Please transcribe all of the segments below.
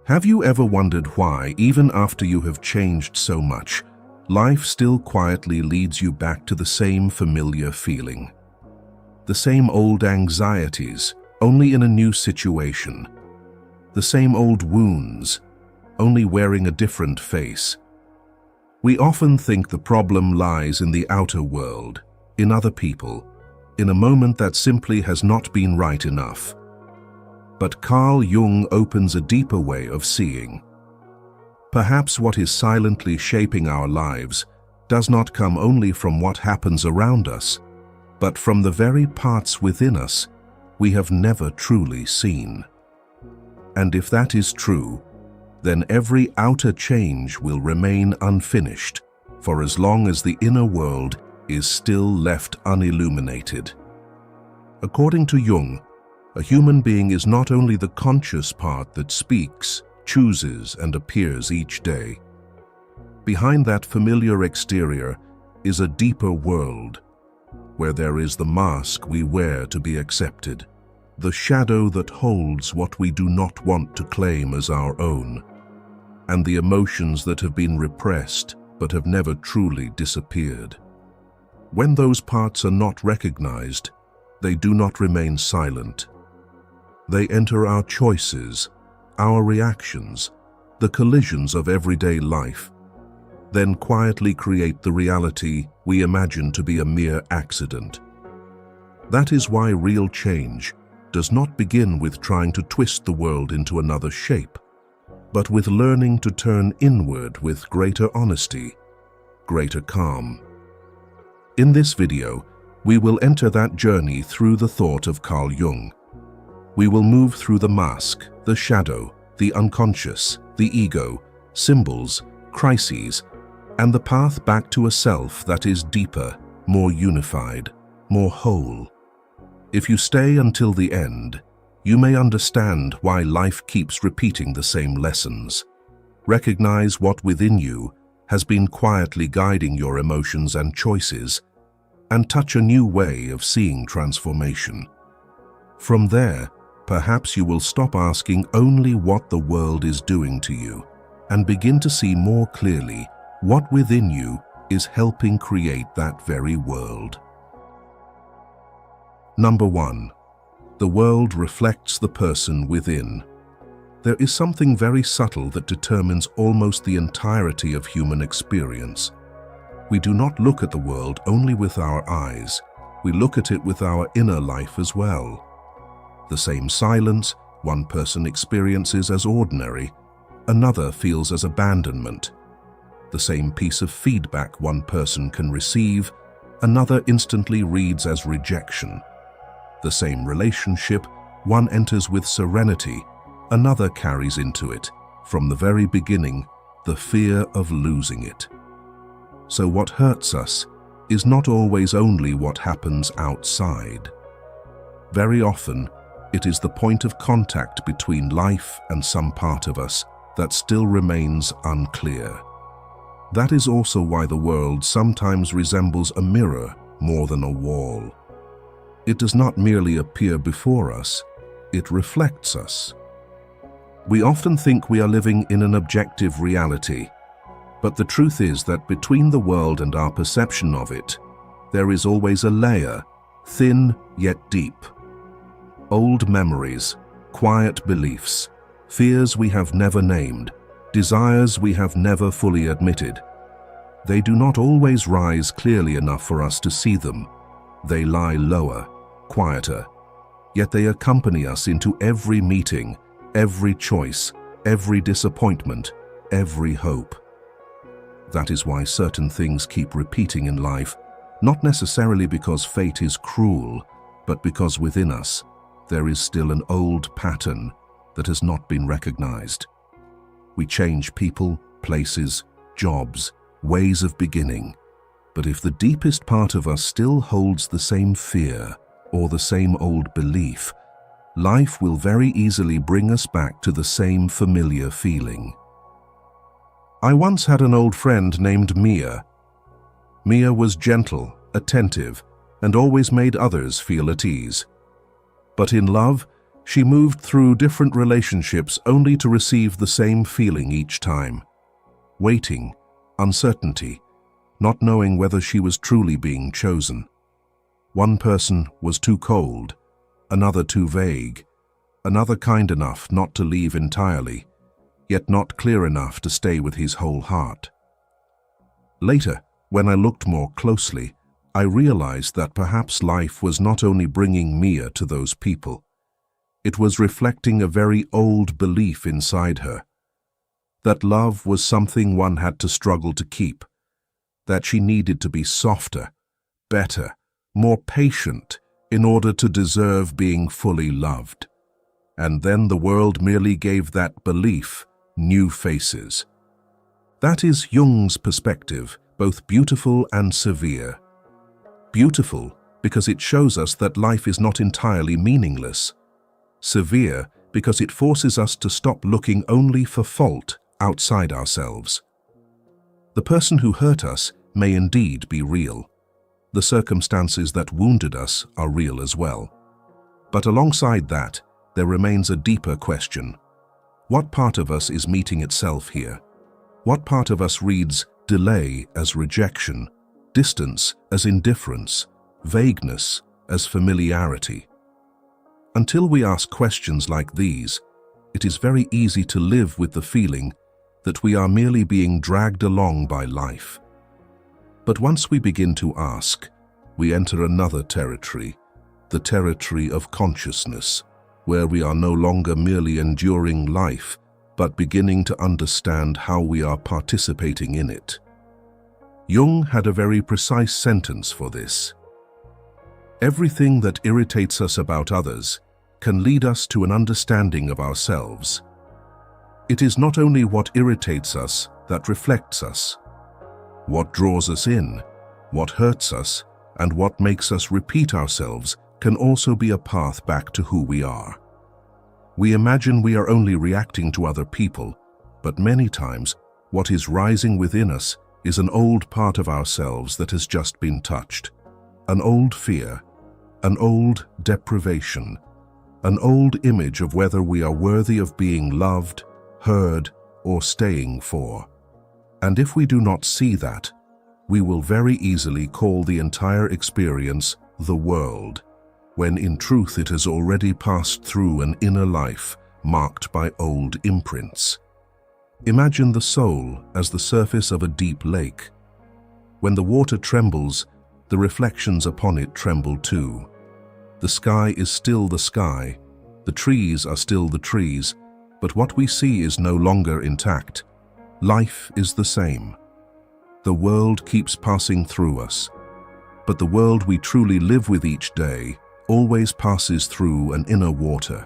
Have you ever wondered why, even after you have changed so much, life still quietly leads you back to the same familiar feeling? The same old anxieties, only in a new situation. The same old wounds, only wearing a different face. We often think the problem lies in the outer world, in other people, in a moment that simply has not been right enough. But Carl Jung opens a deeper way of seeing. Perhaps what is silently shaping our lives does not come only from what happens around us, but from the very parts within us we have never truly seen. And if that is true, then every outer change will remain unfinished for as long as the inner world is still left unilluminated. According to Jung, a human being is not only the conscious part that speaks, chooses, and appears each day. Behind that familiar exterior is a deeper world, where there is the mask we wear to be accepted, the shadow that holds what we do not want to claim as our own, and the emotions that have been repressed but have never truly disappeared. When those parts are not recognized, they do not remain silent. They enter our choices, our reactions, the collisions of everyday life, then quietly create the reality we imagine to be a mere accident. That is why real change does not begin with trying to twist the world into another shape, but with learning to turn inward with greater honesty, greater calm. In this video, we will enter that journey through the thought of Carl Jung. We will move through the mask, the shadow, the unconscious, the ego, symbols, crises, and the path back to a self that is deeper, more unified, more whole. If you stay until the end, you may understand why life keeps repeating the same lessons. Recognize what within you has been quietly guiding your emotions and choices, and touch a new way of seeing transformation. From there, perhaps you will stop asking only what the world is doing to you, and begin to see more clearly what within you is helping create that very world. Number 1. The world reflects the person within. There is something very subtle that determines almost the entirety of human experience. We do not look at the world only with our eyes, we look at it with our inner life as well. The same silence one person experiences as ordinary, another feels as abandonment. The same piece of feedback one person can receive, another instantly reads as rejection. The same relationship one enters with serenity, another carries into it, from the very beginning, the fear of losing it. So what hurts us is not always only what happens outside. Very often, it is the point of contact between life and some part of us that still remains unclear. That is also why the world sometimes resembles a mirror more than a wall. It does not merely appear before us, it reflects us. We often think we are living in an objective reality, but the truth is that between the world and our perception of it, there is always a layer, thin yet deep. Old memories, quiet beliefs, fears we have never named, desires we have never fully admitted. They do not always rise clearly enough for us to see them. They lie lower, quieter, yet they accompany us into every meeting, every choice, every disappointment, every hope. That is why certain things keep repeating in life, not necessarily because fate is cruel, but because within us, there is still an old pattern that has not been recognized. We change people, places, jobs, ways of beginning, but if the deepest part of us still holds the same fear or the same old belief, life will very easily bring us back to the same familiar feeling. I once had an old friend named Mia. Mia was gentle, attentive, and always made others feel at ease. But in love, She moved through different relationships only to receive the same feeling each time. Waiting, uncertainty, not knowing whether she was truly being chosen. One person was too cold, another too vague, another kind enough not to leave entirely, yet not clear enough to stay with his whole heart. Later, when I looked more closely, I realized that perhaps life was not only bringing Mia to those people, it was reflecting a very old belief inside her, that love was something one had to struggle to keep, that she needed to be softer, better, more patient in order to deserve being fully loved. And then the world merely gave that belief new faces. That is Jung's perspective, both beautiful and severe. Beautiful because it shows us that life is not entirely meaningless. Severe because it forces us to stop looking only for fault outside ourselves. The person who hurt us may indeed be real. The circumstances that wounded us are real as well. But alongside that, there remains a deeper question. What part of us is meeting itself here? What part of us reads delay as rejection, distance as indifference, vagueness as familiarity? Until we ask questions like these, it is very easy to live with the feeling that we are merely being dragged along by life. But once we begin to ask, we enter another territory, the territory of consciousness, where we are no longer merely enduring life, but beginning to understand how we are participating in it. Jung had a very precise sentence for this. Everything that irritates us about others can lead us to an understanding of ourselves. It is not only what irritates us that reflects us. What draws us in, what hurts us, and what makes us repeat ourselves can also be a path back to who we are. We imagine we are only reacting to other people, but many times what is rising within us is an old part of ourselves that has just been touched. An old fear, an old deprivation, an old image of whether we are worthy of being loved, heard, or staying for. And if we do not see that, we will very easily call the entire experience the world, when in truth it has already passed through an inner life marked by old imprints. Imagine the soul as the surface of a deep lake. When the water trembles, the reflections upon it tremble too. The sky is still the sky, the trees are still the trees, but what we see is no longer intact. Life is the same. The world keeps passing through us, but the world we truly live with each day always passes through an inner water.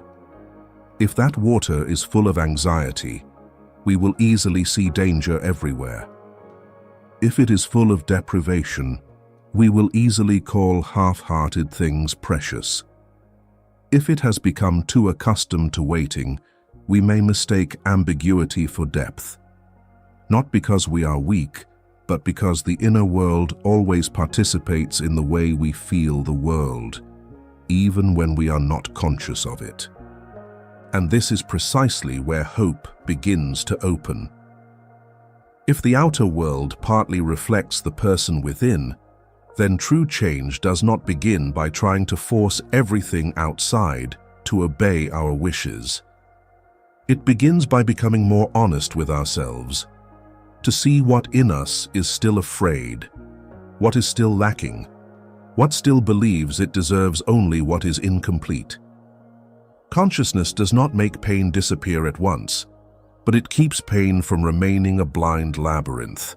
If that water is full of anxiety, we will easily see danger everywhere. If it is full of deprivation, we will easily call half-hearted things precious. If it has become too accustomed to waiting, we may mistake ambiguity for depth. Not because we are weak, but because the inner world always participates in the way we feel the world, even when we are not conscious of it. And this is precisely where hope begins to open. If the outer world partly reflects the person within, then true change does not begin by trying to force everything outside to obey our wishes. It begins by becoming more honest with ourselves, to see what in us is still afraid, what is still lacking, what still believes it deserves only what is incomplete. Consciousness does not make pain disappear at once, but it keeps pain from remaining a blind labyrinth.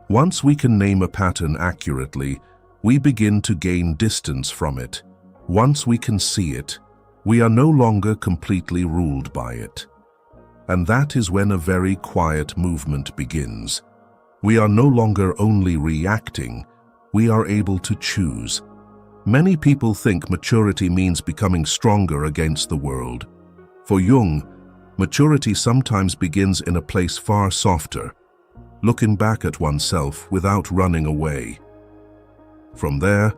Once we can name a pattern accurately, we begin to gain distance from it. Once we can see it, we are no longer completely ruled by it. And that is when a very quiet movement begins. We are no longer only reacting, we are able to choose. Many people think maturity means becoming stronger against the world. For Jung, maturity sometimes begins in a place far softer, looking back at oneself without running away. From there,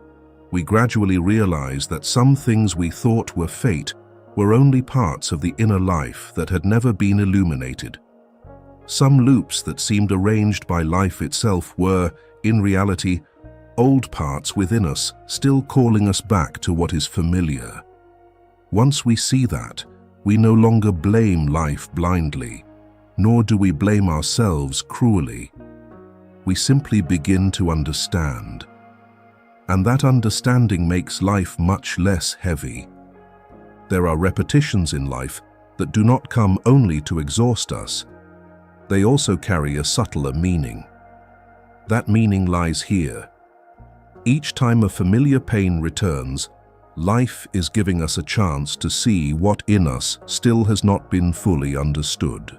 we gradually realize that some things we thought were fate were only parts of the inner life that had never been illuminated. Some loops that seemed arranged by life itself were, in reality, old parts within us still calling us back to what is familiar. Once we see that, we no longer blame life blindly, nor do we blame ourselves cruelly. We simply begin to understand. And that understanding makes life much less heavy. There are repetitions in life that do not come only to exhaust us. They also carry a subtler meaning. That meaning lies here. Each time a familiar pain returns, life is giving us a chance to see what in us still has not been fully understood.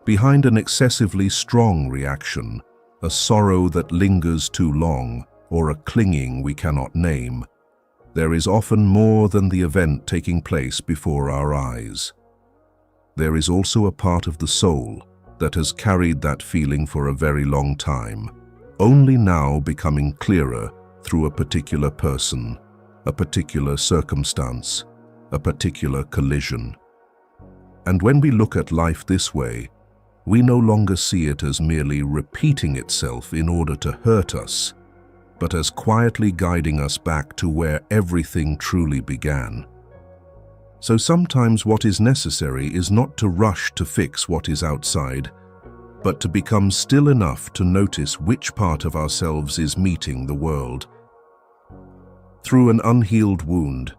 Behind an excessively strong reaction, a sorrow that lingers too long, or a clinging we cannot name, there is often more than the event taking place before our eyes. There is also a part of the soul that has carried that feeling for a very long time, only now becoming clearer through a particular person, a particular circumstance, a particular collision. And when we look at life this way, we no longer see it as merely repeating itself in order to hurt us, but as quietly guiding us back to where everything truly began. So sometimes what is necessary is not to rush to fix what is outside, but to become still enough to notice which part of ourselves is meeting the world. Through an unhealed wound,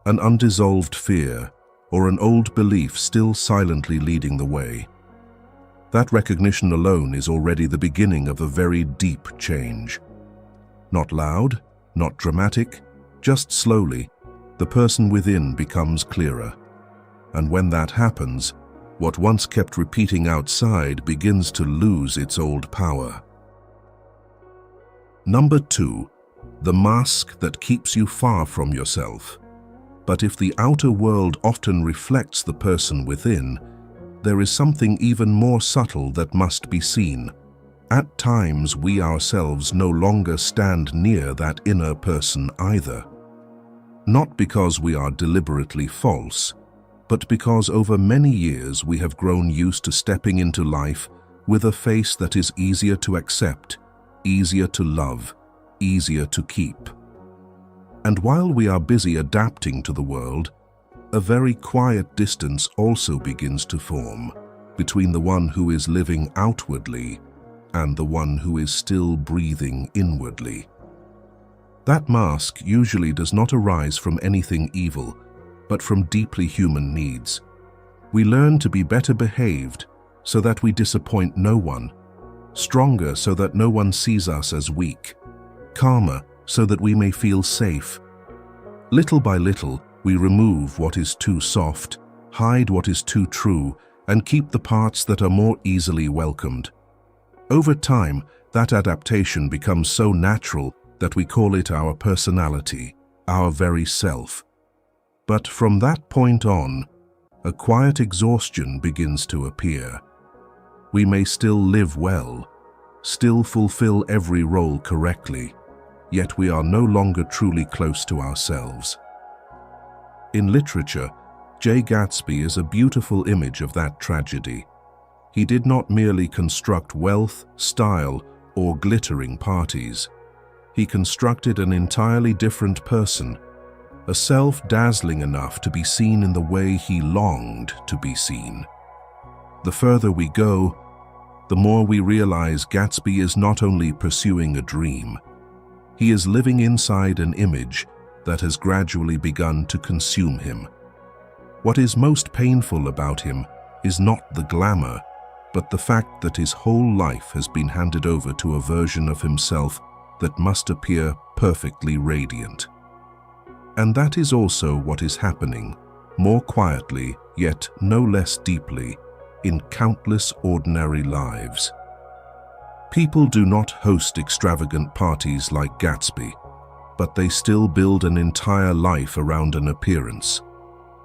an undissolved fear, or an old belief still silently leading the way. That recognition alone is already the beginning of a very deep change. Not loud, not dramatic, just slowly, the person within becomes clearer. And when that happens, what once kept repeating outside begins to lose its old power. Number 2, the mask that keeps you far from yourself. But if the outer world often reflects the person within, there is something even more subtle that must be seen. At times, we ourselves no longer stand near that inner person either. Not because we are deliberately false, but because over many years we have grown used to stepping into life with a face that is easier to accept, easier to love, easier to keep. And while we are busy adapting to the world, a very quiet distance also begins to form between the one who is living outwardly and the one who is still breathing inwardly. That mask usually does not arise from anything evil, but from deeply human needs. We learn to be better behaved so that we disappoint no one, stronger so that no one sees us as weak, calmer so that we may feel safe. Little by little, we remove what is too soft, hide what is too true, and keep the parts that are more easily welcomed. Over time, that adaptation becomes so natural that we call it our personality, our very self. But from that point on, a quiet exhaustion begins to appear. We may still live well, still fulfill every role correctly, yet we are no longer truly close to ourselves. In literature, J. Gatsby is a beautiful image of that tragedy. He did not merely construct wealth, style, or glittering parties. He constructed an entirely different person, a self dazzling enough to be seen in the way he longed to be seen. The further we go, the more we realize Gatsby is not only pursuing a dream, he is living inside an image that has gradually begun to consume him. What is most painful about him is not the glamour, but the fact that his whole life has been handed over to a version of himself that must appear perfectly radiant. And that is also what is happening, more quietly, yet no less deeply, in countless ordinary lives. People do not host extravagant parties like Gatsby, but they still build an entire life around an appearance.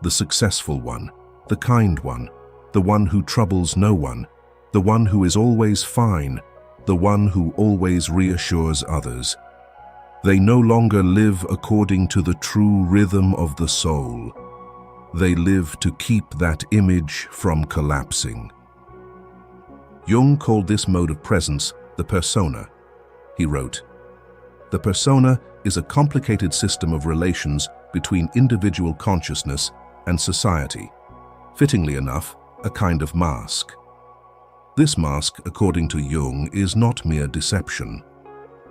The successful one, the kind one, the one who troubles no one, the one who is always fine, the one who always reassures others. They no longer live according to the true rhythm of the soul. They live to keep that image from collapsing. Jung called this mode of presence the persona. He wrote, "The persona is a complicated system of relations between individual consciousness and society, fittingly enough, a kind of mask. This mask, according to Jung, is not mere deception.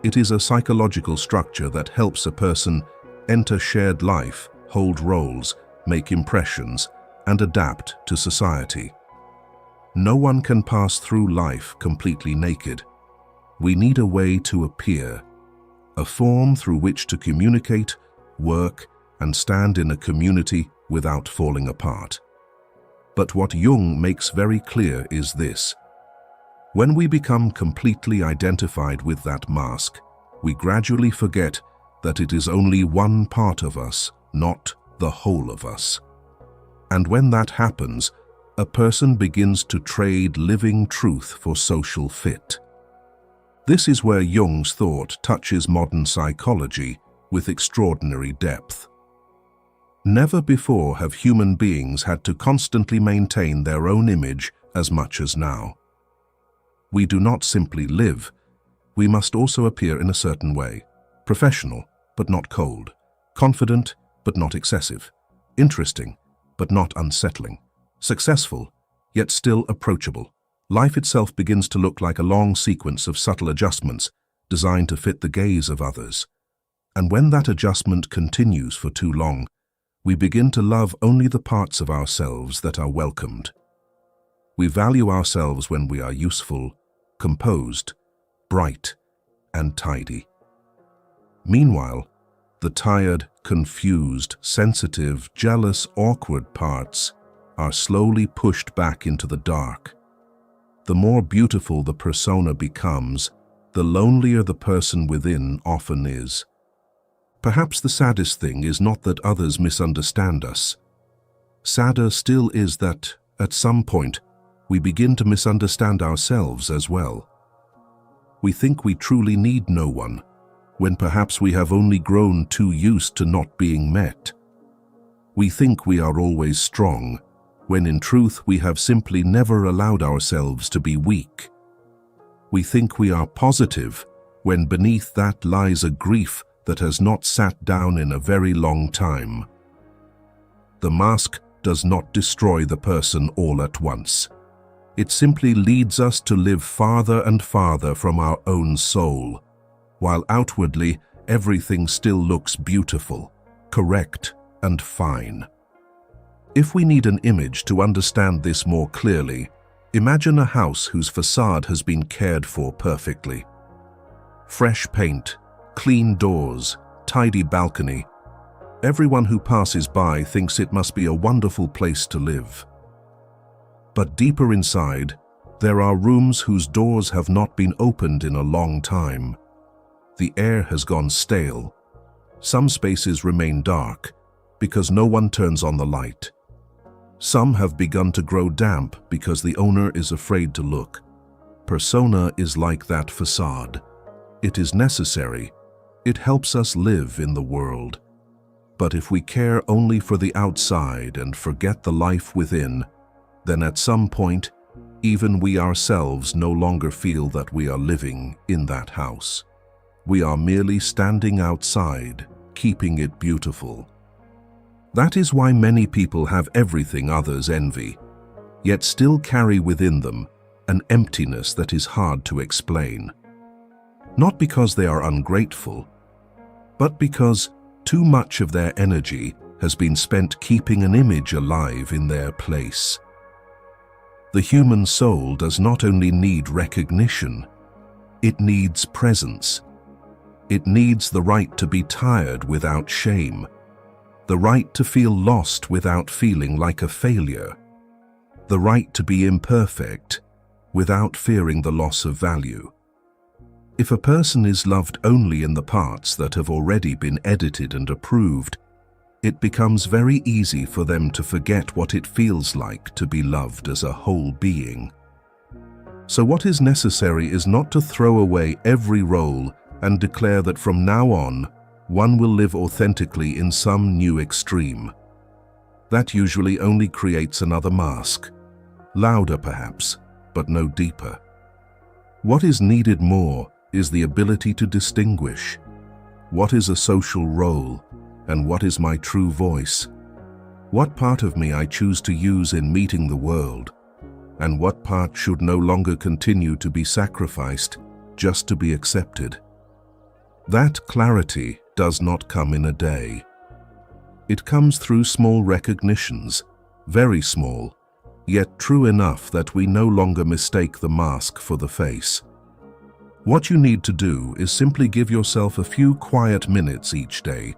It is a psychological structure that helps a person enter shared life, hold roles, make impressions, and adapt to society. No one can pass through life completely naked. We need a way to appear, a form through which to communicate, work, and stand in a community without falling apart. But what Jung makes very clear is this: when we become completely identified with that mask, we gradually forget that it is only one part of us, not the whole of us. And when that happens, a person begins to trade living truth for social fit. This is where Jung's thought touches modern psychology with extraordinary depth. Never before have human beings had to constantly maintain their own image as much as now. We do not simply live, we must also appear in a certain way: professional, but not cold; confident, but not excessive; interesting, but not unsettling; successful, yet still approachable. Life itself begins to look like a long sequence of subtle adjustments designed to fit the gaze of others. And when that adjustment continues for too long, we begin to love only the parts of ourselves that are welcomed. We value ourselves when we are useful, composed, bright, and tidy. Meanwhile, the tired, confused, sensitive, jealous, awkward parts are slowly pushed back into the dark. The more beautiful the persona becomes, the lonelier the person within often is. Perhaps the saddest thing is not that others misunderstand us. Sadder still is that, at some point, we begin to misunderstand ourselves as well. We think we truly need no one, when perhaps we have only grown too used to not being met. We think we are always strong, when in truth we have simply never allowed ourselves to be weak. We think we are positive, when beneath that lies a grief that has not sat down in a very long time. The mask does not destroy the person all at once. It simply leads us to live farther and farther from our own soul, while outwardly everything still looks beautiful, correct, and fine. If we need an image to understand this more clearly, imagine a house whose facade has been cared for perfectly. Fresh paint, clean doors, tidy balcony. Everyone who passes by thinks it must be a wonderful place to live. But deeper inside, there are rooms whose doors have not been opened in a long time. The air has gone stale. Some spaces remain dark because no one turns on the light. Some have begun to grow damp because the owner is afraid to look. Persona is like that facade. It is necessary. It helps us live in the world. But if we care only for the outside and forget the life within, then at some point, even we ourselves no longer feel that we are living in that house. We are merely standing outside, keeping it beautiful. That is why many people have everything others envy, yet still carry within them an emptiness that is hard to explain. Not because they are ungrateful, but because too much of their energy has been spent keeping an image alive in their place. The human soul does not only need recognition, it needs presence. It needs the right to be tired without shame, the right to feel lost without feeling like a failure, the right to be imperfect without fearing the loss of value. If a person is loved only in the parts that have already been edited and approved, it becomes very easy for them to forget what it feels like to be loved as a whole being. So what is necessary is not to throw away every role and declare that from now on, one will live authentically in some new extreme. That usually only creates another mask. Louder perhaps, but no deeper. What is needed more is the ability to distinguish. What is a social role, and what is my true voice? What part of me I choose to use in meeting the world, and what part should no longer continue to be sacrificed just to be accepted? That clarity does not come in a day. It comes through small recognitions, very small, yet true enough that we no longer mistake the mask for the face. What you need to do is simply give yourself a few quiet minutes each day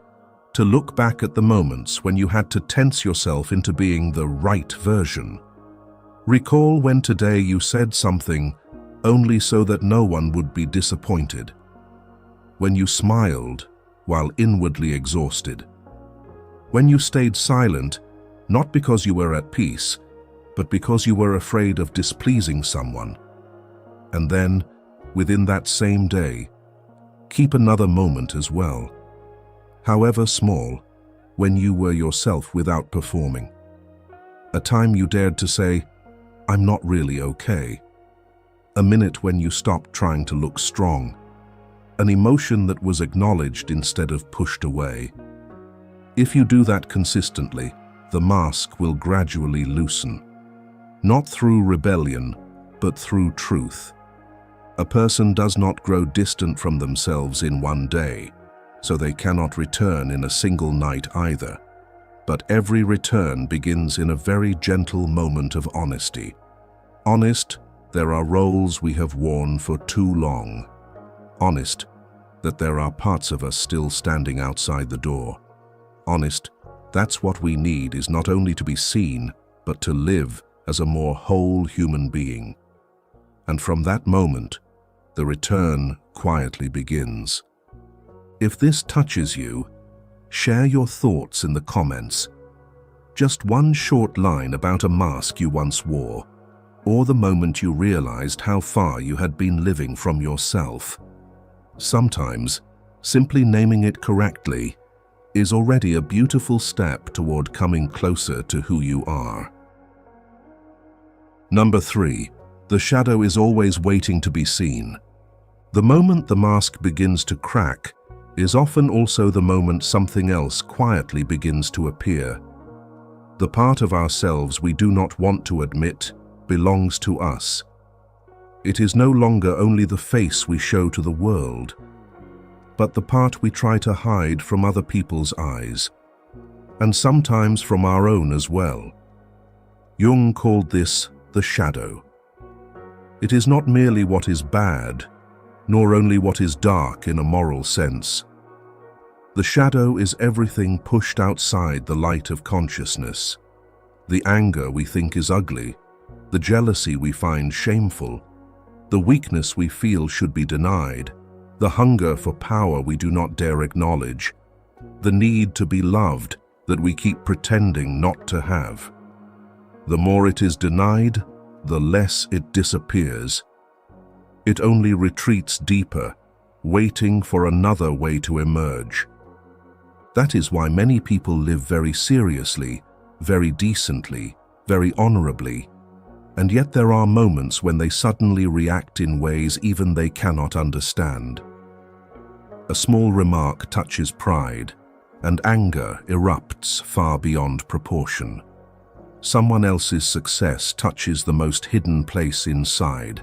to look back at the moments when you had to tense yourself into being the right version. Recall when today you said something only so that no one would be disappointed. When you smiled while inwardly exhausted. When you stayed silent, not because you were at peace, but because you were afraid of displeasing someone. And then, within that same day, keep another moment as well, however small, when you were yourself without performing. A time you dared to say, "I'm not really okay." A minute when you stopped trying to look strong. An emotion that was acknowledged instead of pushed away. If you do that consistently, the mask will gradually loosen. Not through rebellion, but through truth. A person does not grow distant from themselves in one day, so they cannot return in a single night either. But every return begins in a very gentle moment of honesty. Honest, there are roles we have worn for too long. Honest, that there are parts of us still standing outside the door. Honest, that's what we need, is not only to be seen, but to live as a more whole human being. And from that moment, the return quietly begins. If this touches you, share your thoughts in the comments. Just one short line about a mask you once wore, or the moment you realized how far you had been living from yourself. Sometimes, simply naming it correctly is already a beautiful step toward coming closer to who you are. Number 3. The shadow is always waiting to be seen. The moment the mask begins to crack is often also the moment something else quietly begins to appear. The part of ourselves we do not want to admit belongs to us. It is no longer only the face we show to the world, but the part we try to hide from other people's eyes, and sometimes from our own as well. Jung called this the shadow. It is not merely what is bad, nor only what is dark in a moral sense. The shadow is everything pushed outside the light of consciousness. The anger we think is ugly, the jealousy we find shameful, the weakness we feel should be denied, the hunger for power we do not dare acknowledge, the need to be loved that we keep pretending not to have. The more it is denied, the less it disappears. It only retreats deeper, waiting for another way to emerge. That is why many people live very seriously, very decently, very honorably, and yet there are moments when they suddenly react in ways even they cannot understand. A small remark touches pride, and anger erupts far beyond proportion. Someone else's success touches the most hidden place inside,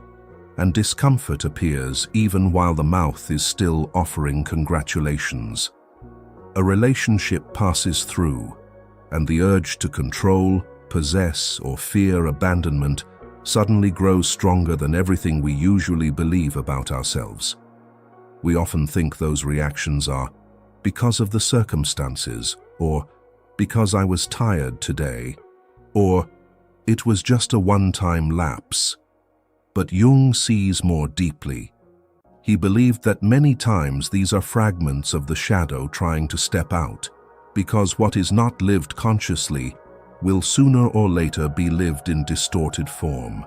and discomfort appears even while the mouth is still offering congratulations. A relationship passes through, and the urge to control, possess, or fear abandonment suddenly grows stronger than everything we usually believe about ourselves. We often think those reactions are because of the circumstances, or because I was tired today, or it was just a one-time lapse. But Jung sees more deeply. He believed that many times these are fragments of the shadow trying to step out, because what is not lived consciously will sooner or later be lived in distorted form.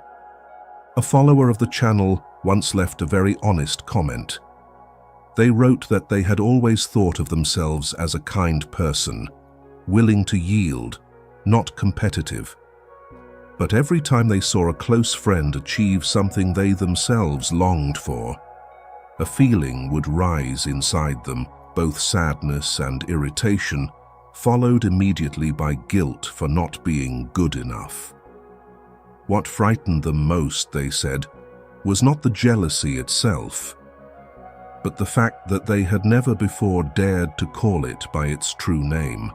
A follower of the channel once left a very honest comment. They wrote that they had always thought of themselves as a kind person, willing to yield, not competitive. But every time they saw a close friend achieve something they themselves longed for, a feeling would rise inside them, both sadness and irritation, followed immediately by guilt for not being good enough. What frightened them most, they said, was not the jealousy itself, but the fact that they had never before dared to call it by its true name.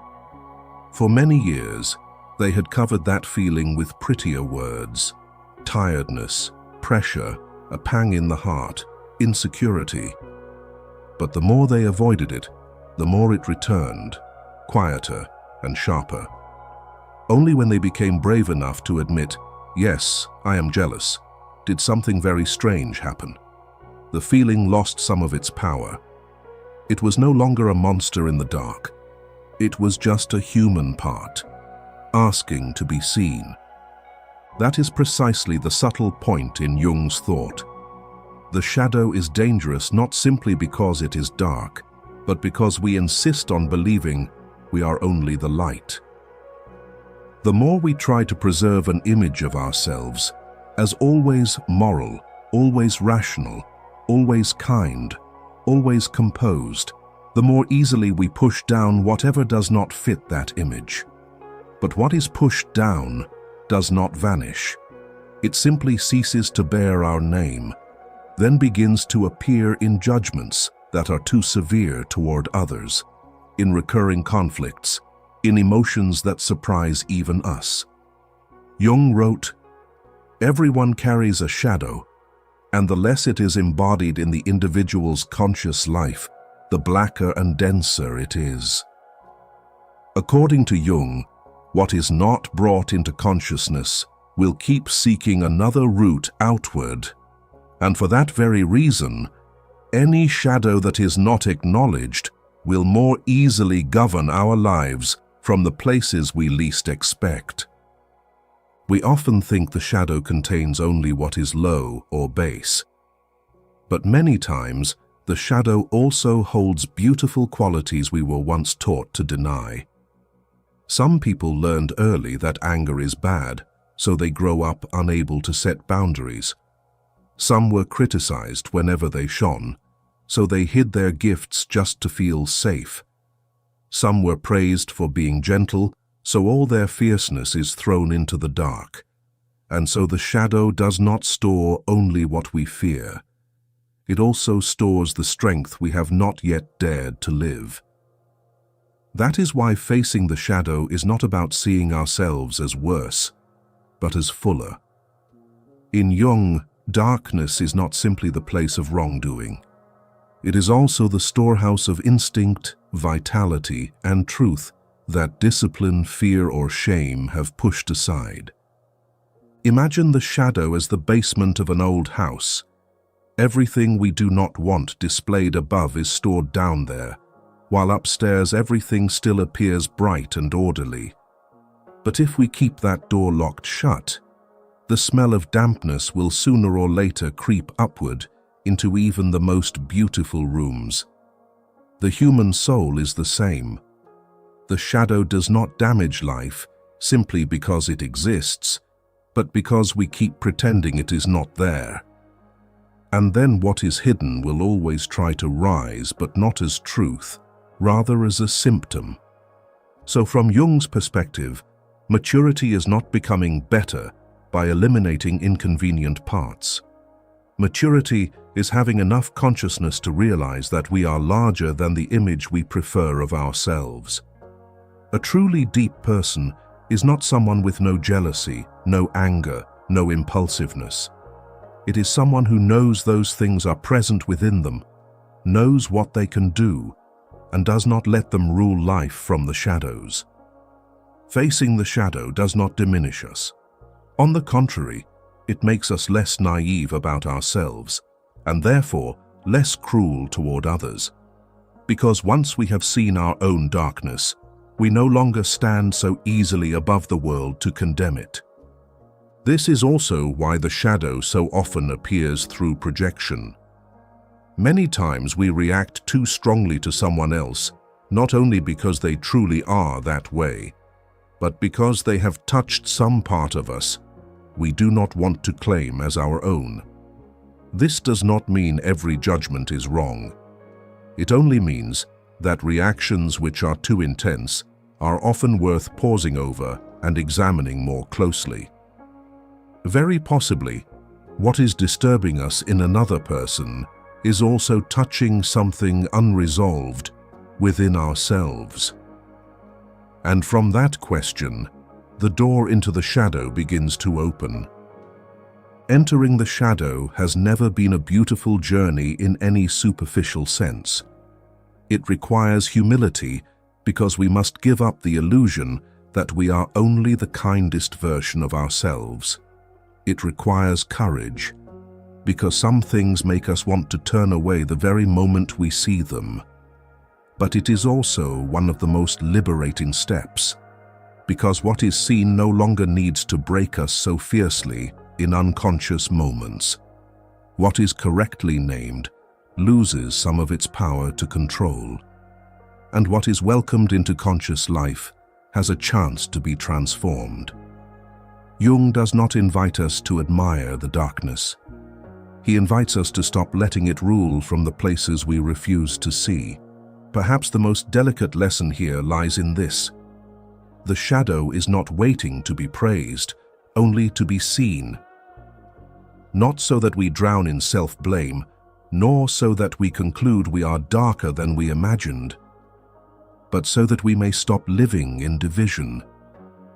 For many years, they had covered that feeling with prettier words: tiredness, pressure, a pang in the heart, insecurity. But the more they avoided it, the more it returned, quieter and sharper. Only when they became brave enough to admit, "Yes, I am jealous," did something very strange happen. The feeling lost some of its power. It was no longer a monster in the dark. It was just a human part, asking to be seen. That is precisely the subtle point in Jung's thought. The shadow is dangerous not simply because it is dark, but because we insist on believing we are only the light. The more we try to preserve an image of ourselves as always moral, always rational, always kind, always composed, the more easily we push down whatever does not fit that image. But what is pushed down does not vanish. It simply ceases to bear our name, then begins to appear in judgments that are too severe toward others, in recurring conflicts, in emotions that surprise even us. Jung wrote, "Everyone carries a shadow, and the less it is embodied in the individual's conscious life, the blacker and denser it is." According to Jung, what is not brought into consciousness will keep seeking another route outward, and for that very reason, any shadow that is not acknowledged will more easily govern our lives from the places we least expect. We often think the shadow contains only what is low or base, but many times the shadow also holds beautiful qualities we were once taught to deny. Some people learned early that anger is bad, so they grow up unable to set boundaries. Some were criticized whenever they shone, so they hid their gifts just to feel safe. Some were praised for being gentle, so all their fierceness is thrown into the dark. And so the shadow does not store only what we fear. It also stores the strength we have not yet dared to live. That is why facing the shadow is not about seeing ourselves as worse, but as fuller. In Jung, darkness is not simply the place of wrongdoing. It is also the storehouse of instinct, vitality, and truth that discipline, fear, or shame have pushed aside. Imagine the shadow as the basement of an old house. Everything we do not want displayed above is stored down there, while upstairs everything still appears bright and orderly. But if we keep that door locked shut, the smell of dampness will sooner or later creep upward into even the most beautiful rooms. The human soul is the same. The shadow does not damage life simply because it exists, but because we keep pretending it is not there. And then what is hidden will always try to rise, but not as truth, rather as a symptom. So from Jung's perspective, maturity is not becoming better by eliminating inconvenient parts. Maturity is having enough consciousness to realize that we are larger than the image we prefer of ourselves. A truly deep person is not someone with no jealousy, no anger, no impulsiveness. It is someone who knows those things are present within them, knows what they can do, and does not let them rule life from the shadows. Facing the shadow does not diminish us. On the contrary, it makes us less naive about ourselves, and therefore less cruel toward others. Because once we have seen our own darkness, we no longer stand so easily above the world to condemn it. This is also why the shadow so often appears through projection. Many times we react too strongly to someone else, not only because they truly are that way, but because they have touched some part of us, we do not want to claim as our own. This does not mean every judgment is wrong. It only means that reactions which are too intense are often worth pausing over and examining more closely. Very possibly, what is disturbing us in another person is also touching something unresolved within ourselves. And from that question, the door into the shadow begins to open. Entering the shadow has never been a beautiful journey in any superficial sense. It requires humility because we must give up the illusion that we are only the kindest version of ourselves. It requires courage because some things make us want to turn away the very moment we see them. But it is also one of the most liberating steps, because what is seen no longer needs to break us so fiercely in unconscious moments. What is correctly named loses some of its power to control, and what is welcomed into conscious life has a chance to be transformed. Jung does not invite us to admire the darkness. He invites us to stop letting it rule from the places we refuse to see. Perhaps the most delicate lesson here lies in this: the shadow is not waiting to be praised, only to be seen. Not so that we drown in self-blame, nor so that we conclude we are darker than we imagined, but so that we may stop living in division.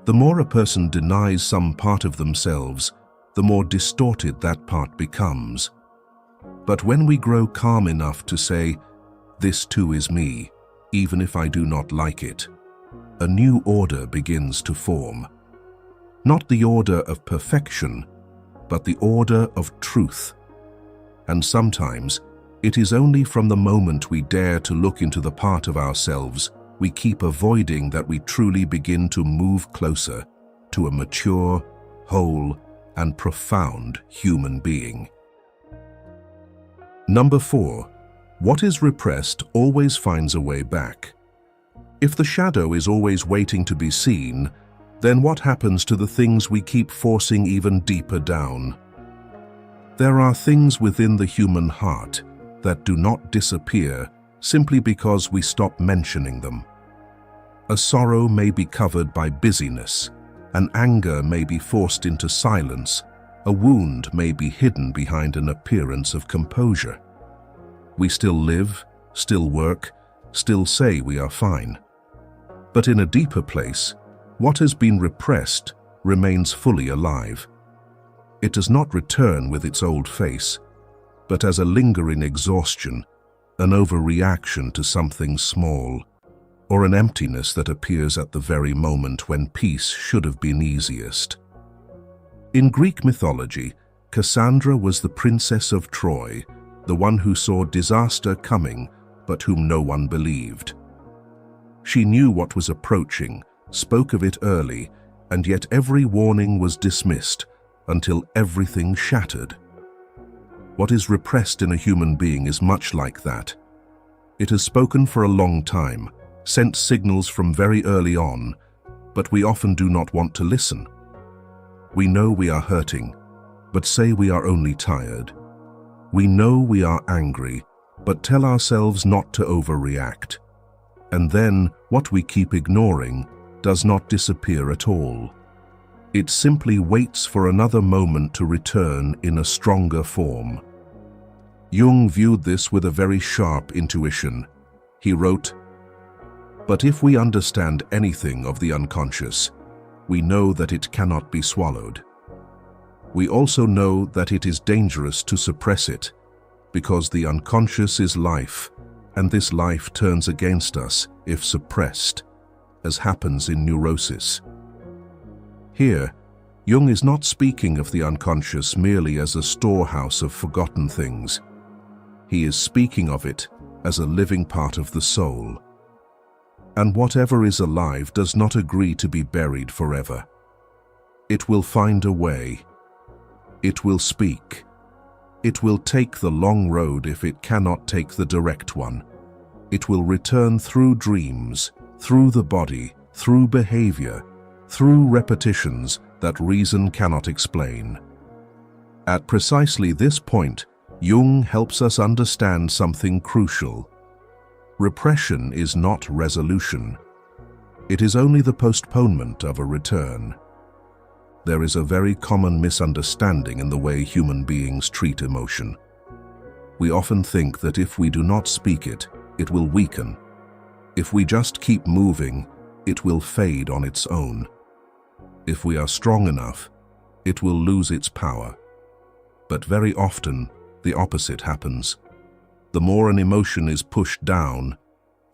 The more a person denies some part of themselves, the more distorted that part becomes. But when we grow calm enough to say, "This too is me, even if I do not like it," a new order begins to form. Not the order of perfection, but the order of truth. And sometimes, it is only from the moment we dare to look into the part of ourselves we keep avoiding that we truly begin to move closer to a mature, whole, and profound human being. Number 4. What is repressed always finds a way back. If the shadow is always waiting to be seen, then what happens to the things we keep forcing even deeper down? There are things within the human heart that do not disappear simply because we stop mentioning them. A sorrow may be covered by busyness, an anger may be forced into silence, a wound may be hidden behind an appearance of composure. We still live, still work, still say we are fine. But in a deeper place, what has been repressed remains fully alive. It does not return with its old face, but as a lingering exhaustion, an overreaction to something small, or an emptiness that appears at the very moment when peace should have been easiest. In Greek mythology, Cassandra was the princess of Troy, the one who saw disaster coming, but whom no one believed. She knew what was approaching, spoke of it early, and yet every warning was dismissed until everything shattered. What is repressed in a human being is much like that. It has spoken for a long time, sent signals from very early on, but we often do not want to listen. We know we are hurting, but say we are only tired. We know we are angry, but tell ourselves not to overreact. And then, what we keep ignoring does not disappear at all. It simply waits for another moment to return in a stronger form. Jung viewed this with a very sharp intuition. He wrote, "But if we understand anything of the unconscious, we know that it cannot be swallowed. We also know that it is dangerous to suppress it, because the unconscious is life, and this life turns against us if suppressed, as happens in neurosis." Here, Jung is not speaking of the unconscious merely as a storehouse of forgotten things. He is speaking of it as a living part of the soul. And whatever is alive does not agree to be buried forever. It will find a way. It will speak. It will take the long road if it cannot take the direct one. It will return through dreams, through the body, through behavior, through repetitions that reason cannot explain. At precisely this point, Jung helps us understand something crucial. Repression is not resolution. It is only the postponement of a return. There is a very common misunderstanding in the way human beings treat emotion. We often think that if we do not speak it, it will weaken. If we just keep moving, it will fade on its own. If we are strong enough, it will lose its power. But very often, the opposite happens. The more an emotion is pushed down,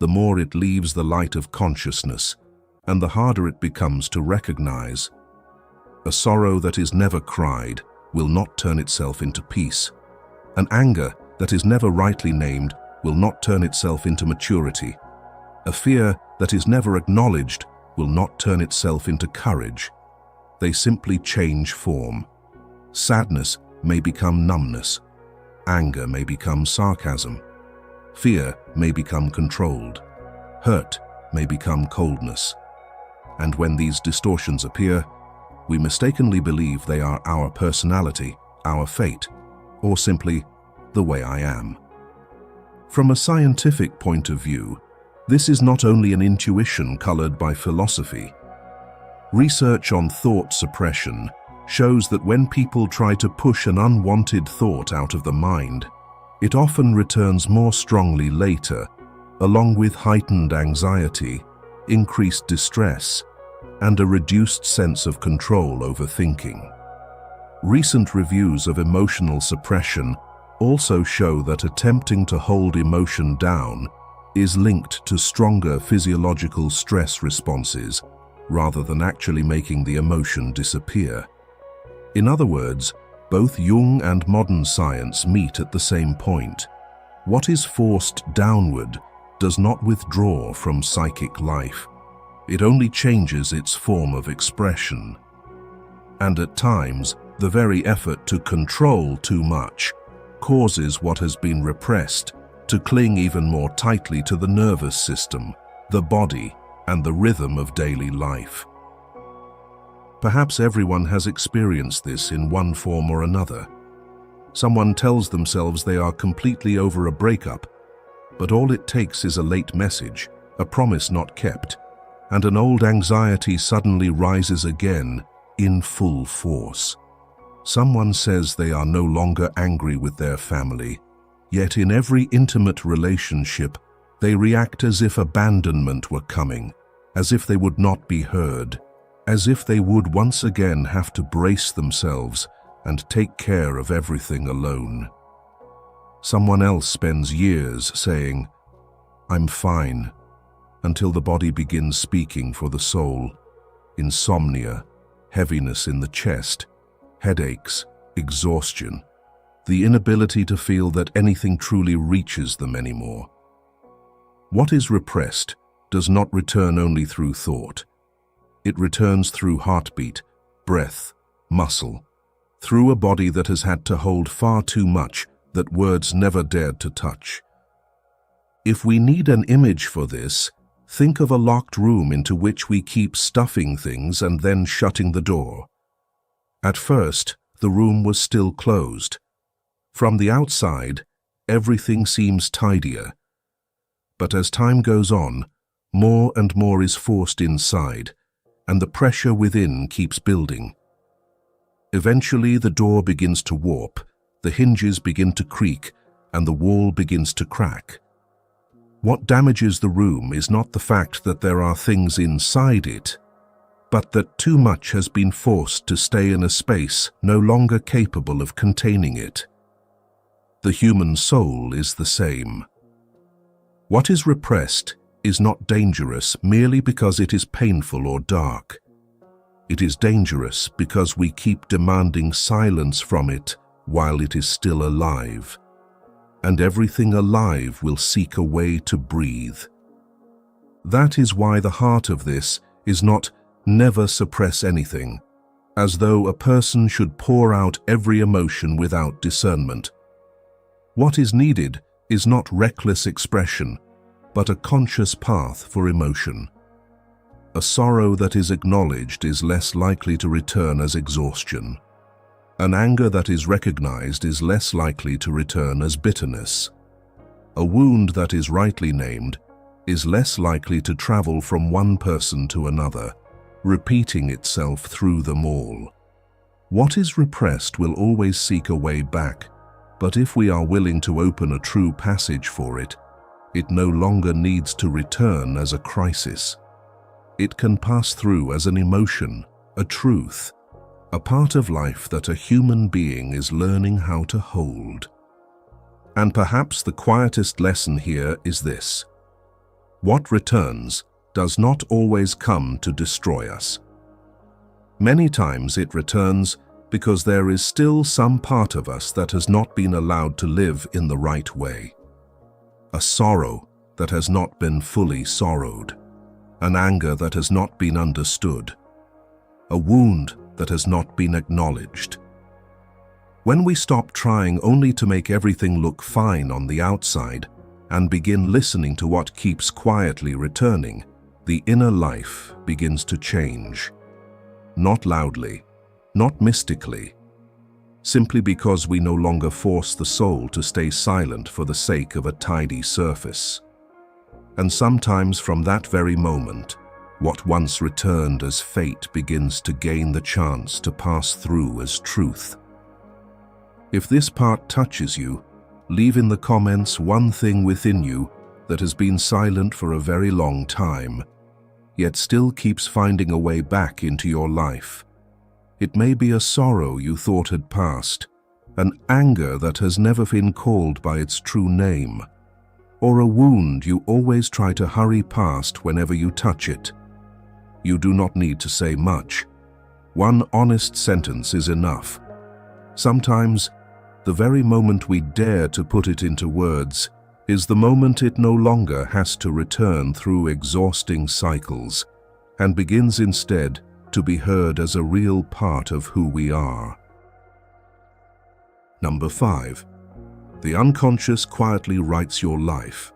the more it leaves the light of consciousness, and the harder it becomes to recognize. A sorrow that is never cried will not turn itself into peace. An anger that is never rightly named will not turn itself into maturity. A fear that is never acknowledged will not turn itself into courage. They simply change form. Sadness may become numbness. Anger may become sarcasm. Fear may become controlled. Hurt may become coldness. And when these distortions appear, we mistakenly believe they are our personality, our fate, or simply the way I am. From a scientific point of view, this is not only an intuition colored by philosophy. Research on thought suppression shows that when people try to push an unwanted thought out of the mind, it often returns more strongly later, along with heightened anxiety, increased distress, and a reduced sense of control over thinking. Recent reviews of emotional suppression also show that attempting to hold emotion down is linked to stronger physiological stress responses rather than actually making the emotion disappear. In other words, both Jung and modern science meet at the same point. What is forced downward does not withdraw from psychic life. It only changes its form of expression. And at times, the very effort to control too much causes what has been repressed to cling even more tightly to the nervous system, the body, and the rhythm of daily life. Perhaps everyone has experienced this in one form or another. Someone tells themselves they are completely over a breakup, but all it takes is a late message, a promise not kept, and an old anxiety suddenly rises again in full force. Someone says they are no longer angry with their family, yet in every intimate relationship, they react as if abandonment were coming, as if they would not be heard, as if they would once again have to brace themselves and take care of everything alone. Someone else spends years saying, "I'm fine," until the body begins speaking for the soul. Insomnia, heaviness in the chest, headaches, exhaustion, the inability to feel that anything truly reaches them anymore. What is repressed does not return only through thought. It returns through heartbeat, breath, muscle, through a body that has had to hold far too much that words never dared to touch. If we need an image for this, think of a locked room into which we keep stuffing things and then shutting the door. At first, the room was still closed. From the outside, everything seems tidier. But as time goes on, more and more is forced inside, and the pressure within keeps building. Eventually, the door begins to warp, the hinges begin to creak, and the wall begins to crack. What damages the room is not the fact that there are things inside it, but that too much has been forced to stay in a space no longer capable of containing it. The human soul is the same. What is repressed is not dangerous merely because it is painful or dark. It is dangerous because we keep demanding silence from it while it is still alive. And everything alive will seek a way to breathe. That is why the heart of this is not never suppress anything, as though a person should pour out every emotion without discernment. What is needed is not reckless expression, but a conscious path for emotion. A sorrow that is acknowledged is less likely to return as exhaustion. An anger that is recognized is less likely to return as bitterness. A wound that is rightly named is less likely to travel from one person to another, repeating itself through them all. What is repressed will always seek a way back, but if we are willing to open a true passage for it, it no longer needs to return as a crisis. It can pass through as an emotion, a truth, a part of life that a human being is learning how to hold. And perhaps the quietest lesson here is this: what returns does not always come to destroy us. Many times it returns because there is still some part of us that has not been allowed to live in the right way. A sorrow that has not been fully sorrowed. An anger that has not been understood. A wound that has not been acknowledged. When we stop trying only to make everything look fine on the outside and begin listening to what keeps quietly returning, the inner life begins to change. Not loudly, not mystically, simply because we no longer force the soul to stay silent for the sake of a tidy surface. And sometimes from that very moment, what once returned as fate begins to gain the chance to pass through as truth. If this part touches you, leave in the comments one thing within you that has been silent for a very long time, yet still keeps finding a way back into your life. It may be a sorrow you thought had passed, an anger that has never been called by its true name, or a wound you always try to hurry past whenever you touch it. You do not need to say much. One honest sentence is enough. Sometimes, the very moment we dare to put it into words is the moment it no longer has to return through exhausting cycles and begins instead to be heard as a real part of who we are. Number 5. The unconscious quietly writes your life.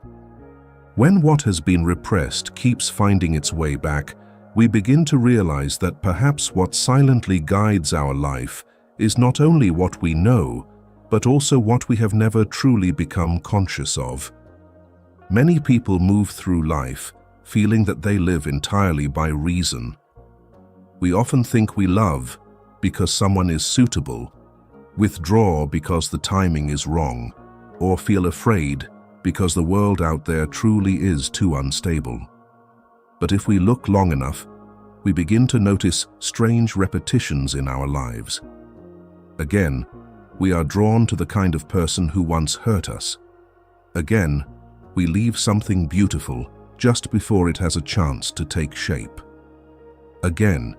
When what has been repressed keeps finding its way back, we begin to realize that perhaps what silently guides our life is not only what we know, but also what we have never truly become conscious of. Many people move through life feeling that they live entirely by reason. We often think we love because someone is suitable, withdraw because the timing is wrong, or feel afraid because the world out there truly is too unstable. But if we look long enough, we begin to notice strange repetitions in our lives. Again, we are drawn to the kind of person who once hurt us. Again, we leave something beautiful just before it has a chance to take shape. Again,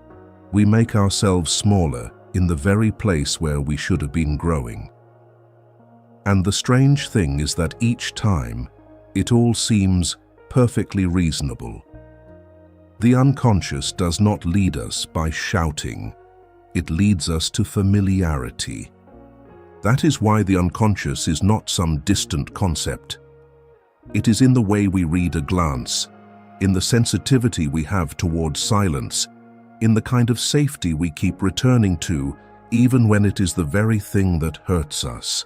we make ourselves smaller in the very place where we should have been growing. And the strange thing is that each time, it all seems perfectly reasonable. The unconscious does not lead us by shouting. It leads us to familiarity. That is why the unconscious is not some distant concept. It is in the way we read a glance, in the sensitivity we have towards silence, in the kind of safety we keep returning to, even when it is the very thing that hurts us.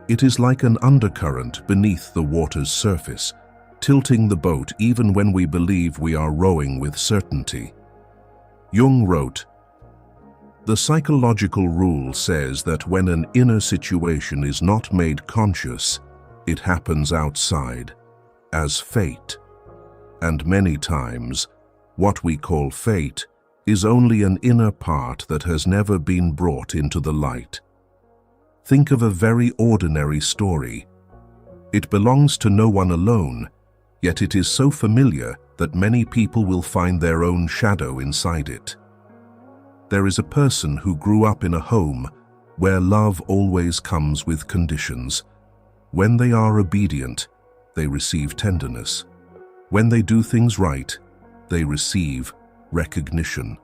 It is like an undercurrent beneath the water's surface, tilting the boat even when we believe we are rowing with certainty. Jung wrote, "The psychological rule says that when an inner situation is not made conscious, it happens outside, as fate. And many times, what we call fate is only an inner part that has never been brought into the light." Think of a very ordinary story. It belongs to no one alone, yet it is so familiar that many people will find their own shadow inside it. There is a person who grew up in a home where love always comes with conditions. When they are obedient, they receive tenderness. When they do things right, they receive recognition.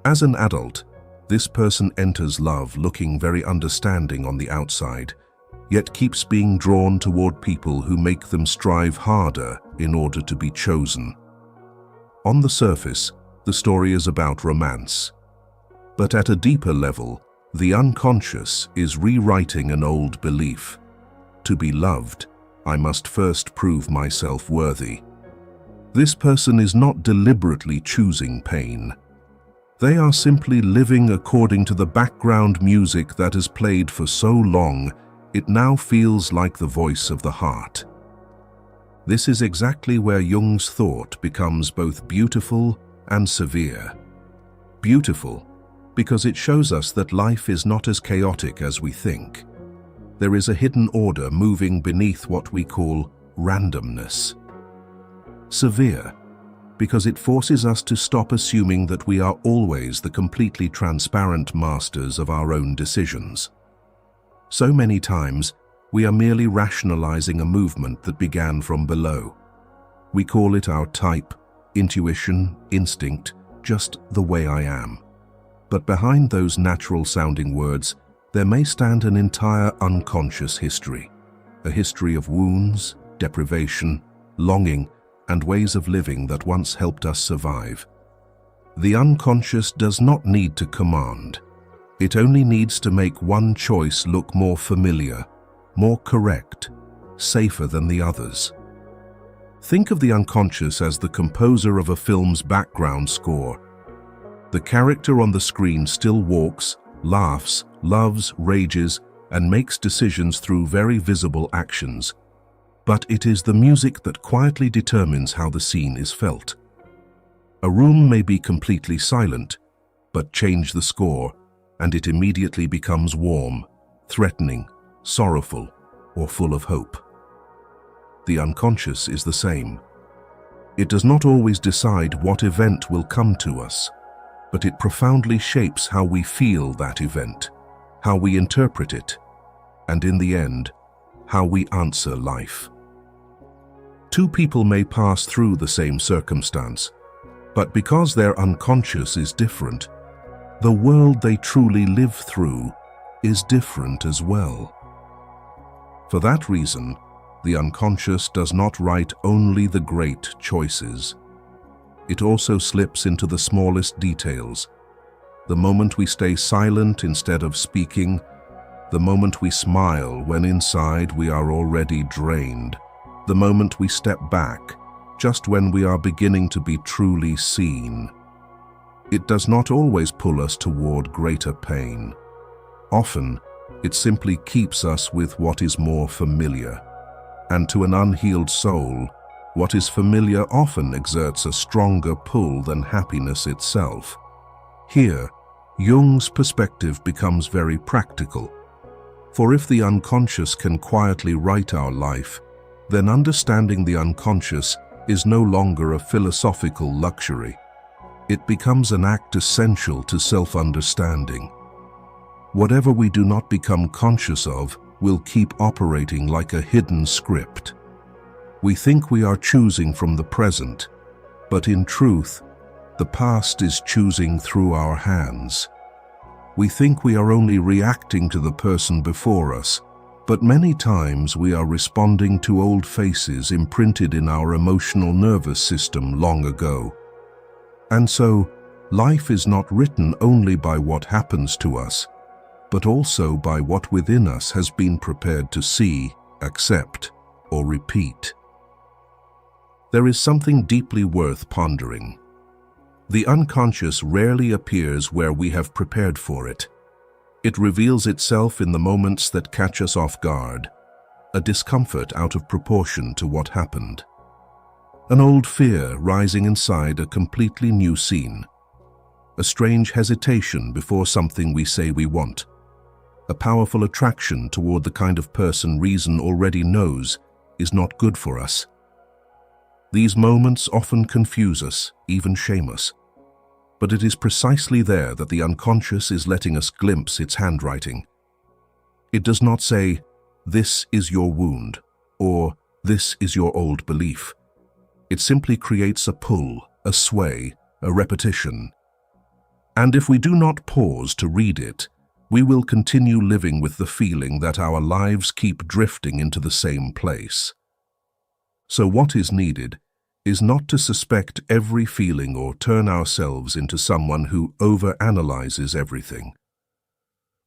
As an adult, this person enters love looking very understanding on the outside, yet keeps being drawn toward people who make them strive harder in order to be chosen. On the surface, the story is about romance. But at a deeper level, the unconscious is rewriting an old belief. To be loved, I must first prove myself worthy. This person is not deliberately choosing pain. They are simply living according to the background music that has played for so long, it now feels like the voice of the heart. This is exactly where Jung's thought becomes both beautiful and severe. Beautiful, because it shows us that life is not as chaotic as we think. There is a hidden order moving beneath what we call randomness. Severe, because it forces us to stop assuming that we are always the completely transparent masters of our own decisions. So many times, we are merely rationalizing a movement that began from below. We call it our type, intuition, instinct, just the way I am. But behind those natural-sounding words, there may stand an entire unconscious history. A history of wounds, deprivation, longing, and ways of living that once helped us survive. The unconscious does not need to command. It only needs to make one choice look more familiar, more correct, safer than the others. Think of the unconscious as the composer of a film's background score. The character on the screen still walks, laughs, loves, rages, and makes decisions through very visible actions. But it is the music that quietly determines how the scene is felt. A room may be completely silent, but change the score, and it immediately becomes warm, threatening, sorrowful, or full of hope. The unconscious is the same. It does not always decide what event will come to us, but it profoundly shapes how we feel that event, how we interpret it, and in the end, how we answer life. Two people may pass through the same circumstance, but because their unconscious is different, the world they truly live through is different as well. For that reason, the unconscious does not write only the great choices. It also slips into the smallest details. The moment we stay silent instead of speaking, the moment we smile when inside we are already drained, the moment we step back, just when we are beginning to be truly seen. It does not always pull us toward greater pain. Often, it simply keeps us with what is more familiar. And to an unhealed soul, what is familiar often exerts a stronger pull than happiness itself. Here, Jung's perspective becomes very practical. For if the unconscious can quietly write our life, then understanding the unconscious is no longer a philosophical luxury. It becomes an act essential to self-understanding. Whatever we do not become conscious of will keep operating like a hidden script. We think we are choosing from the present, but in truth, the past is choosing through our hands. We think we are only reacting to the person before us, but many times we are responding to old faces imprinted in our emotional nervous system long ago. And so, life is not written only by what happens to us, but also by what within us has been prepared to see, accept, or repeat. There is something deeply worth pondering. The unconscious rarely appears where we have prepared for it. It reveals itself in the moments that catch us off guard, a discomfort out of proportion to what happened. An old fear rising inside a completely new scene. A strange hesitation before something we say we want. A powerful attraction toward the kind of person reason already knows is not good for us. These moments often confuse us, even shame us. But it is precisely there that the unconscious is letting us glimpse its handwriting. It does not say, "This is your wound," or "This is your old belief." It simply creates a pull, a sway, a repetition. And if we do not pause to read it, we will continue living with the feeling that our lives keep drifting into the same place. So what is needed is not to suspect every feeling or turn ourselves into someone who overanalyzes everything.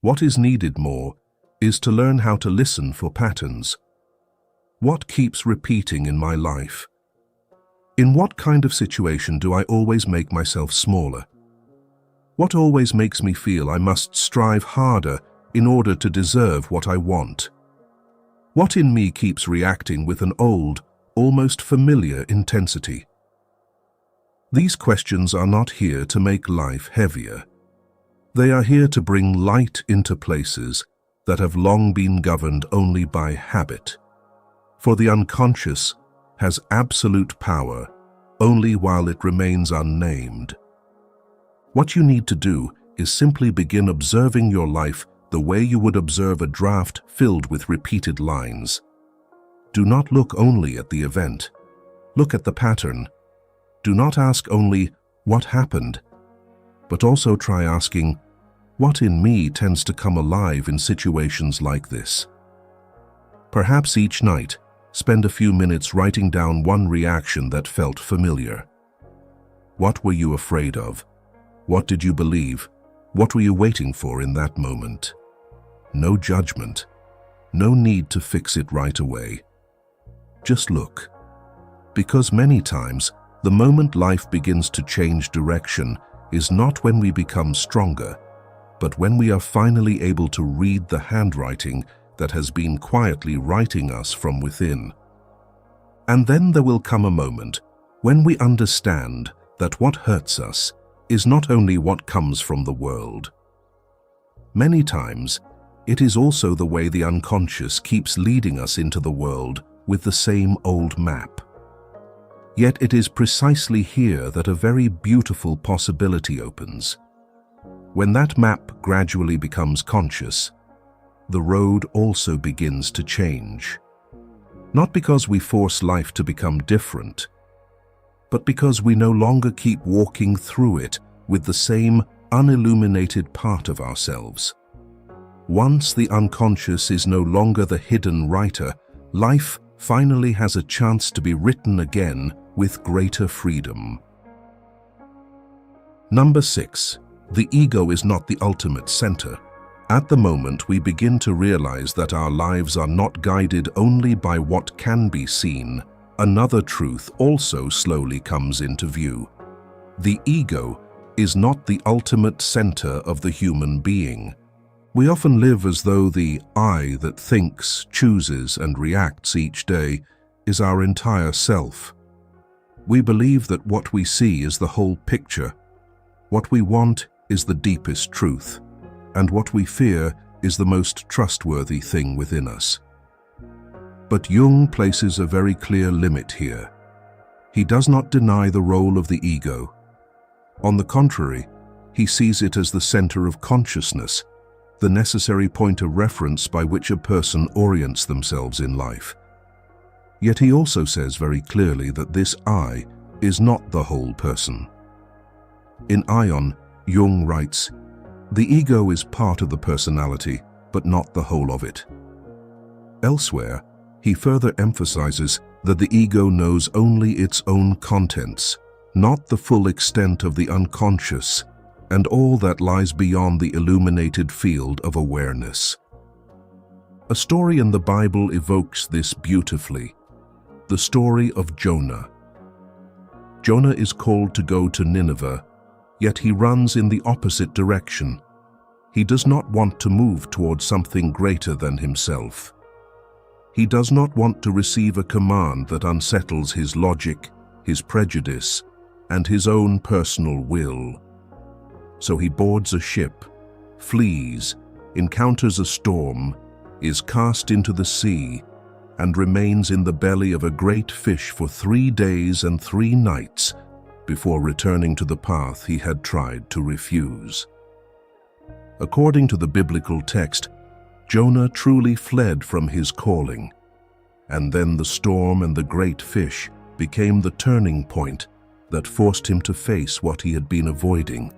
What is needed more is to learn how to listen for patterns. What keeps repeating in my life? In what kind of situation do I always make myself smaller? What always makes me feel I must strive harder in order to deserve what I want? What in me keeps reacting with an old, almost familiar intensity? These questions are not here to make life heavier. They are here to bring light into places that have long been governed only by habit. For the unconscious has absolute power only while it remains unnamed. What you need to do is simply begin observing your life the way you would observe a draft filled with repeated lines. Do not look only at the event. Look at the pattern. Do not ask only, "What happened?" but also try asking, "What in me tends to come alive in situations like this?" Perhaps each night, spend a few minutes writing down one reaction that felt familiar. What were you afraid of? What did you believe? What were you waiting for in that moment? No judgment. No need to fix it right away. Just look. Because many times, the moment life begins to change direction is not when we become stronger, but when we are finally able to read the handwriting that has been quietly writing us from within. And then there will come a moment when we understand that what hurts us is not only what comes from the world. Many times, it is also the way the unconscious keeps leading us into the world with the same old map. Yet it is precisely here that a very beautiful possibility opens. When that map gradually becomes conscious, the road also begins to change. Not because we force life to become different, but because we no longer keep walking through it with the same unilluminated part of ourselves. Once the unconscious is no longer the hidden writer, life finally has a chance to be written again with greater freedom. Number 6. The ego is not the ultimate center. At the moment we begin to realize that our lives are not guided only by what can be seen, another truth also slowly comes into view. The ego is not the ultimate center of the human being. We often live as though the I that thinks, chooses, and reacts each day is our entire self. We believe that what we see is the whole picture. What we want is the deepest truth, and what we fear is the most trustworthy thing within us. But Jung places a very clear limit here. He does not deny the role of the ego. On the contrary, he sees it as the center of consciousness, the necessary point of reference by which a person orients themselves in life. Yet he also says very clearly that this I is not the whole person. In Ion, Jung writes, "The ego is part of the personality, but not the whole of it." Elsewhere, he further emphasizes that the ego knows only its own contents, not the full extent of the unconscious and all that lies beyond the illuminated field of awareness. A story in the Bible evokes this beautifully, the story of Jonah. Jonah is called to go to Nineveh, yet he runs in the opposite direction. He does not want to move towards something greater than himself. He does not want to receive a command that unsettles his logic, his prejudice, and his own personal will. So he boards a ship, flees, encounters a storm, is cast into the sea, and remains in the belly of a great fish for 3 days and 3 nights before returning to the path he had tried to refuse. According to the biblical text, Jonah truly fled from his calling, and then the storm and the great fish became the turning point that forced him to face what he had been avoiding.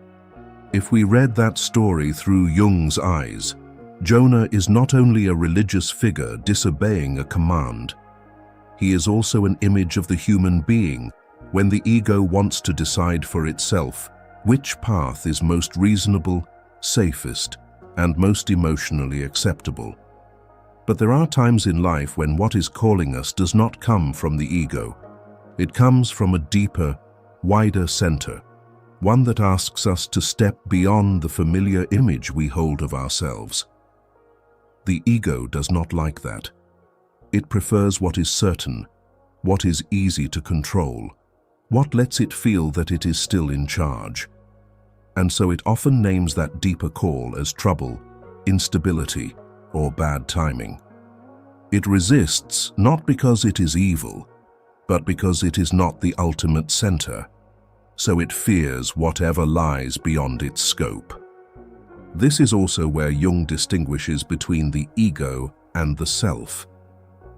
If we read that story through Jung's eyes, Jonah is not only a religious figure disobeying a command, he is also an image of the human being when the ego wants to decide for itself which path is most reasonable, safest, and most emotionally acceptable. But there are times in life when what is calling us does not come from the ego. It comes from a deeper, wider center, one that asks us to step beyond the familiar image we hold of ourselves. The ego does not like that. It prefers what is certain, what is easy to control, what lets it feel that it is still in charge. And so it often names that deeper call as trouble, instability, or bad timing. It resists not because it is evil, but because it is not the ultimate center. So it fears whatever lies beyond its scope. This is also where Jung distinguishes between the ego and the self.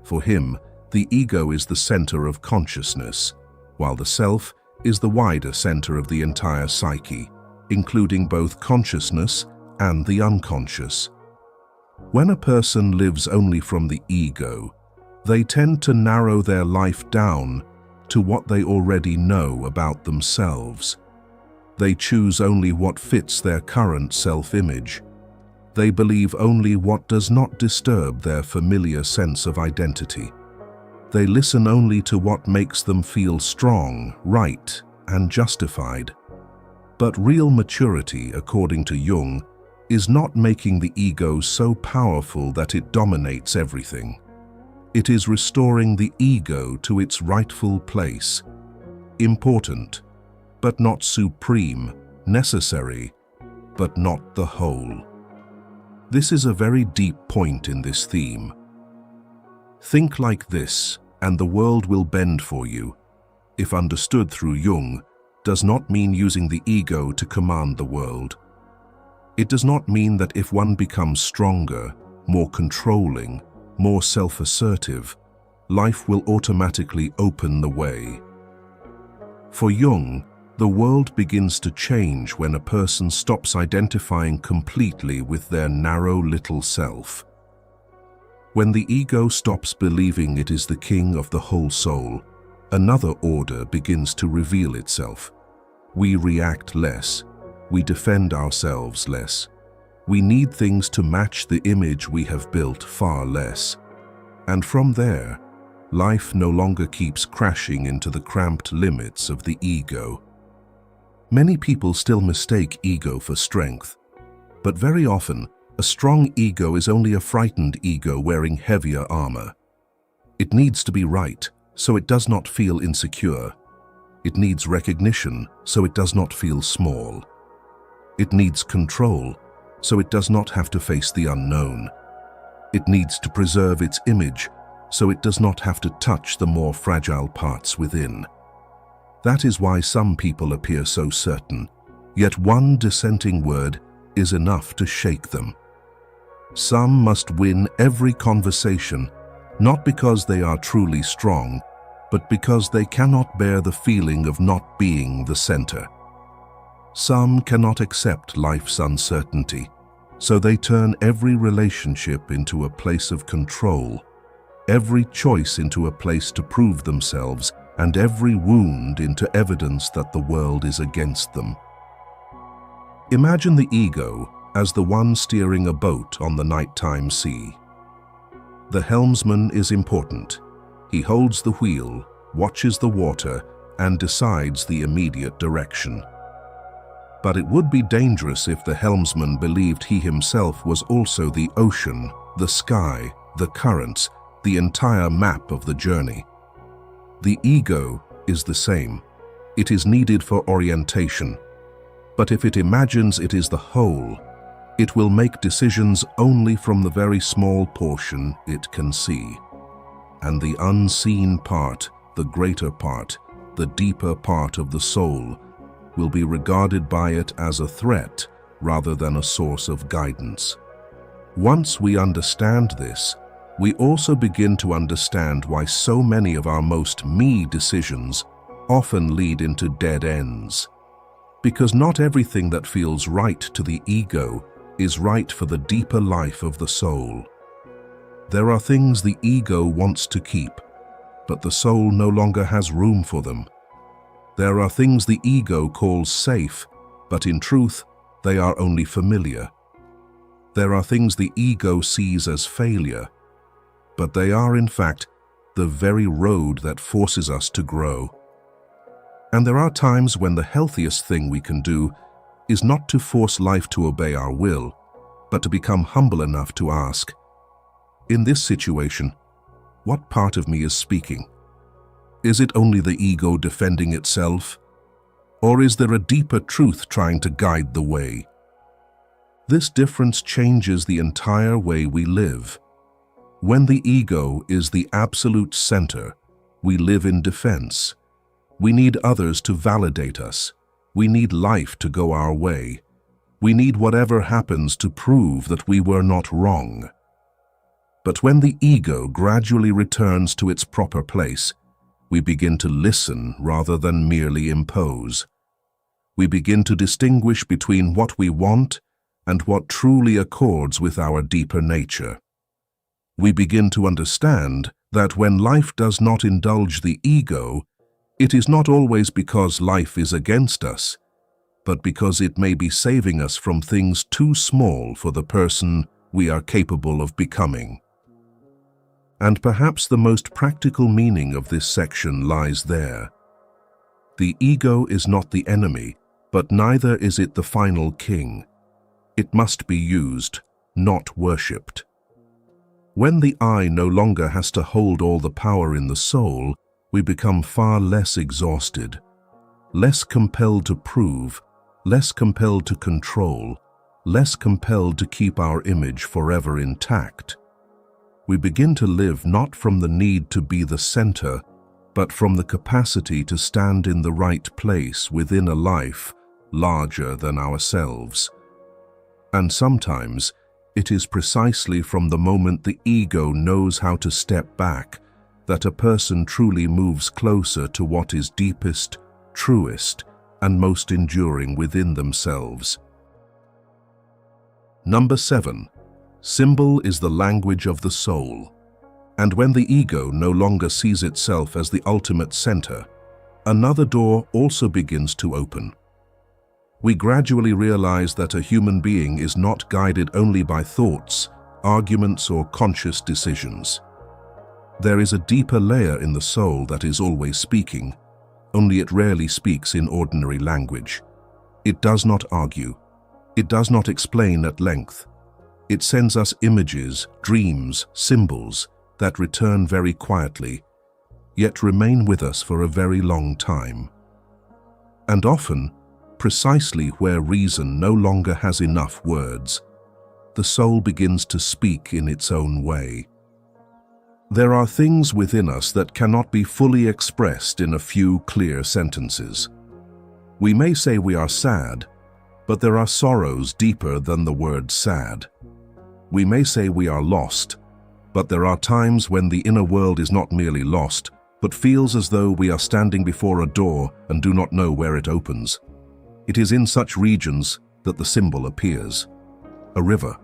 For him, the ego is the center of consciousness, while the self is the wider center of the entire psyche, including both consciousness and the unconscious. When a person lives only from the ego, they tend to narrow their life down to what they already know about themselves. They choose only what fits their current self-image. They believe only what does not disturb their familiar sense of identity. They listen only to what makes them feel strong, right, and justified. But real maturity, according to Jung, is not making the ego so powerful that it dominates everything. It is restoring the ego to its rightful place, important, but not supreme, necessary, but not the whole. This is a very deep point in this theme. Think like this, and the world will bend for you, if understood through Jung, does not mean using the ego to command the world. It does not mean that if one becomes stronger, more controlling, more self-assertive, life will automatically open the way. For Jung, the world begins to change when a person stops identifying completely with their narrow little self. When the ego stops believing it is the king of the whole soul, another order begins to reveal itself. We react less. We defend ourselves less. We need things to match the image we have built far less. And from there, life no longer keeps crashing into the cramped limits of the ego. Many people still mistake ego for strength, but very often, a strong ego is only a frightened ego wearing heavier armor. It needs to be right, so it does not feel insecure. It needs recognition, so it does not feel small. It needs control, so it does not have to face the unknown. It needs to preserve its image, so it does not have to touch the more fragile parts within. That is why some people appear so certain, yet one dissenting word is enough to shake them. Some must win every conversation, not because they are truly strong, but because they cannot bear the feeling of not being the center. Some cannot accept life's uncertainty, so they turn every relationship into a place of control, every choice into a place to prove themselves, and every wound into evidence that the world is against them. Imagine the ego as the one steering a boat on the nighttime sea. The helmsman is important. He holds the wheel, watches the water, and decides the immediate direction. But it would be dangerous if the helmsman believed he himself was also the ocean, the sky, the currents, the entire map of the journey. The ego is the same. It is needed for orientation. But if it imagines it is the whole, it will make decisions only from the very small portion it can see. And the unseen part, the greater part, the deeper part of the soul, will be regarded by it as a threat rather than a source of guidance. Once we understand this, we also begin to understand why so many of our most me decisions often lead into dead ends. Because not everything that feels right to the ego is right for the deeper life of the soul. There are things the ego wants to keep, but the soul no longer has room for them. There are things the ego calls safe, but in truth, they are only familiar. There are things the ego sees as failure, but they are in fact the very road that forces us to grow. And there are times when the healthiest thing we can do is not to force life to obey our will, but to become humble enough to ask, in this situation, what part of me is speaking? Is it only the ego defending itself? Or is there a deeper truth trying to guide the way? This difference changes the entire way we live. When the ego is the absolute center, we live in defense. We need others to validate us. We need life to go our way. We need whatever happens to prove that we were not wrong. But when the ego gradually returns to its proper place, we begin to listen rather than merely impose. We begin to distinguish between what we want and what truly accords with our deeper nature. We begin to understand that when life does not indulge the ego, it is not always because life is against us, but because it may be saving us from things too small for the person we are capable of becoming. And perhaps the most practical meaning of this section lies there. The ego is not the enemy, but neither is it the final king. It must be used, not worshipped. When the I no longer has to hold all the power in the soul, we become far less exhausted, less compelled to prove, less compelled to control, less compelled to keep our image forever intact. We begin to live not from the need to be the center, but from the capacity to stand in the right place within a life larger than ourselves. And sometimes it is precisely from the moment the ego knows how to step back that a person truly moves closer to what is deepest, truest, and most enduring within themselves. Number 7. Symbol is the language of the soul. And when the ego no longer sees itself as the ultimate center, another door also begins to open. We gradually realize that a human being is not guided only by thoughts, arguments, or conscious decisions. There is a deeper layer in the soul that is always speaking, only it rarely speaks in ordinary language. It does not argue. It does not explain at length. It sends us images, dreams, symbols that return very quietly, yet remain with us for a very long time. And often, precisely where reason no longer has enough words, the soul begins to speak in its own way. There are things within us that cannot be fully expressed in a few clear sentences. We may say we are sad, but there are sorrows deeper than the word sad. We may say we are lost, but there are times when the inner world is not merely lost, but feels as though we are standing before a door and do not know where it opens. It is in such regions that the symbol appears. A river,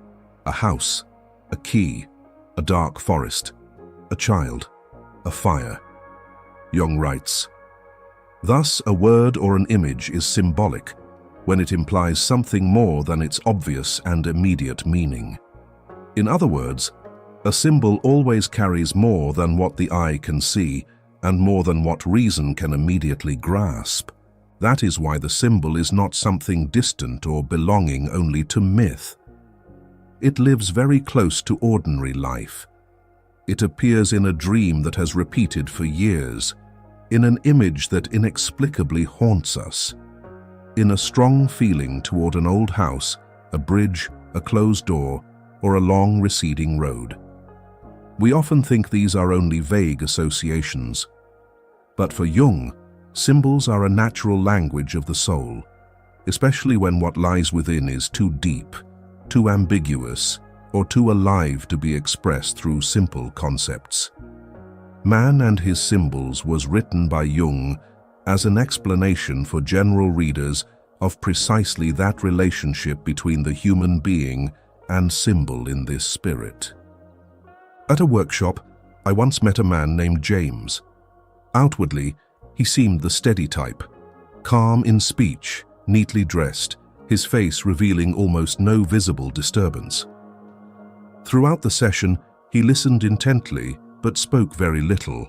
a house, a key, a dark forest, a child, a fire. Jung writes, "Thus, a word or an image is symbolic when it implies something more than its obvious and immediate meaning. In other words, a symbol always carries more than what the eye can see and more than what reason can immediately grasp. That is why the symbol is not something distant or belonging only to myth. It lives very close to ordinary life. It appears in a dream that has repeated for years, in an image that inexplicably haunts us, in a strong feeling toward an old house, a bridge, a closed door, or a long receding road. We often think these are only vague associations. But for Jung, symbols are a natural language of the soul, especially when what lies within is too deep, too ambiguous, or too alive to be expressed through simple concepts. Man and His Symbols was written by Jung as an explanation for general readers of precisely that relationship between the human being and symbol in this spirit. At a workshop, I once met a man named James. Outwardly, he seemed the steady type, calm in speech, neatly dressed, his face revealing almost no visible disturbance. Throughout the session, he listened intently but spoke very little.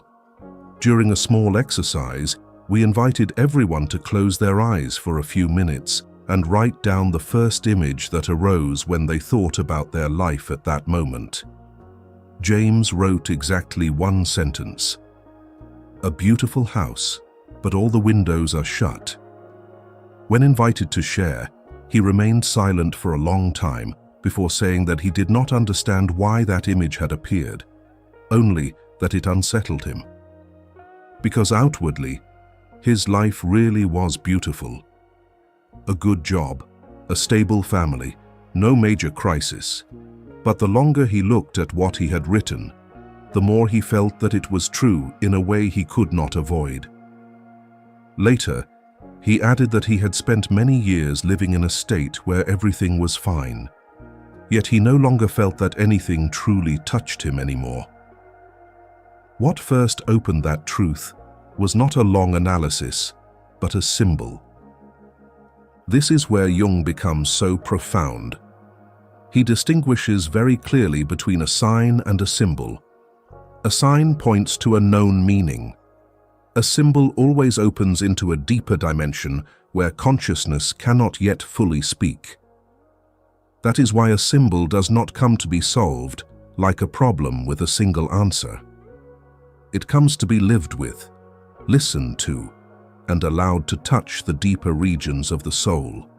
During a small exercise, we invited everyone to close their eyes for a few minutes and write down the first image that arose when they thought about their life at that moment. James wrote exactly one sentence. "A beautiful house, but all the windows are shut." When invited to share, he remained silent for a long time before saying that he did not understand why that image had appeared, only that it unsettled him. Because outwardly, his life really was beautiful. A good job, a stable family, no major crisis. But the longer he looked at what he had written, the more he felt that it was true in a way he could not avoid. Later, he added that he had spent many years living in a state where everything was fine, yet he no longer felt that anything truly touched him anymore. What first opened that truth was not a long analysis, but a symbol. This is where Jung becomes so profound. He distinguishes very clearly between a sign and a symbol. A sign points to a known meaning. A symbol always opens into a deeper dimension where consciousness cannot yet fully speak. That is why a symbol does not come to be solved like a problem with a single answer. It comes to be lived with, listened to, and allowed to touch the deeper regions of the soul.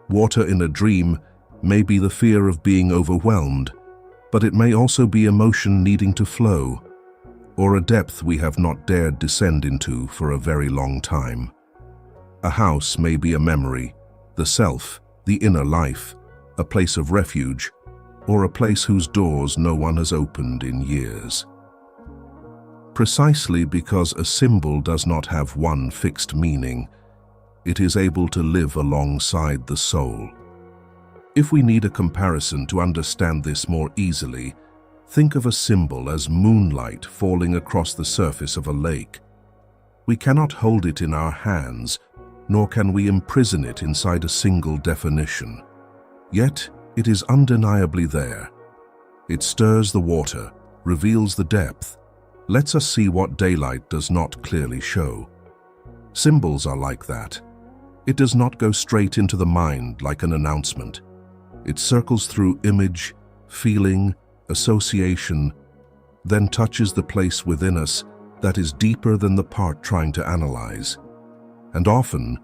Water in a dream may be the fear of being overwhelmed, but it may also be emotion needing to flow, or a depth we have not dared descend into for a very long time. A house may be a memory, the self, the inner life, a place of refuge, or a place whose doors no one has opened in years. Precisely because a symbol does not have one fixed meaning, it is able to live alongside the soul. If we need a comparison to understand this more easily, think of a symbol as moonlight falling across the surface of a lake. We cannot hold it in our hands, nor can we imprison it inside a single definition. Yet, it is undeniably there. It stirs the water, reveals the depth, lets us see what daylight does not clearly show. Symbols are like that. It does not go straight into the mind like an announcement. It circles through image, feeling, association, then touches the place within us that is deeper than the part trying to analyze. And often,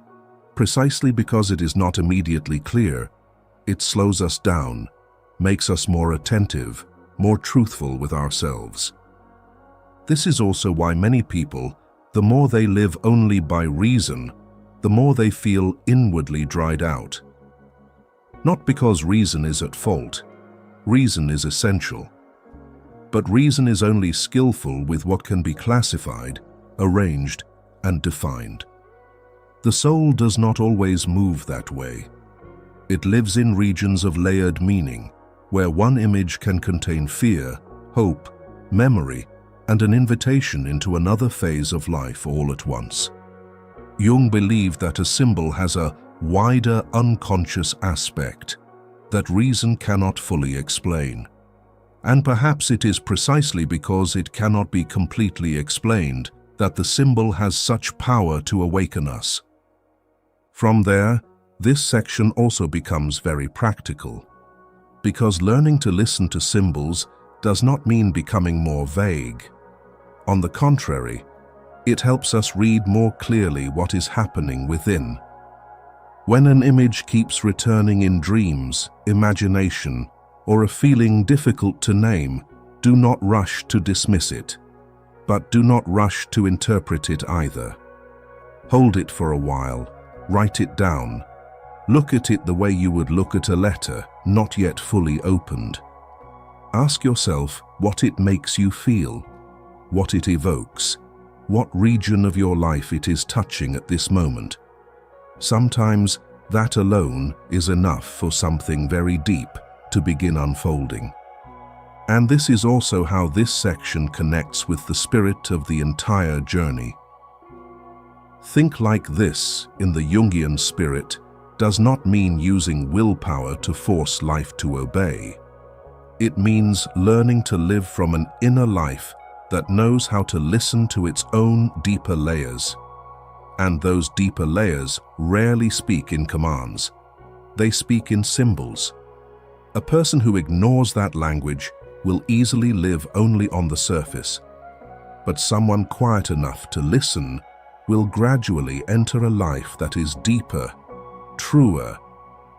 precisely because it is not immediately clear, it slows us down, makes us more attentive, more truthful with ourselves. This is also why many people, the more they live only by reason, the more they feel inwardly dried out. Not because reason is at fault. Reason is essential. But reason is only skillful with what can be classified, arranged, and defined. The soul does not always move that way. It lives in regions of layered meaning, where one image can contain fear, hope, memory, and an invitation into another phase of life all at once. Jung believed that a symbol has a wider unconscious aspect that reason cannot fully explain. And perhaps it is precisely because it cannot be completely explained that the symbol has such power to awaken us. From there, this section also becomes very practical, because learning to listen to symbols does not mean becoming more vague. On the contrary, it helps us read more clearly what is happening within. When an image keeps returning in dreams, imagination, or a feeling difficult to name, do not rush to dismiss it, but do not rush to interpret it either. Hold it for a while, write it down, look at it the way you would look at a letter not yet fully opened. Ask yourself what it makes you feel, what it evokes, what region of your life it is touching at this moment. Sometimes that alone is enough for something very deep to begin unfolding. And this is also how this section connects with the spirit of the entire journey. Think like this in the Jungian spirit does not mean using willpower to force life to obey. It means learning to live from an inner life that knows how to listen to its own deeper layers. And those deeper layers rarely speak in commands. They speak in symbols. A person who ignores that language will easily live only on the surface. But someone quiet enough to listen will gradually enter a life that is deeper, truer,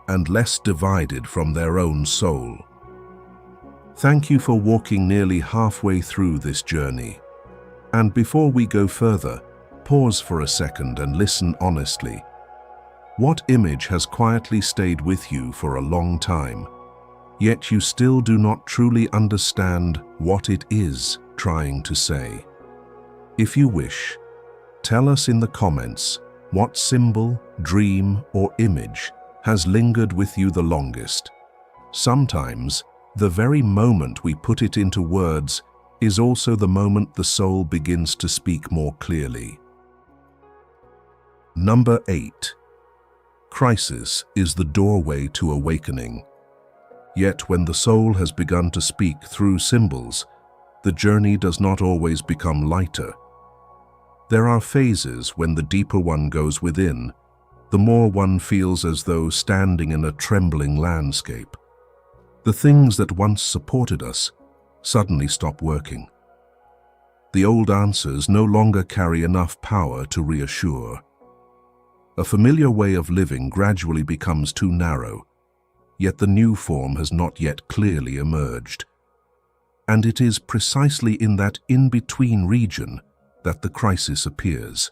and less divided from their own soul. Thank you for walking nearly halfway through this journey. And before we go further, pause for a second and listen honestly. What image has quietly stayed with you for a long time, yet you still do not truly understand what it is trying to say? If you wish, tell us in the comments what symbol, dream, or image has lingered with you the longest. Sometimes, the very moment we put it into words is also the moment the soul begins to speak more clearly. Number 8. Crisis is the doorway to awakening. Yet when the soul has begun to speak through symbols, the journey does not always become lighter. There are phases when the deeper one goes within, the more one feels as though standing in a trembling landscape. The things that once supported us suddenly stop working. The old answers no longer carry enough power to reassure. A familiar way of living gradually becomes too narrow, yet the new form has not yet clearly emerged. And it is precisely in that in-between region that the crisis appears.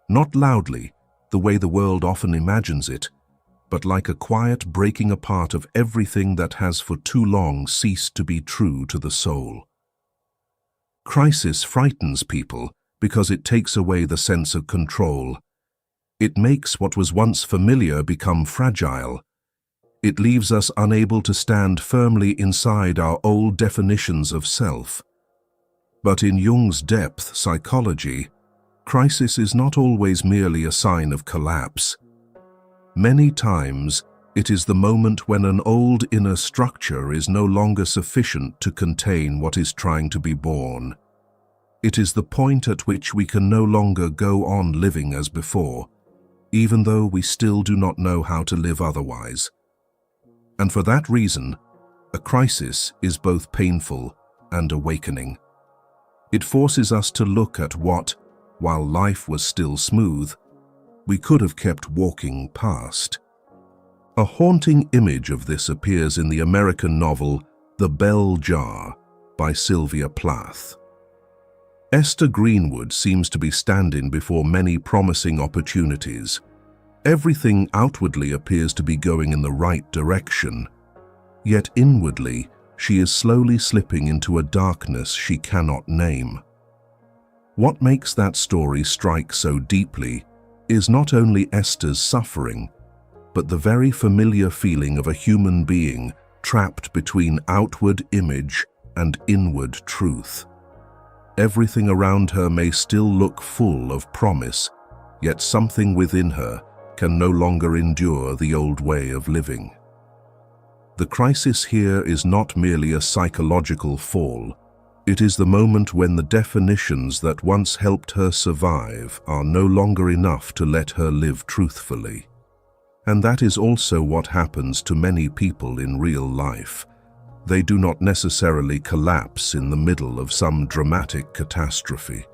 Not loudly, the way the world often imagines it, but like a quiet breaking apart of everything that has for too long ceased to be true to the soul. Crisis frightens people because it takes away the sense of control. It makes what was once familiar become fragile. It leaves us unable to stand firmly inside our old definitions of self. But in Jung's depth psychology, crisis is not always merely a sign of collapse. Many times, it is the moment when an old inner structure is no longer sufficient to contain what is trying to be born. It is the point at which we can no longer go on living as before, even though we still do not know how to live otherwise. And for that reason, a crisis is both painful and awakening. It forces us to look at what, while life was still smooth, we could have kept walking past. A haunting image of this appears in the American novel The Bell Jar by Sylvia Plath. Esther Greenwood seems to be standing before many promising opportunities. Everything outwardly appears to be going in the right direction, yet inwardly she is slowly slipping into a darkness she cannot name. What makes that story strike so deeply is not only Esther's suffering, but the very familiar feeling of a human being trapped between outward image and inward truth. Everything around her may still look full of promise, yet something within her can no longer endure the old way of living. The crisis here is not merely a psychological fall. It is the moment when the definitions that once helped her survive are no longer enough to let her live truthfully. And that is also what happens to many people in real life. They do not necessarily collapse in the middle of some dramatic catastrophe.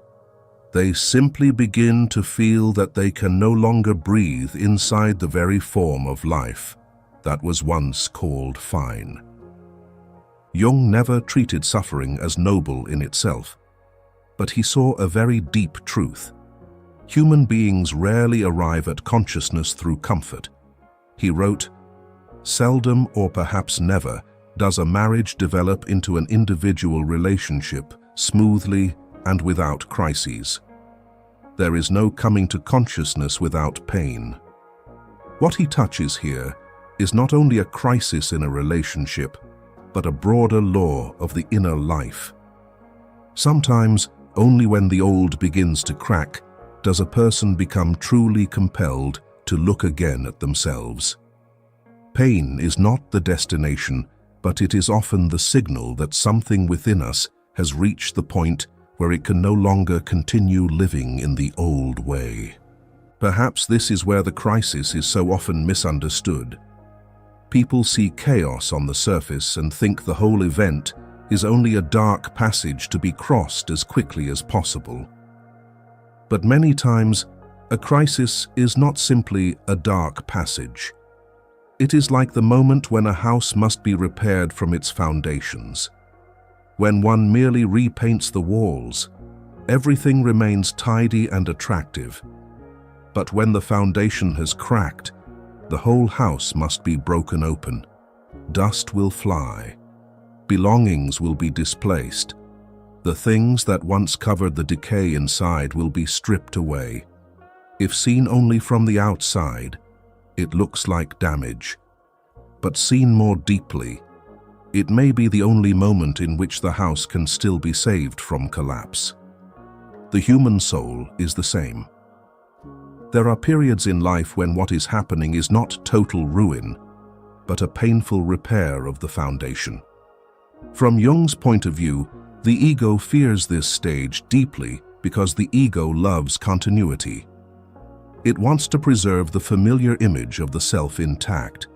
They simply begin to feel that they can no longer breathe inside the very form of life that was once called fine. Jung never treated suffering as noble in itself, but he saw a very deep truth. Human beings rarely arrive at consciousness through comfort. He wrote, "Seldom or perhaps never does a marriage develop into an individual relationship smoothly and without crises. There is no coming to consciousness without pain." What he touches here is not only a crisis in a relationship, but a broader law of the inner life. Sometimes, only when the old begins to crack, does a person become truly compelled to look again at themselves. Pain is not the destination, but it is often the signal that something within us has reached the point where it can no longer continue living in the old way. Perhaps this is where the crisis is so often misunderstood. People see chaos on the surface and think the whole event is only a dark passage to be crossed as quickly as possible. But many times, a crisis is not simply a dark passage. It is like the moment when a house must be repaired from its foundations. When one merely repaints the walls, everything remains tidy and attractive. But when the foundation has cracked, the whole house must be broken open. Dust will fly. Belongings will be displaced. The things that once covered the decay inside will be stripped away. If seen only from the outside, it looks like damage. But seen more deeply, it may be the only moment in which the house can still be saved from collapse. The human soul is the same. There are periods in life when what is happening is not total ruin, but a painful repair of the foundation. From Jung's point of view, the ego fears this stage deeply because the ego loves continuity. It wants to preserve the familiar image of the self intact.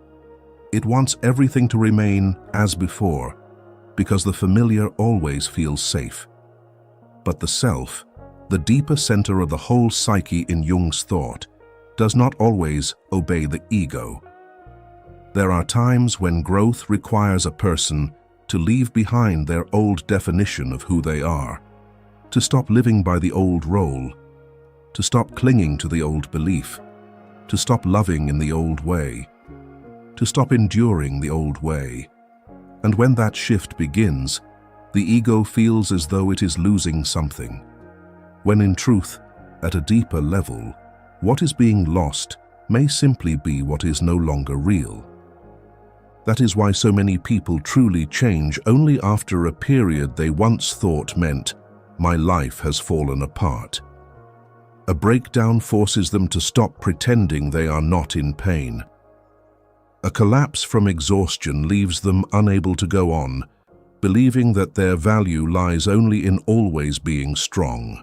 It wants everything to remain as before, because the familiar always feels safe. But the self, the deeper center of the whole psyche in Jung's thought, does not always obey the ego. There are times when growth requires a person to leave behind their old definition of who they are, to stop living by the old role, to stop clinging to the old belief, to stop loving in the old way, to stop enduring the old way. And when that shift begins, the ego feels as though it is losing something, when in truth, at a deeper level, what is being lost may simply be what is no longer real. That is why so many people truly change only after a period they once thought meant, "My life has fallen apart." A breakdown forces them to stop pretending they are not in pain. A collapse from exhaustion leaves them unable to go on, believing that their value lies only in always being strong.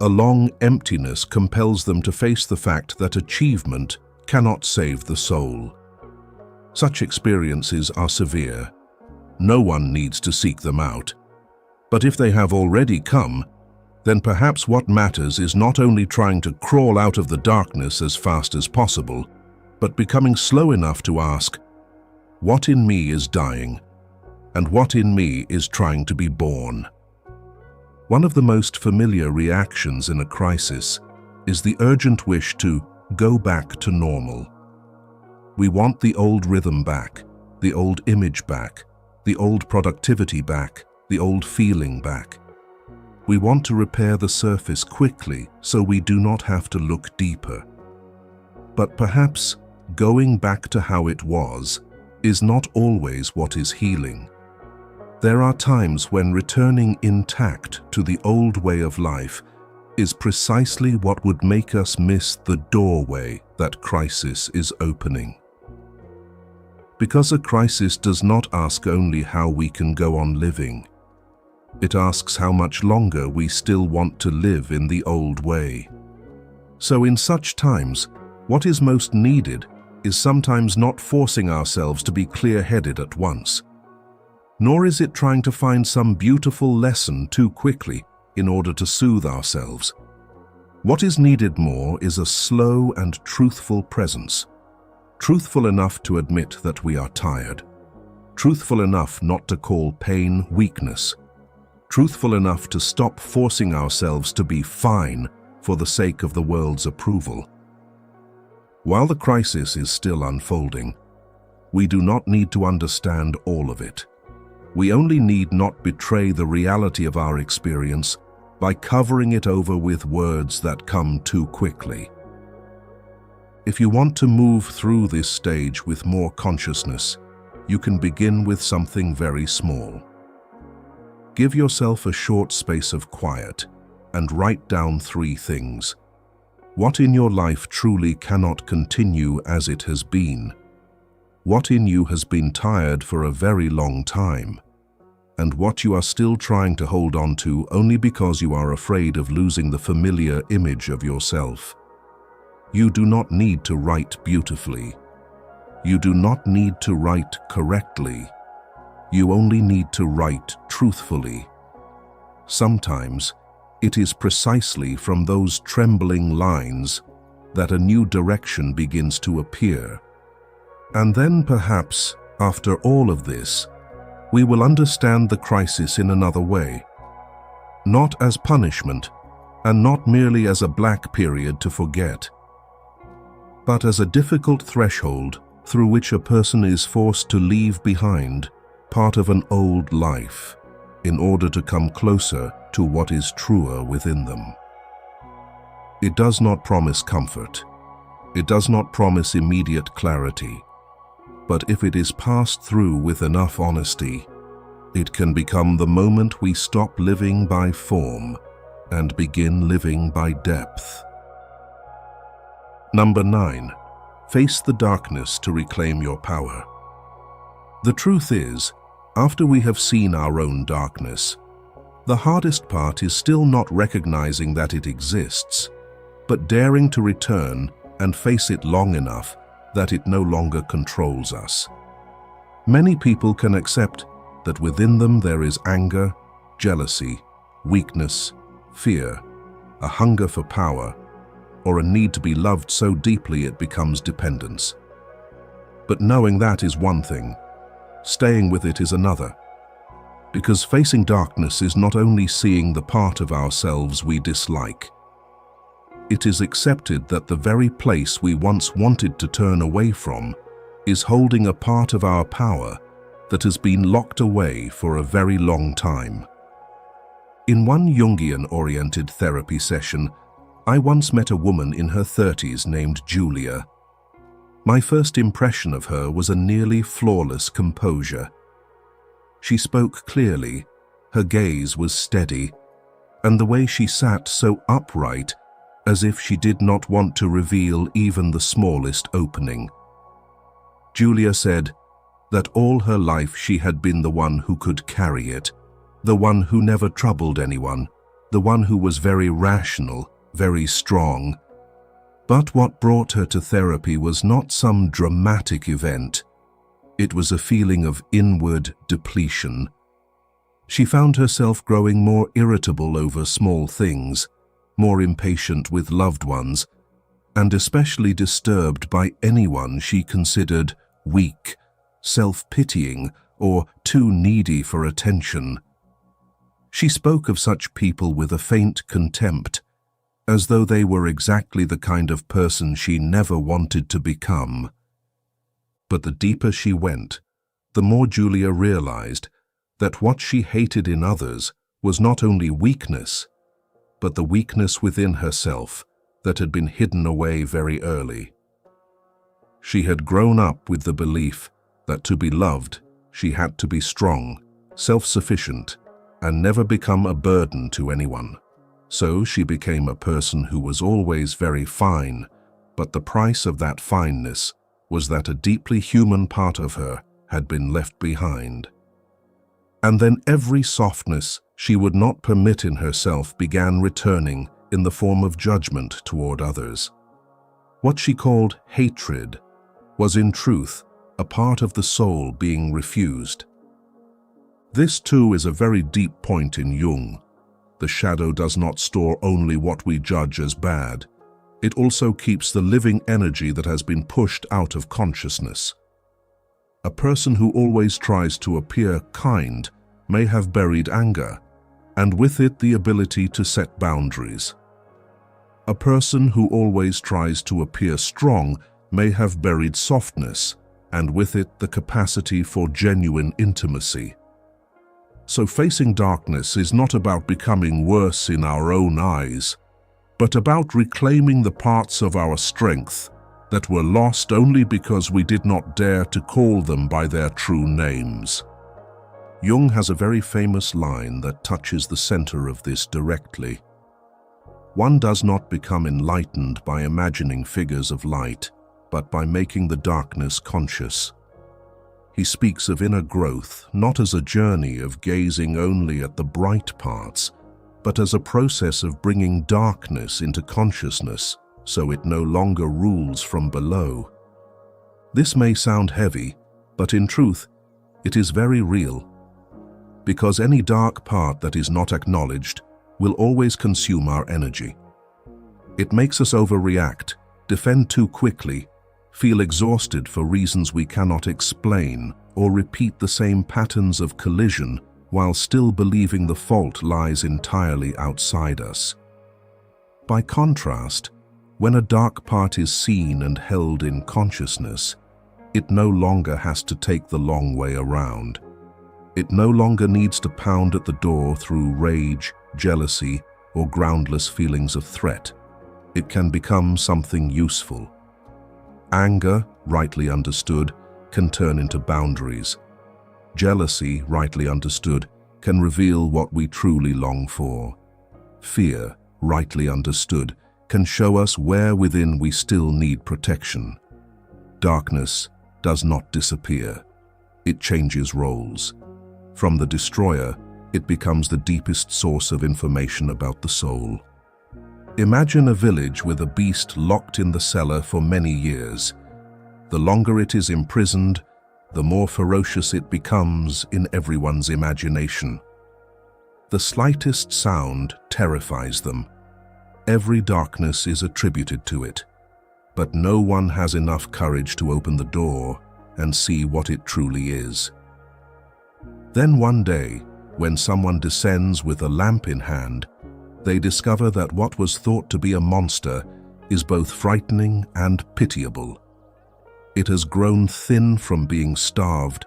A long emptiness compels them to face the fact that achievement cannot save the soul. Such experiences are severe. No one needs to seek them out. But if they have already come, then perhaps what matters is not only trying to crawl out of the darkness as fast as possible, but becoming slow enough to ask, what in me is dying, and what in me is trying to be born? One of the most familiar reactions in a crisis is the urgent wish to go back to normal. We want the old rhythm back, the old image back, the old productivity back, the old feeling back. We want to repair the surface quickly so we do not have to look deeper. But perhaps going back to how it was is not always what is healing. There are times when returning intact to the old way of life is precisely what would make us miss the doorway that crisis is opening. Because a crisis does not ask only how we can go on living. It asks how much longer we still want to live in the old way. So in such times, what is most needed is sometimes not forcing ourselves to be clear-headed at once. Nor is it trying to find some beautiful lesson too quickly in order to soothe ourselves. What is needed more is a slow and truthful presence. Truthful enough to admit that we are tired. Truthful enough not to call pain weakness. Truthful enough to stop forcing ourselves to be fine for the sake of the world's approval. While the crisis is still unfolding, we do not need to understand all of it. We only need not betray the reality of our experience by covering it over with words that come too quickly. If you want to move through this stage with more consciousness, you can begin with something very small. Give yourself a short space of quiet, and write down 3 things. What in your life truly cannot continue as it has been? What in you has been tired for a very long time? And what you are still trying to hold on to only because you are afraid of losing the familiar image of yourself. You do not need to write beautifully. You do not need to write correctly. You only need to write truthfully. Sometimes, it is precisely from those trembling lines that a new direction begins to appear. And then perhaps, after all of this, we will understand the crisis in another way. Not as punishment, and not merely as a black period to forget, but as a difficult threshold through which a person is forced to leave behind part of an old life in order to come closer to what is truer within them. It does not promise comfort. It does not promise immediate clarity. But if it is passed through with enough honesty, it can become the moment we stop living by form and begin living by depth. Number 9. Face the darkness to reclaim your power. The truth is, after we have seen our own darkness, the hardest part is still not recognizing that it exists, but daring to return and face it long enough that it no longer controls us. Many people can accept that within them there is anger, jealousy, weakness, fear, a hunger for power, or a need to be loved so deeply it becomes dependence. But knowing that is one thing, staying with it is another. Because facing darkness is not only seeing the part of ourselves we dislike. It is accepted that the very place we once wanted to turn away from is holding a part of our power that has been locked away for a very long time. In one Jungian-oriented therapy session, I once met a woman in her 30s named Julia. My first impression of her was a nearly flawless composure. She spoke clearly, her gaze was steady, and the way she sat so upright, as if she did not want to reveal even the smallest opening. Julia said that all her life she had been the one who could carry it, the one who never troubled anyone, the one who was very rational, very strong. But what brought her to therapy was not some dramatic event. It was a feeling of inward depletion. She found herself growing more irritable over small things, more impatient with loved ones, and especially disturbed by anyone she considered weak, self-pitying, or too needy for attention. She spoke of such people with a faint contempt, as though they were exactly the kind of person she never wanted to become. But the deeper she went, the more Julia realized that what she hated in others was not only weakness, but the weakness within herself that had been hidden away very early. She had grown up with the belief that to be loved, she had to be strong, self-sufficient, and never become a burden to anyone. So she became a person who was always very fine, but the price of that fineness was that a deeply human part of her had been left behind. And then every softness she would not permit in herself began returning in the form of judgment toward others. What she called hatred was in truth a part of the soul being refused. This too is a very deep point in Jung. The shadow does not store only what we judge as bad. It also keeps the living energy that has been pushed out of consciousness. A person who always tries to appear kind may have buried anger, and with it the ability to set boundaries. A person who always tries to appear strong may have buried softness, and with it the capacity for genuine intimacy. So facing darkness is not about becoming worse in our own eyes, but about reclaiming the parts of our strength that were lost only because we did not dare to call them by their true names. Jung has a very famous line that touches the center of this directly. One does not become enlightened by imagining figures of light, but by making the darkness conscious. He speaks of inner growth not as a journey of gazing only at the bright parts, but as a process of bringing darkness into consciousness so it no longer rules from below. This may sound heavy, but in truth, it is very real, because any dark part that is not acknowledged will always consume our energy. It makes us overreact, defend too quickly, feel exhausted for reasons we cannot explain, or repeat the same patterns of collision while still believing the fault lies entirely outside us. By contrast, when a dark part is seen and held in consciousness, it no longer has to take the long way around. It no longer needs to pound at the door through rage, jealousy, or groundless feelings of threat. It can become something useful. Anger, rightly understood, can turn into boundaries. Jealousy, rightly understood, can reveal what we truly long for. Fear, rightly understood, can show us where within we still need protection. Darkness does not disappear. It changes roles. From the destroyer, it becomes the deepest source of information about the soul. Imagine a village with a beast locked in the cellar for many years. The longer it is imprisoned, the more ferocious it becomes in everyone's imagination. The slightest sound terrifies them. Every darkness is attributed to it, but no one has enough courage to open the door and see what it truly is. Then one day, when someone descends with a lamp in hand, they discover that what was thought to be a monster is both frightening and pitiable. It has grown thin from being starved,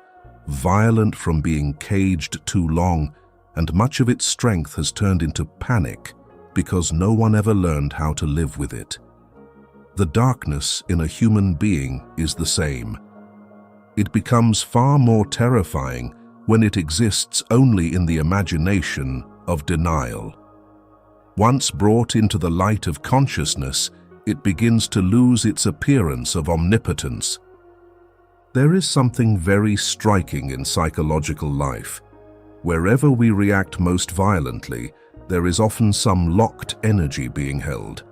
violent from being caged too long, and much of its strength has turned into panic because no one ever learned how to live with it. The darkness in a human being is the same. It becomes far more terrifying when it exists only in the imagination of denial. Once brought into the light of consciousness, it begins to lose its appearance of omnipotence. There is something very striking in psychological life. Wherever we react most violently, there is often some locked energy being held.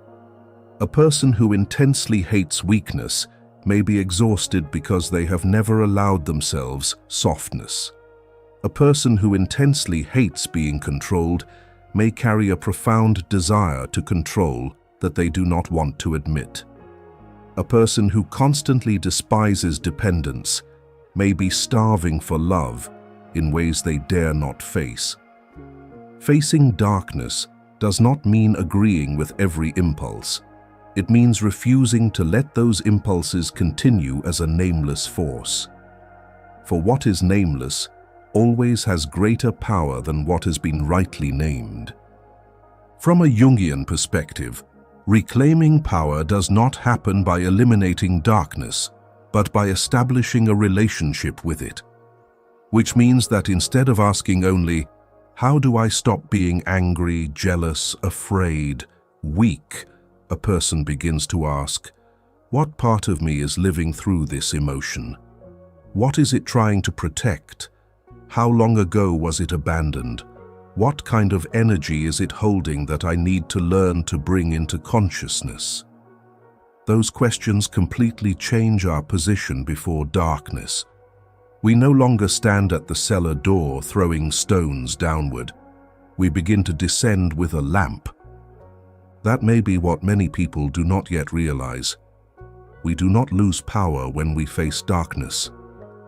A person who intensely hates weakness may be exhausted because they have never allowed themselves softness. A person who intensely hates being controlled may carry a profound desire to control that they do not want to admit. A person who constantly despises dependence may be starving for love in ways they dare not face. Facing darkness does not mean agreeing with every impulse. It means refusing to let those impulses continue as a nameless force. For what is nameless always has greater power than what has been rightly named. From a Jungian perspective, reclaiming power does not happen by eliminating darkness, but by establishing a relationship with it. Which means that instead of asking only, "How do I stop being angry, jealous, afraid, weak?" a person begins to ask, "What part of me is living through this emotion? What is it trying to protect? How long ago was it abandoned? What kind of energy is it holding that I need to learn to bring into consciousness?" Those questions completely change our position before darkness. We no longer stand at the cellar door throwing stones downward. We begin to descend with a lamp. That may be what many people do not yet realize. We do not lose power when we face darkness.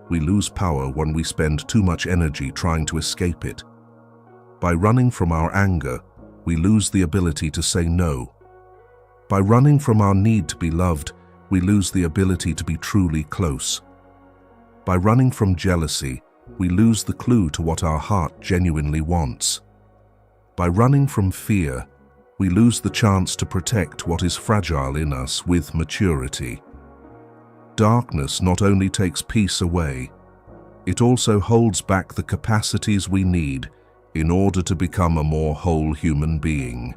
We lose power when we spend too much energy trying to escape it. By running from our anger, we lose the ability to say no. By running from our need to be loved, we lose the ability to be truly close. By running from jealousy, we lose the clue to what our heart genuinely wants. By running from fear, we lose the chance to protect what is fragile in us with maturity. Darkness not only takes peace away, it also holds back the capacities we need in order to become a more whole human being.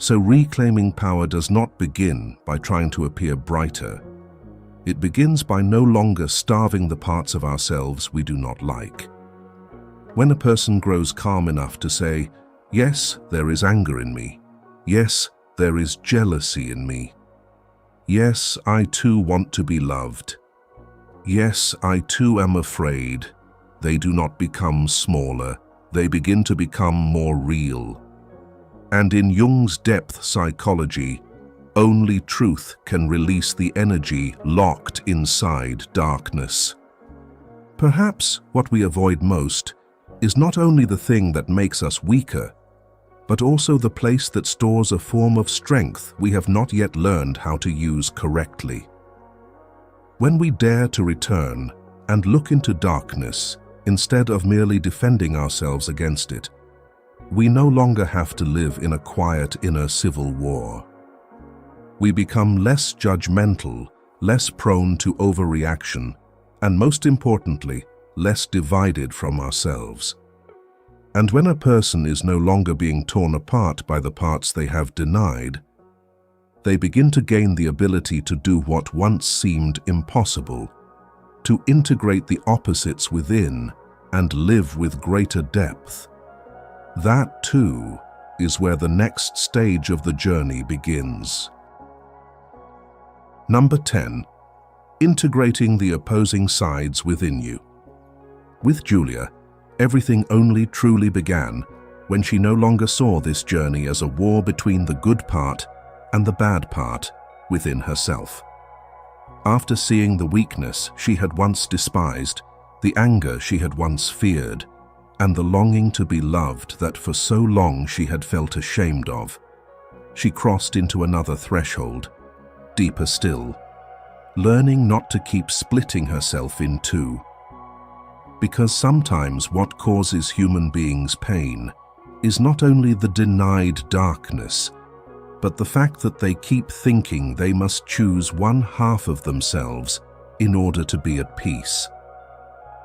So reclaiming power does not begin by trying to appear brighter. It begins by no longer starving the parts of ourselves we do not like. When a person grows calm enough to say, "Yes, there is anger in me. Yes, there is jealousy in me. Yes, I too want to be loved. Yes, I too am afraid," they do not become smaller. They begin to become more real. And in Jung's depth psychology, only truth can release the energy locked inside darkness. Perhaps what we avoid most is not only the thing that makes us weaker, but also the place that stores a form of strength we have not yet learned how to use correctly. When we dare to return and look into darkness instead of merely defending ourselves against it, we no longer have to live in a quiet inner civil war. We become less judgmental, less prone to overreaction, and most importantly, less divided from ourselves. And when a person is no longer being torn apart by the parts they have denied, they begin to gain the ability to do what once seemed impossible, to integrate the opposites within and live with greater depth. That, too, is where the next stage of the journey begins. Number 10. Integrating the opposing sides within you. With Julia, everything only truly began when she no longer saw this journey as a war between the good part and the bad part within herself. After seeing the weakness she had once despised, the anger she had once feared, and the longing to be loved that for so long she had felt ashamed of, she crossed into another threshold, deeper still, learning not to keep splitting herself in two. Because sometimes what causes human beings pain is not only the denied darkness, but the fact that they keep thinking they must choose one half of themselves in order to be at peace.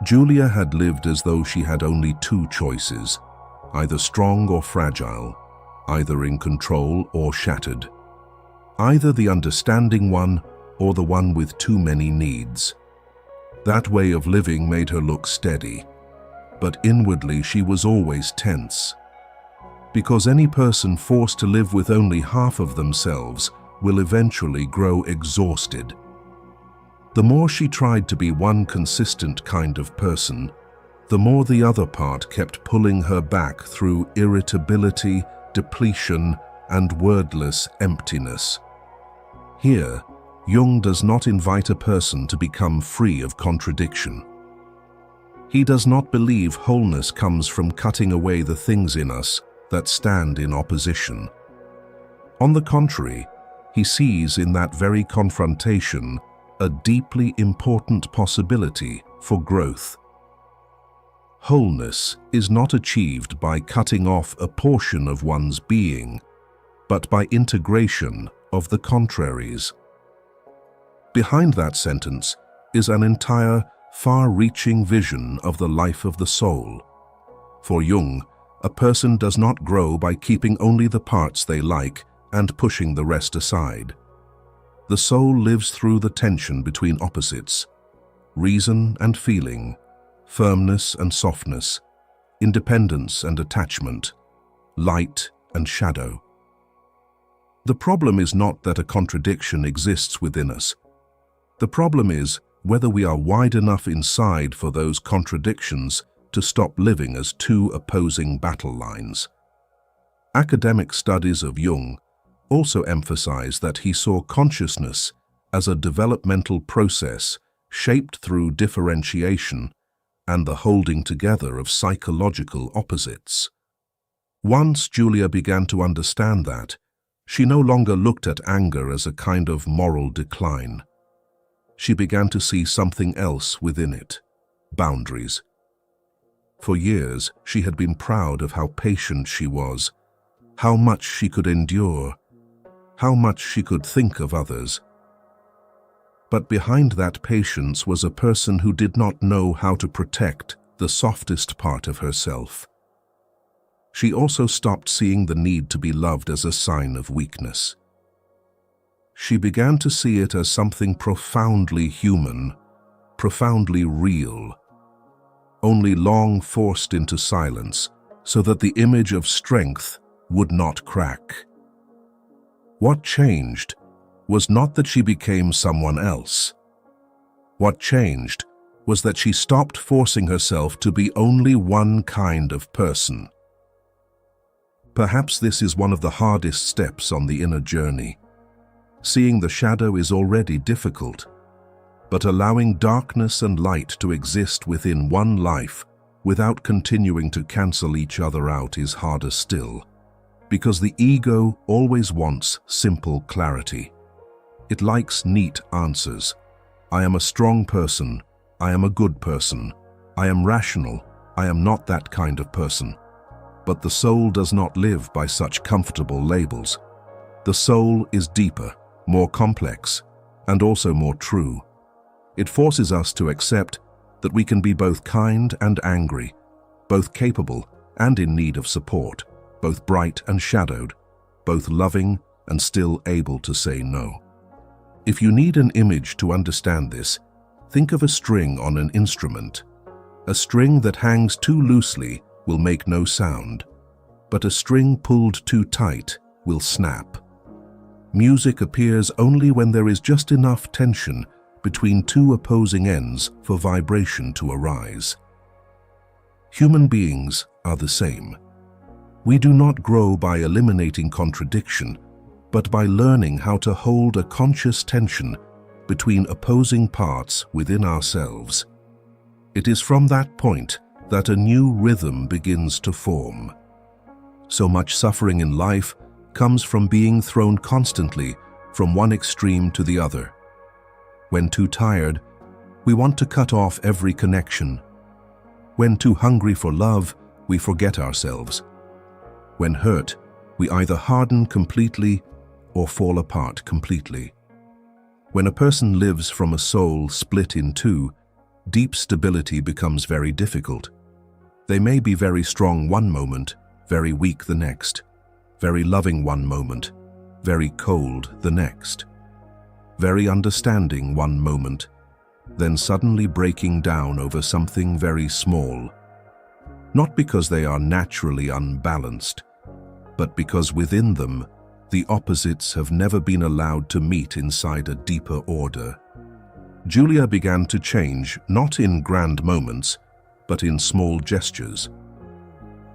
Julia had lived as though she had only two choices, either strong or fragile, either in control or shattered, either the understanding one or the one with too many needs. That way of living made her look steady, but inwardly she was always tense. Because any person forced to live with only half of themselves will eventually grow exhausted. The more she tried to be one consistent kind of person, the more the other part kept pulling her back through irritability, depletion, and wordless emptiness. Here, Jung does not invite a person to become free of contradiction. He does not believe wholeness comes from cutting away the things in us that stand in opposition. On the contrary, he sees in that very confrontation a deeply important possibility for growth. Wholeness is not achieved by cutting off a portion of one's being, but by integration of the contraries. Behind that sentence is an entire, far-reaching vision of the life of the soul. For Jung, a person does not grow by keeping only the parts they like and pushing the rest aside. The soul lives through the tension between opposites, reason and feeling, firmness and softness, independence and attachment, light and shadow. The problem is not that a contradiction exists within us. The problem is whether we are wide enough inside for those contradictions to stop living as two opposing battle lines. Academic studies of Jung also emphasize that he saw consciousness as a developmental process shaped through differentiation and the holding together of psychological opposites. Once Julia began to understand that, she no longer looked at anger as a kind of moral decline. She began to see something else within it, boundaries. For years, she had been proud of how patient she was, how much she could endure, how much she could think of others. But behind that patience was a person who did not know how to protect the softest part of herself. she also stopped seeing the need to be loved as a sign of weakness. She began to see it as something profoundly human, profoundly real, only long forced into silence so that the image of strength would not crack. What changed was not that she became someone else. What changed was that she stopped forcing herself to be only one kind of person. Perhaps this is one of the hardest steps on the inner journey. Seeing the shadow is already difficult, but allowing darkness and light to exist within one life without continuing to cancel each other out is harder still, because the ego always wants simple clarity. It likes neat answers. I am a strong person. I am a good person. I am rational. I am not that kind of person. But the soul does not live by such comfortable labels. The soul is deeper, more complex, and also more true. It forces us to accept that we can be both kind and angry, both capable and in need of support, both bright and shadowed, both loving and still able to say no. If you need an image to understand this, think of a string on an instrument. A string that hangs too loosely will make no sound, but a string pulled too tight will snap. Music appears only when there is just enough tension between two opposing ends for vibration to arise. Human beings are the same. We do not grow by eliminating contradiction, but by learning how to hold a conscious tension between opposing parts within ourselves. It is from that point that a new rhythm begins to form. So much suffering in life comes from being thrown constantly from one extreme to the other. When too tired, we want to cut off every connection. When too hungry for love, we forget ourselves. When hurt, we either harden completely or fall apart completely. When a person lives from a soul split in two, deep stability becomes very difficult. They may be very strong one moment, very weak the next, very loving one moment, very cold the next, very understanding one moment, then suddenly breaking down over something very small. Not because they are naturally unbalanced, but because within them, the opposites have never been allowed to meet inside a deeper order. Julia began to change, not in grand moments, but in small gestures.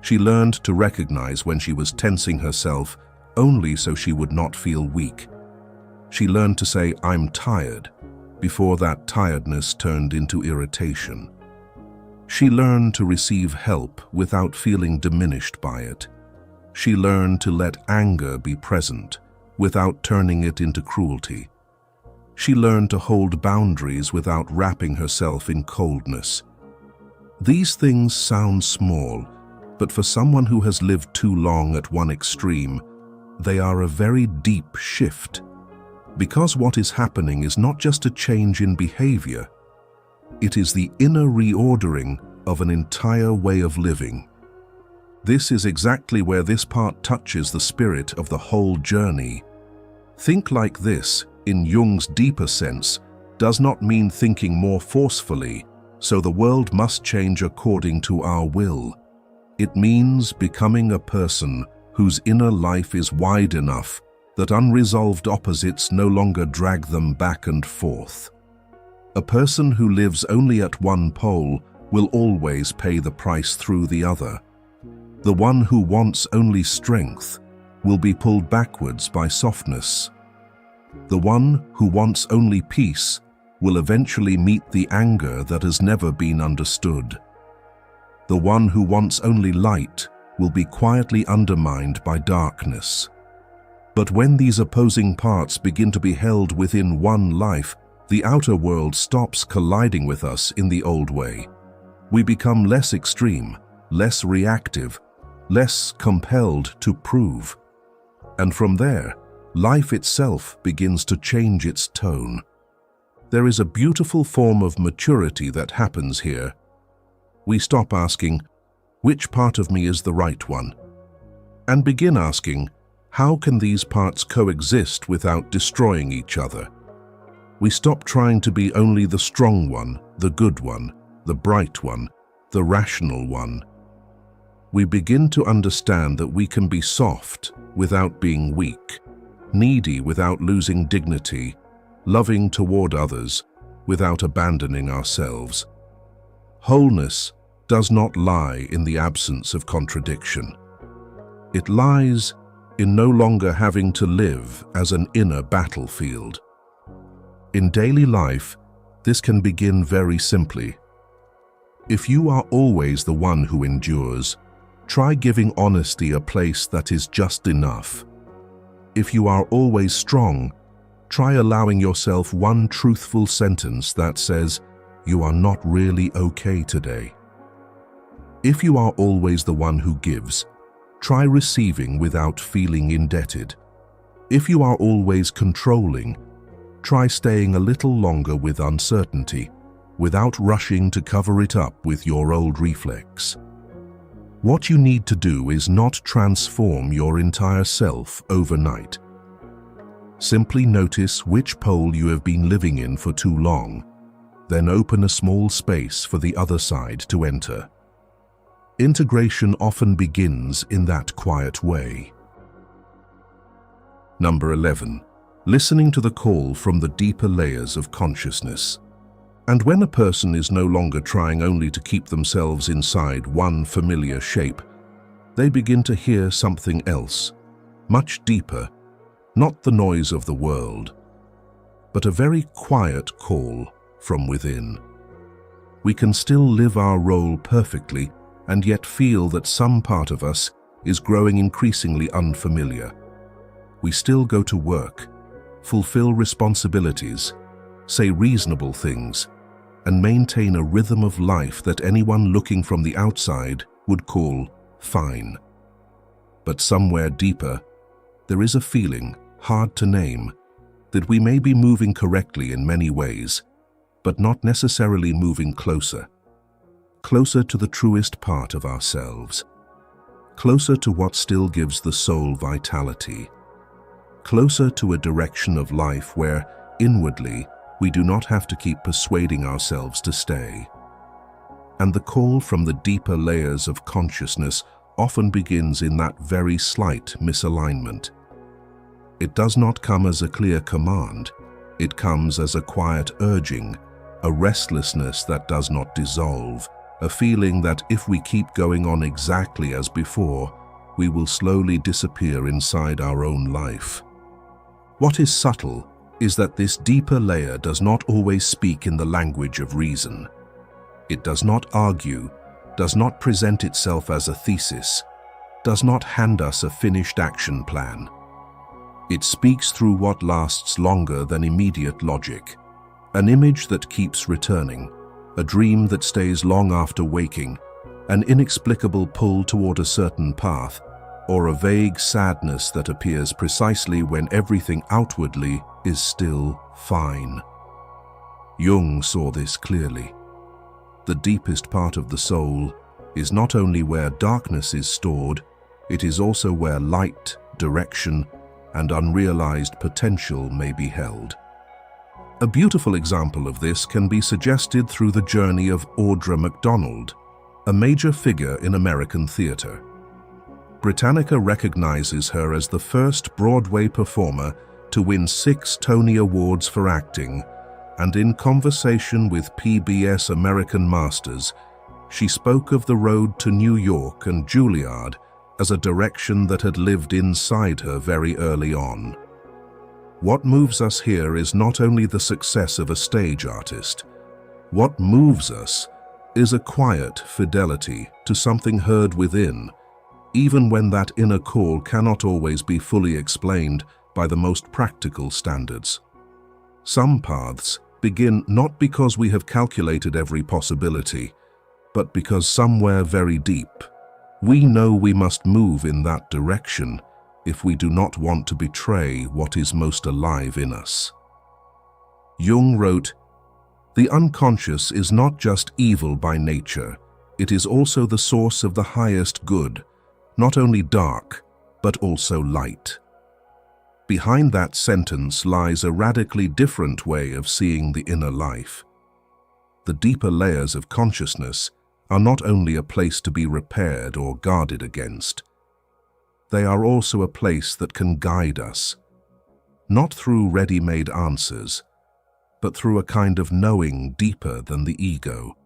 She learned to recognize when she was tensing herself only so she would not feel weak. She learned to say, "I'm tired," before that tiredness turned into irritation. She learned to receive help without feeling diminished by it. She learned to let anger be present without turning it into cruelty. She learned to hold boundaries without wrapping herself in coldness. These things sound small, but for someone who has lived too long at one extreme, they are a very deep shift. Because what is happening is not just a change in behavior, it is the inner reordering of an entire way of living. This is exactly where this part touches the spirit of the whole journey. Think like this, in Jung's deeper sense, does not mean thinking more forcefully, so the world must change according to our will. It means becoming a person whose inner life is wide enough that unresolved opposites no longer drag them back and forth. A person who lives only at one pole will always pay the price through the other. The one who wants only strength will be pulled backwards by softness. The one who wants only peace will eventually meet the anger that has never been understood. The one who wants only light will be quietly undermined by darkness. But when these opposing parts begin to be held within one life, the outer world stops colliding with us in the old way. We become less extreme, less reactive, less compelled to prove. And from there, life itself begins to change its tone. There is a beautiful form of maturity that happens here. We stop asking, which part of me is the right one, and begin asking, how can these parts coexist without destroying each other? We stop trying to be only the strong one, the good one, the bright one, the rational one. We begin to understand that we can be soft without being weak, needy without losing dignity, loving toward others without abandoning ourselves. Wholeness does not lie in the absence of contradiction. It lies in no longer having to live as an inner battlefield. In daily life, this can begin very simply. If you are always the one who endures, try giving honesty a place that is just enough. If you are always strong, try allowing yourself one truthful sentence that says, "You are not really okay today." If you are always the one who gives, try receiving without feeling indebted. If you are always controlling, try staying a little longer with uncertainty, without rushing to cover it up with your old reflex. What you need to do is not transform your entire self overnight. Simply notice which pole you have been living in for too long, then open a small space for the other side to enter. Integration often begins in that quiet way. Number 11. Listening to the call from the deeper layers of consciousness. And when a person is no longer trying only to keep themselves inside one familiar shape, they begin to hear something else, much deeper, not the noise of the world, but a very quiet call from within. We can still live our role perfectly and yet feel that some part of us is growing increasingly unfamiliar. We still go to work, fulfill responsibilities, say reasonable things, and maintain a rhythm of life that anyone looking from the outside would call fine. But somewhere deeper, there is a feeling, hard to name, that we may be moving correctly in many ways, but not necessarily moving closer to the truest part of ourselves, closer to what still gives the soul vitality, closer to a direction of life where, inwardly, we do not have to keep persuading ourselves to stay. And the call from the deeper layers of consciousness often begins in that very slight misalignment. It does not come as a clear command. It comes as a quiet urging, a restlessness that does not dissolve, a feeling that if we keep going on exactly as before, we will slowly disappear inside our own life. What is subtle is that this deeper layer does not always speak in the language of reason. It does not argue, does not present itself as a thesis, does not hand us a finished action plan. It speaks through what lasts longer than immediate logic, an image that keeps returning, a dream that stays long after waking, an inexplicable pull toward a certain path, or a vague sadness that appears precisely when everything outwardly is still fine. Jung saw this clearly. The deepest part of the soul is not only where darkness is stored, it is also where light, direction, and unrealized potential may be held. A beautiful example of this can be suggested through the journey of Audra McDonald, a major figure in American theater. Britannica recognizes her as the first Broadway performer to win 6 Tony Awards for acting, and in conversation with PBS American Masters, she spoke of the road to New York and Juilliard as a direction that had lived inside her very early on. What moves us here is not only the success of a stage artist. What moves us is a quiet fidelity to something heard within, even when that inner call cannot always be fully explained by the most practical standards. Some paths begin not because we have calculated every possibility, but because somewhere very deep, we know we must move in that direction if we do not want to betray what is most alive in us. Jung wrote, "The unconscious is not just evil by nature, it is also the source of the highest good, not only dark, but also light. Behind that sentence lies a radically different way of seeing the inner life. The deeper layers of consciousness are not only a place to be repaired or guarded against. They are also a place that can guide us, not through ready-made answers, but through a kind of knowing deeper than the ego.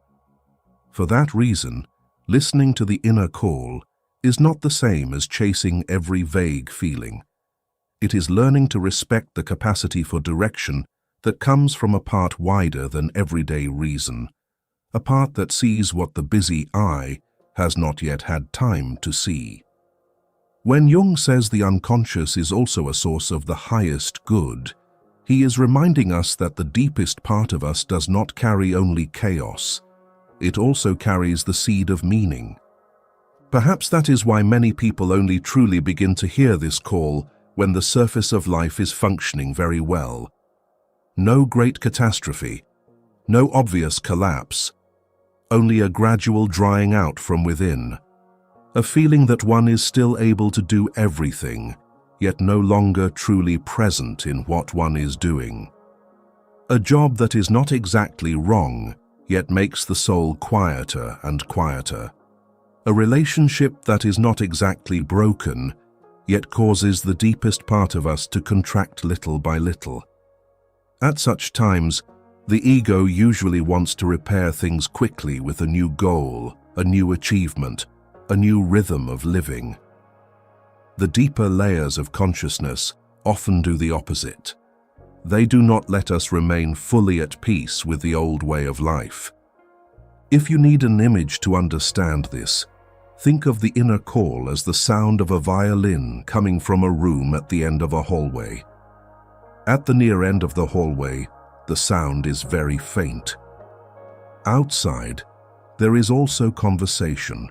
For that reason, listening to the inner call is not the same as chasing every vague feeling. It is learning to respect the capacity for direction that comes from a part wider than everyday reason, a part that sees what the busy eye has not yet had time to see. When Jung says the unconscious is also a source of the highest good, he is reminding us that the deepest part of us does not carry only chaos. It also carries the seed of meaning. Perhaps that is why many people only truly begin to hear this call when the surface of life is functioning very well. No great catastrophe, no obvious collapse, only a gradual drying out from within. A feeling that one is still able to do everything, yet no longer truly present in what one is doing. A job that is not exactly wrong, yet makes the soul quieter and quieter. A relationship that is not exactly broken, yet causes the deepest part of us to contract little by little. At such times, the ego usually wants to repair things quickly with a new goal, a new achievement, a new rhythm of living. The deeper layers of consciousness often do the opposite. They do not let us remain fully at peace with the old way of life. If you need an image to understand this, think of the inner call as the sound of a violin coming from a room at the end of a hallway. At the near end of the hallway, the sound is very faint. Outside, there is also conversation,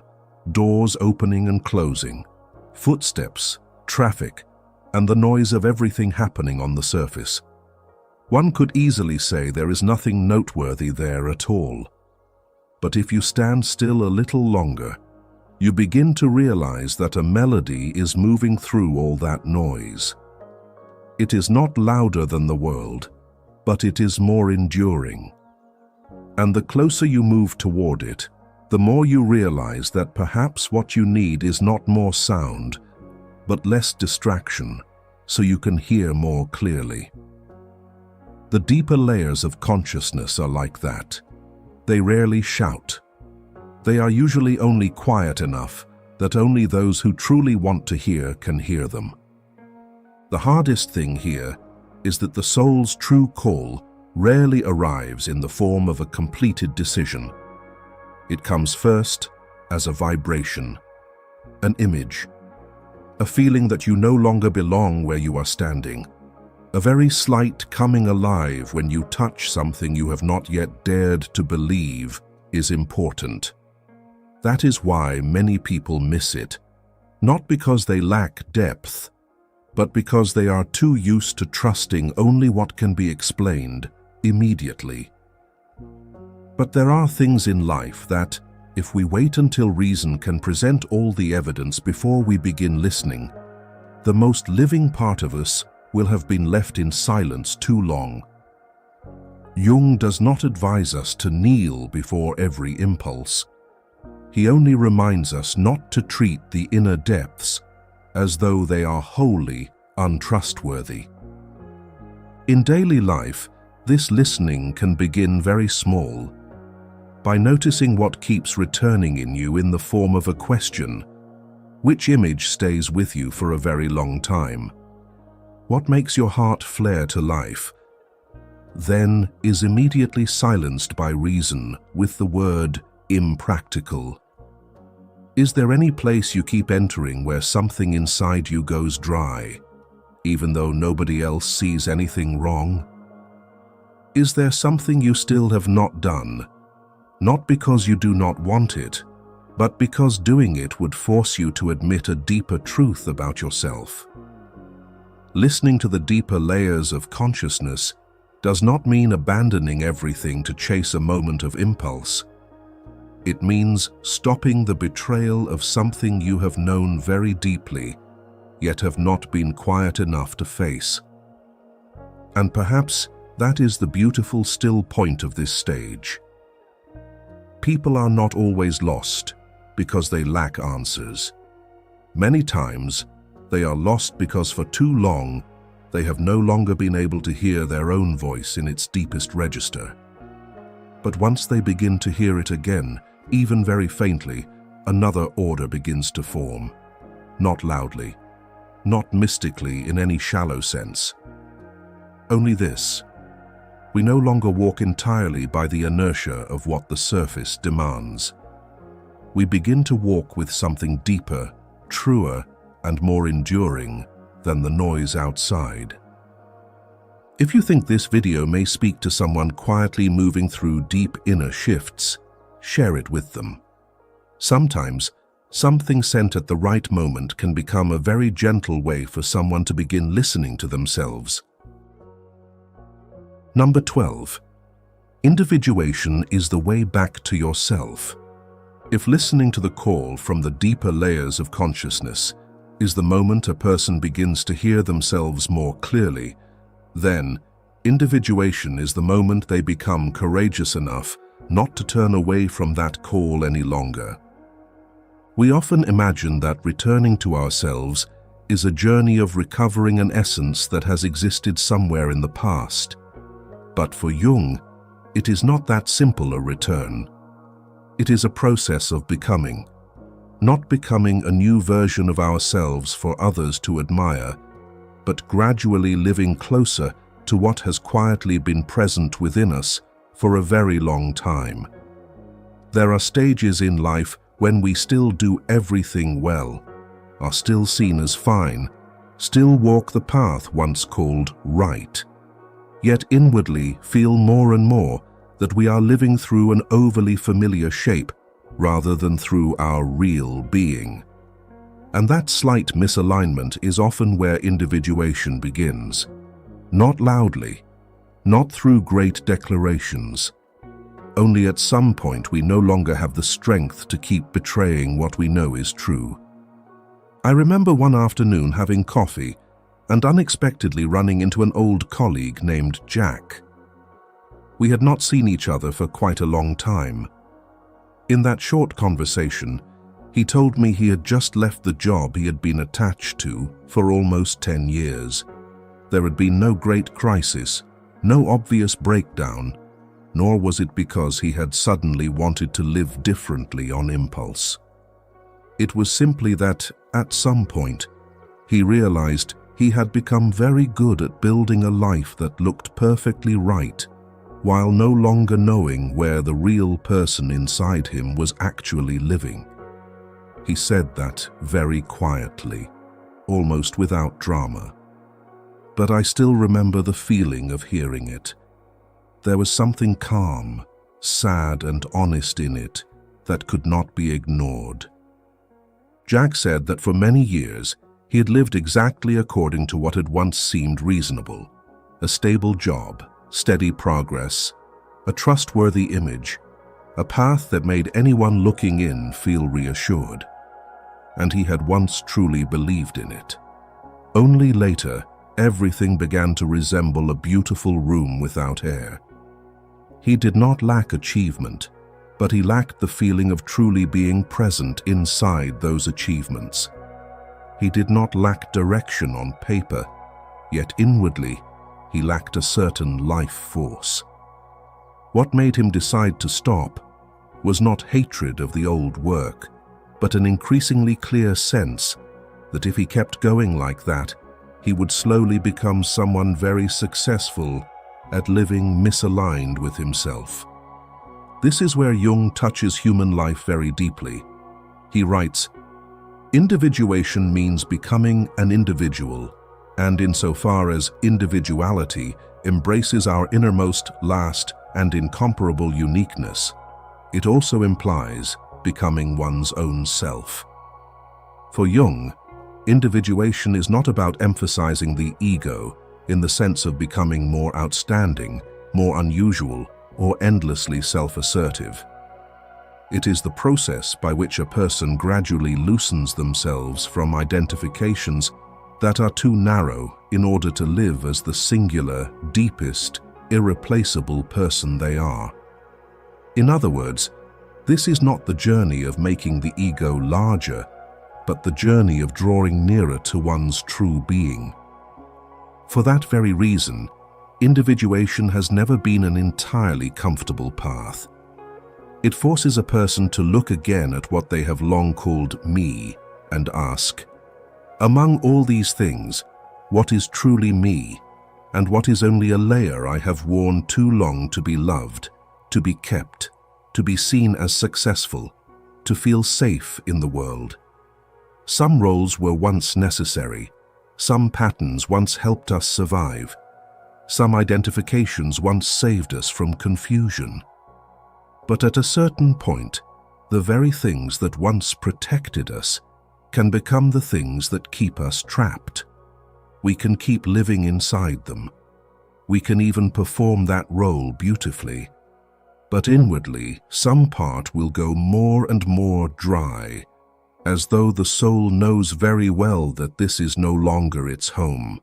doors opening and closing, footsteps, traffic, and the noise of everything happening on the surface. One could easily say there is nothing noteworthy there at all. But if you stand still a little longer, you begin to realize that a melody is moving through all that noise. It is not louder than the world, but it is more enduring. And the closer you move toward it, the more you realize that perhaps what you need is not more sound, but less distraction, so you can hear more clearly. The deeper layers of consciousness are like that. They rarely shout. They are usually only quiet enough that only those who truly want to hear can hear them. The hardest thing here is that the soul's true call rarely arrives in the form of a completed decision. It comes first as a vibration, an image, a feeling that you no longer belong where you are standing, a very slight coming alive when you touch something you have not yet dared to believe is important. That is why many people miss it, not because they lack depth, but because they are too used to trusting only what can be explained immediately. But there are things in life that, if we wait until reason can present all the evidence before we begin listening, the most living part of us will have been left in silence too long. Jung does not advise us to kneel before every impulse. He only reminds us not to treat the inner depths as though they are wholly untrustworthy. In daily life, this listening can begin very small, by noticing what keeps returning in you in the form of a question. Which image stays with you for a very long time? What makes your heart flare to life? Then is immediately silenced by reason with the word impractical. Is there any place you keep entering where something inside you goes dry, even though nobody else sees anything wrong? Is there something you still have not done, not because you do not want it, but because doing it would force you to admit a deeper truth about yourself? Listening to the deeper layers of consciousness does not mean abandoning everything to chase a moment of impulse. It means stopping the betrayal of something you have known very deeply yet have not been quiet enough to face. And perhaps that is the beautiful still point of this stage. People are not always lost because they lack answers. Many times, they are lost because for too long, they have no longer been able to hear their own voice in its deepest register. But once they begin to hear it again, even very faintly, another order begins to form. Not loudly, not mystically in any shallow sense. Only this: we no longer walk entirely by the inertia of what the surface demands. We begin to walk with something deeper, truer, and more enduring than the noise outside. If you think this video may speak to someone quietly moving through deep inner shifts, share it with them. Sometimes, something sent at the right moment can become a very gentle way for someone to begin listening to themselves. Number 12. Individuation is the way back to yourself. If listening to the call from the deeper layers of consciousness is the moment a person begins to hear themselves more clearly, then individuation is the moment they become courageous enough not to turn away from that call any longer. We often imagine that returning to ourselves is a journey of recovering an essence that has existed somewhere in the past. But for Jung, it is not that simple a return. It is a process of becoming. Not becoming a new version of ourselves for others to admire, but gradually living closer to what has quietly been present within us for a very long time. There are stages in life when we still do everything well, are still seen as fine, still walk the path once called right, yet inwardly feel more and more that we are living through an overly familiar shape rather than through our real being. And that slight misalignment is often where individuation begins. Not loudly, not through great declarations. Only at some point we no longer have the strength to keep betraying what we know is true. I remember one afternoon having coffee and unexpectedly running into an old colleague named Jack. We had not seen each other for quite a long time. In that short conversation, he told me he had just left the job he had been attached to for almost 10 years. There had been no great crisis, no obvious breakdown, nor was it because he had suddenly wanted to live differently on impulse. It was simply that, at some point, he realized he had become very good at building a life that looked perfectly right, while no longer knowing where the real person inside him was actually living. He said that very quietly, almost without drama. But I still remember the feeling of hearing it. There was something calm, sad and honest in it that could not be ignored. Jack said that for many years he had lived exactly according to what had once seemed reasonable: a stable job, steady progress, a trustworthy image, a path that made anyone looking in feel reassured. And he had once truly believed in it. Only later, everything began to resemble a beautiful room without air. He did not lack achievement, but he lacked the feeling of truly being present inside those achievements. He did not lack direction on paper, yet inwardly, he lacked a certain life force. What made him decide to stop was not hatred of the old work, but an increasingly clear sense that if he kept going like that, he would slowly become someone very successful at living misaligned with himself. This is where Jung touches human life very deeply. He writes, "Individuation means becoming an individual, and insofar as individuality embraces our innermost, last, and incomparable uniqueness, it also implies becoming one's own self." For Jung, individuation is not about emphasizing the ego in the sense of becoming more outstanding, more unusual, or endlessly self-assertive. It is the process by which a person gradually loosens themselves from identifications that are too narrow in order to live as the singular, deepest, irreplaceable person they are. In other words, this is not the journey of making the ego larger, but the journey of drawing nearer to one's true being. For that very reason, individuation has never been an entirely comfortable path. It forces a person to look again at what they have long called me and ask, among all these things, what is truly me, and what is only a layer I have worn too long to be loved, to be kept, to be seen as successful, to feel safe in the world. Some roles were once necessary, some patterns once helped us survive, some identifications once saved us from confusion. But at a certain point, the very things that once protected us can become the things that keep us trapped. We can keep living inside them. We can even perform that role beautifully. But inwardly, some part will go more and more dry, as though the soul knows very well that this is no longer its home.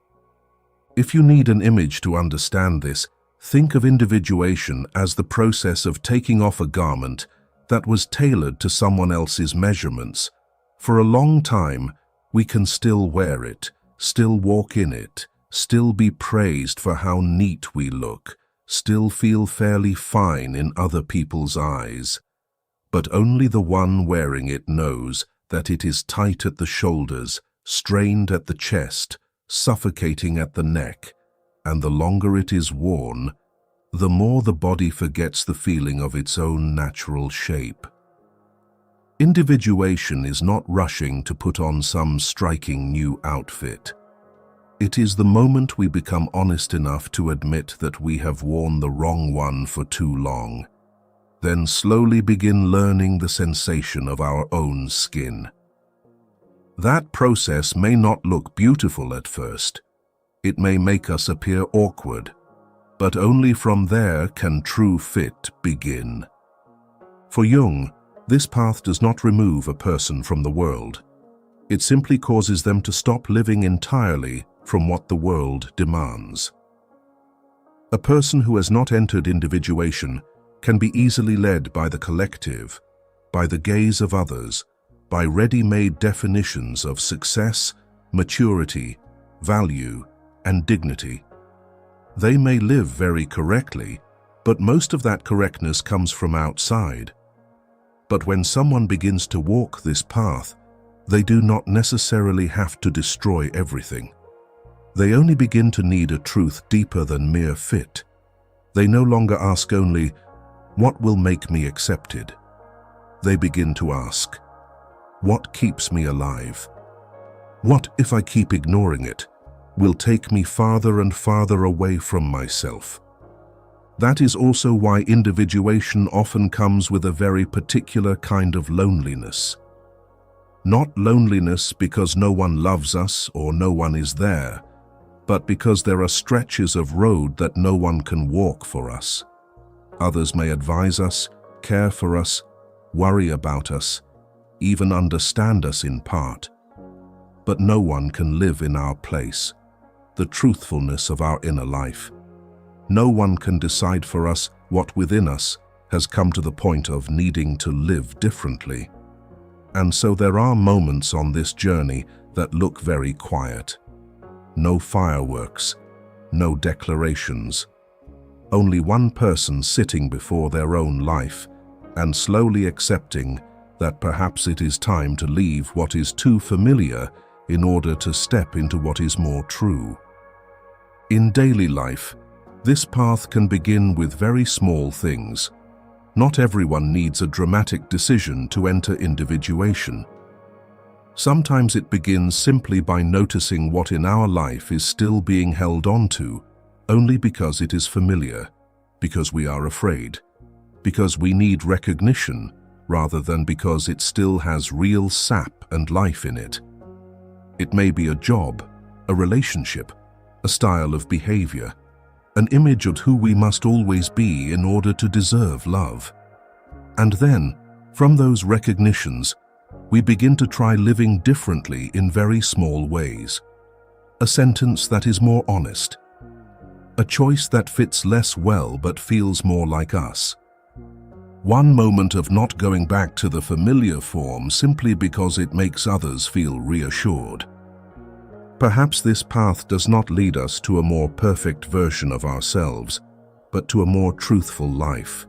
If you need an image to understand this, think of individuation as the process of taking off a garment that was tailored to someone else's measurements. For a long time, we can still wear it, still walk in it, still be praised for how neat we look, still feel fairly fine in other people's eyes. But only the one wearing it knows that it is tight at the shoulders, strained at the chest, suffocating at the neck, and the longer it is worn, the more the body forgets the feeling of its own natural shape. Individuation is not rushing to put on some striking new outfit. It is the moment we become honest enough to admit that we have worn the wrong one for too long, then slowly begin learning the sensation of our own skin. That process may not look beautiful at first. It may make us appear awkward, but only from there can true fit begin. For Jung, this path does not remove a person from the world. It simply causes them to stop living entirely from what the world demands. A person who has not entered individuation can be easily led by the collective, by the gaze of others, by ready-made definitions of success, maturity, value, and dignity. They may live very correctly, but most of that correctness comes from outside. But when someone begins to walk this path, they do not necessarily have to destroy everything. They only begin to need a truth deeper than mere fit. They no longer ask only, what will make me accepted? They begin to ask, what keeps me alive? What, if I keep ignoring it, will take me farther and farther away from myself? That is also why individuation often comes with a very particular kind of loneliness. Not loneliness because no one loves us or no one is there, but because there are stretches of road that no one can walk for us. Others may advise us, care for us, worry about us, even understand us in part. But no one can live in our place, the truthfulness of our inner life. No one can decide for us what within us has come to the point of needing to live differently. And so there are moments on this journey that look very quiet. No fireworks, no declarations. Only one person sitting before their own life and slowly accepting that perhaps it is time to leave what is too familiar in order to step into what is more true. In daily life, this path can begin with very small things. Not everyone needs a dramatic decision to enter individuation. Sometimes it begins simply by noticing what in our life is still being held on to, only because it is familiar, because we are afraid, because we need recognition, rather than because it still has real sap and life in it. It may be a job, a relationship, a style of behavior, an image of who we must always be in order to deserve love. And then, from those recognitions, we begin to try living differently in very small ways. A sentence that is more honest. A choice that fits less well but feels more like us. One moment of not going back to the familiar form simply because it makes others feel reassured. Perhaps this path does not lead us to a more perfect version of ourselves, but to a more truthful life.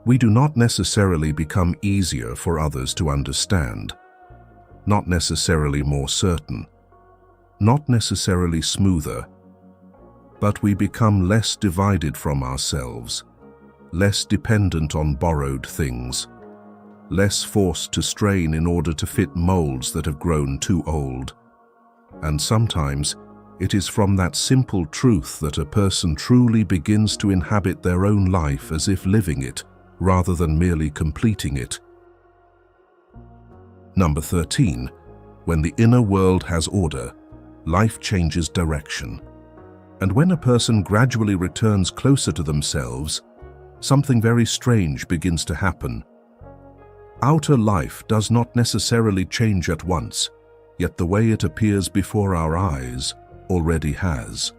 We do not necessarily become easier for others to understand, not necessarily more certain, not necessarily smoother, but we become less divided from ourselves, less dependent on borrowed things, less forced to strain in order to fit molds that have grown too old. And sometimes, it is from that simple truth that a person truly begins to inhabit their own life as if living it, rather than merely completing it. Number 13. When the inner world has order, life changes direction. And when a person gradually returns closer to themselves, something very strange begins to happen. Outer life does not necessarily change at once, yet the way it appears before our eyes already has.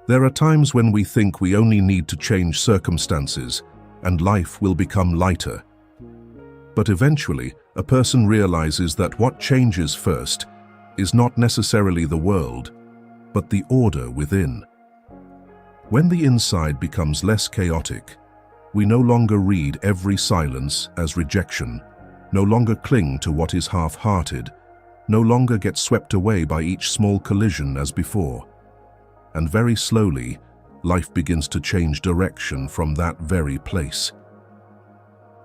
There are times when we think we only need to change circumstances and life will become lighter. But eventually, a person realizes that what changes first is not necessarily the world, but the order within. When the inside becomes less chaotic, we no longer read every silence as rejection, no longer cling to what is half-hearted, no longer get swept away by each small collision as before. And very slowly, life begins to change direction from that very place.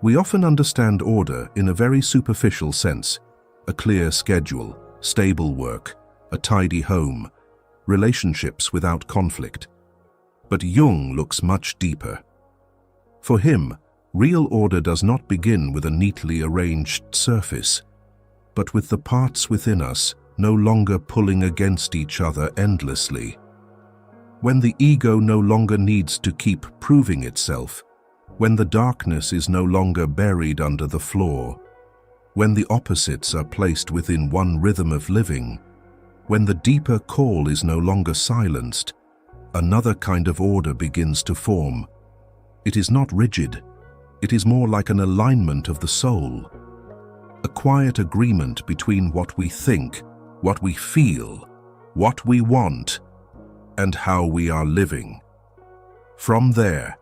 We often understand order in a very superficial sense: a clear schedule, stable work, a tidy home, relationships without conflict. But Jung looks much deeper. For him, real order does not begin with a neatly arranged surface, but with the parts within us no longer pulling against each other endlessly. When the ego no longer needs to keep proving itself, when the darkness is no longer buried under the floor, when the opposites are placed within one rhythm of living, when the deeper call is no longer silenced, another kind of order begins to form. It is not rigid. It is more like an alignment of the soul, a quiet agreement between what we think, what we feel, what we want, and how we are living. From there,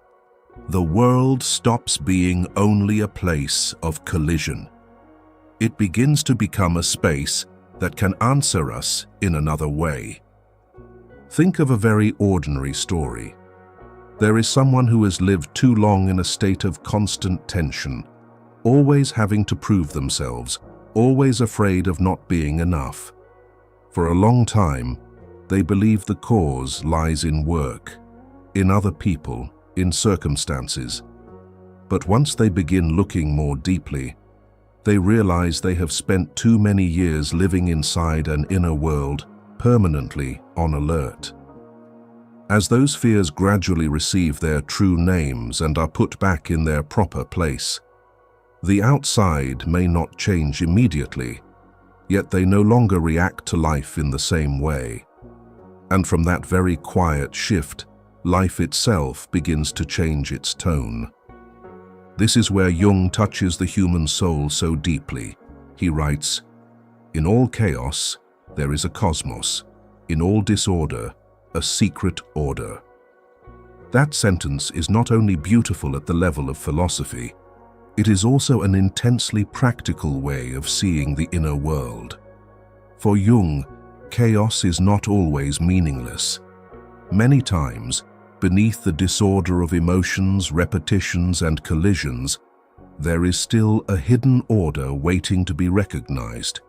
the world stops being only a place of collision. It begins to become a space that can answer us in another way. Think of a very ordinary story. There is someone who has lived too long in a state of constant tension, always having to prove themselves, always afraid of not being enough. For a long time, they believe the cause lies in work, in other people, in circumstances. But once they begin looking more deeply, they realize they have spent too many years living inside an inner world, permanently on alert. As those fears gradually receive their true names and are put back in their proper place, the outside may not change immediately, yet they no longer react to life in the same way. And from that very quiet shift, life itself begins to change its tone. This is where Jung touches the human soul so deeply. He writes, "In all chaos, there is a cosmos. In all disorder, a secret order." That sentence is not only beautiful at the level of philosophy, it is also an intensely practical way of seeing the inner world. For Jung, chaos is not always meaningless. Many times, beneath the disorder of emotions, repetitions, and collisions, there is still a hidden order waiting to be recognized.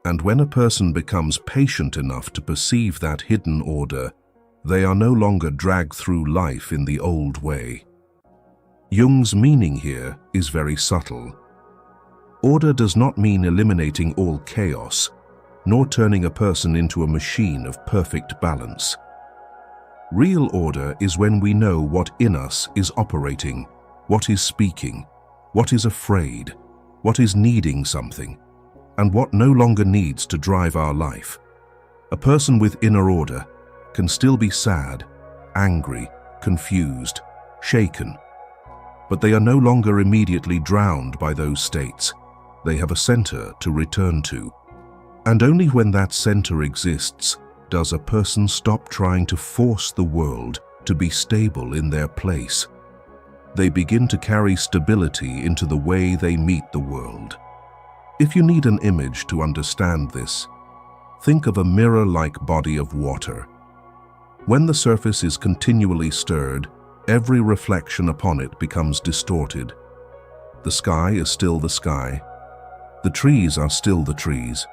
And when a person becomes patient enough to perceive that hidden order, they are no longer dragged through life in the old way. Jung's meaning here is very subtle. Order does not mean eliminating all chaos, nor turning a person into a machine of perfect balance. Real order is when we know what in us is operating, what is speaking, what is afraid, what is needing something, and what no longer needs to drive our life. A person with inner order can still be sad, angry, confused, shaken, but they are no longer immediately drowned by those states. They have a center to return to. And only when that center exists does a person stop trying to force the world to be stable in their place. They begin to carry stability into the way they meet the world. If you need an image to understand this, think of a mirror-like body of water. When the surface is continually stirred, every reflection upon it becomes distorted. The sky is still the sky. The trees are still the trees.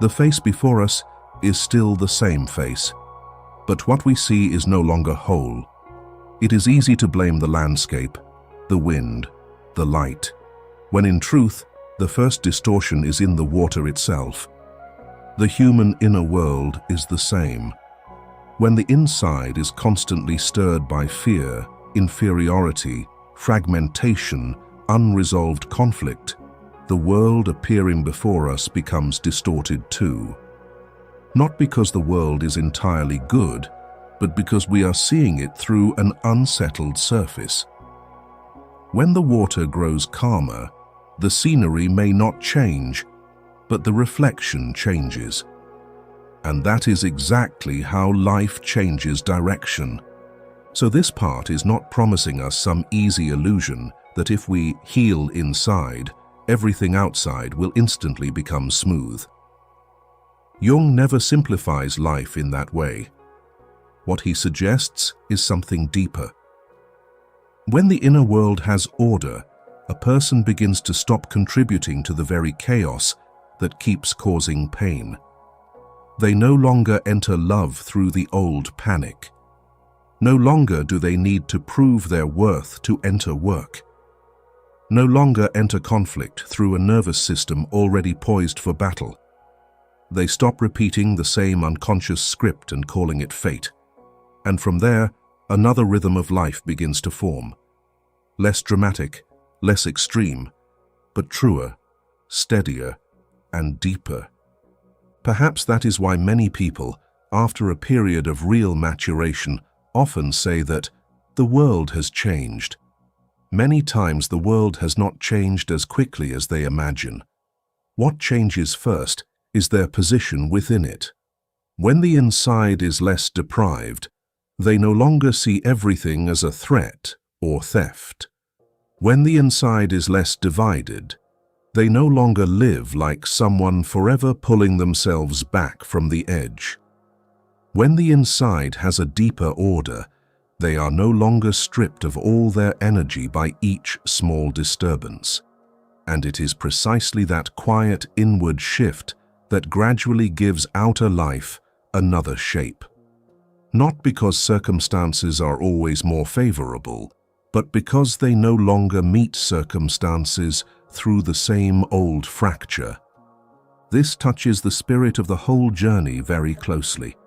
The face before us is still the same face. But what we see is no longer whole. It is easy to blame the landscape, the wind, the light, when in truth, the first distortion is in the water itself. The human inner world is the same. When the inside is constantly stirred by fear, inferiority, fragmentation, unresolved conflict, the world appearing before us becomes distorted too. Not because the world is entirely good, but because we are seeing it through an unsettled surface. When the water grows calmer, the scenery may not change, but the reflection changes. And that is exactly how life changes direction. So this part is not promising us some easy illusion that if we heal inside, everything outside will instantly become smooth. Jung never simplifies life in that way. What he suggests is something deeper. When the inner world has order, a person begins to stop contributing to the very chaos that keeps causing pain. They no longer enter love through the old panic. No longer do they need to prove their worth to enter work. No longer enter conflict through a nervous system already poised for battle. They stop repeating the same unconscious script and calling it fate. And from there, another rhythm of life begins to form. Less dramatic, less extreme, but truer, steadier, and deeper. Perhaps that is why many people, after a period of real maturation, often say that the world has changed. Many times the world has not changed as quickly as they imagine. What changes first is their position within it. When the inside is less deprived, they no longer see everything as a threat or theft. When the inside is less divided, they no longer live like someone forever pulling themselves back from the edge. When the inside has a deeper order, they are no longer stripped of all their energy by each small disturbance. And it is precisely that quiet inward shift that gradually gives outer life another shape. Not because circumstances are always more favorable, but because they no longer meet circumstances through the same old fracture. This touches the spirit of the whole journey very closely.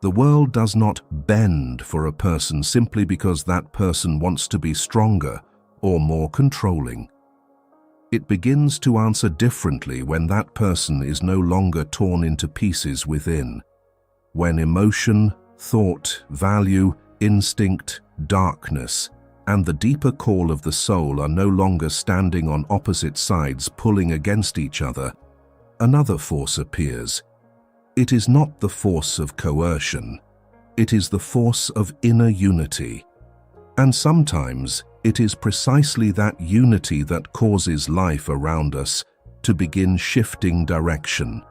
The world does not bend for a person simply because that person wants to be stronger or more controlling. It begins to answer differently when that person is no longer torn into pieces within. When emotion, thought, value, instinct, darkness, and the deeper call of the soul are no longer standing on opposite sides pulling against each other, another force appears. It is not the force of coercion. It is the force of inner unity. And sometimes it is precisely that unity that causes life around us to begin shifting direction.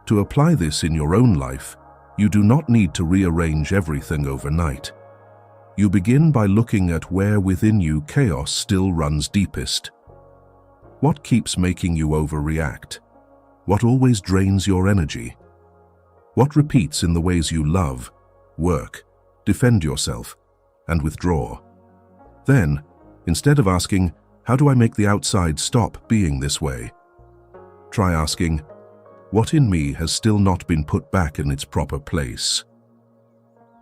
To apply this in your own life, you do not need to rearrange everything overnight. You begin by looking at where within you chaos still runs deepest. What keeps making you overreact? What always drains your energy? What repeats in the ways you love, work, defend yourself, and withdraw? Then, instead of asking, how do I make the outside stop being this way? Try asking, what in me has still not been put back in its proper place?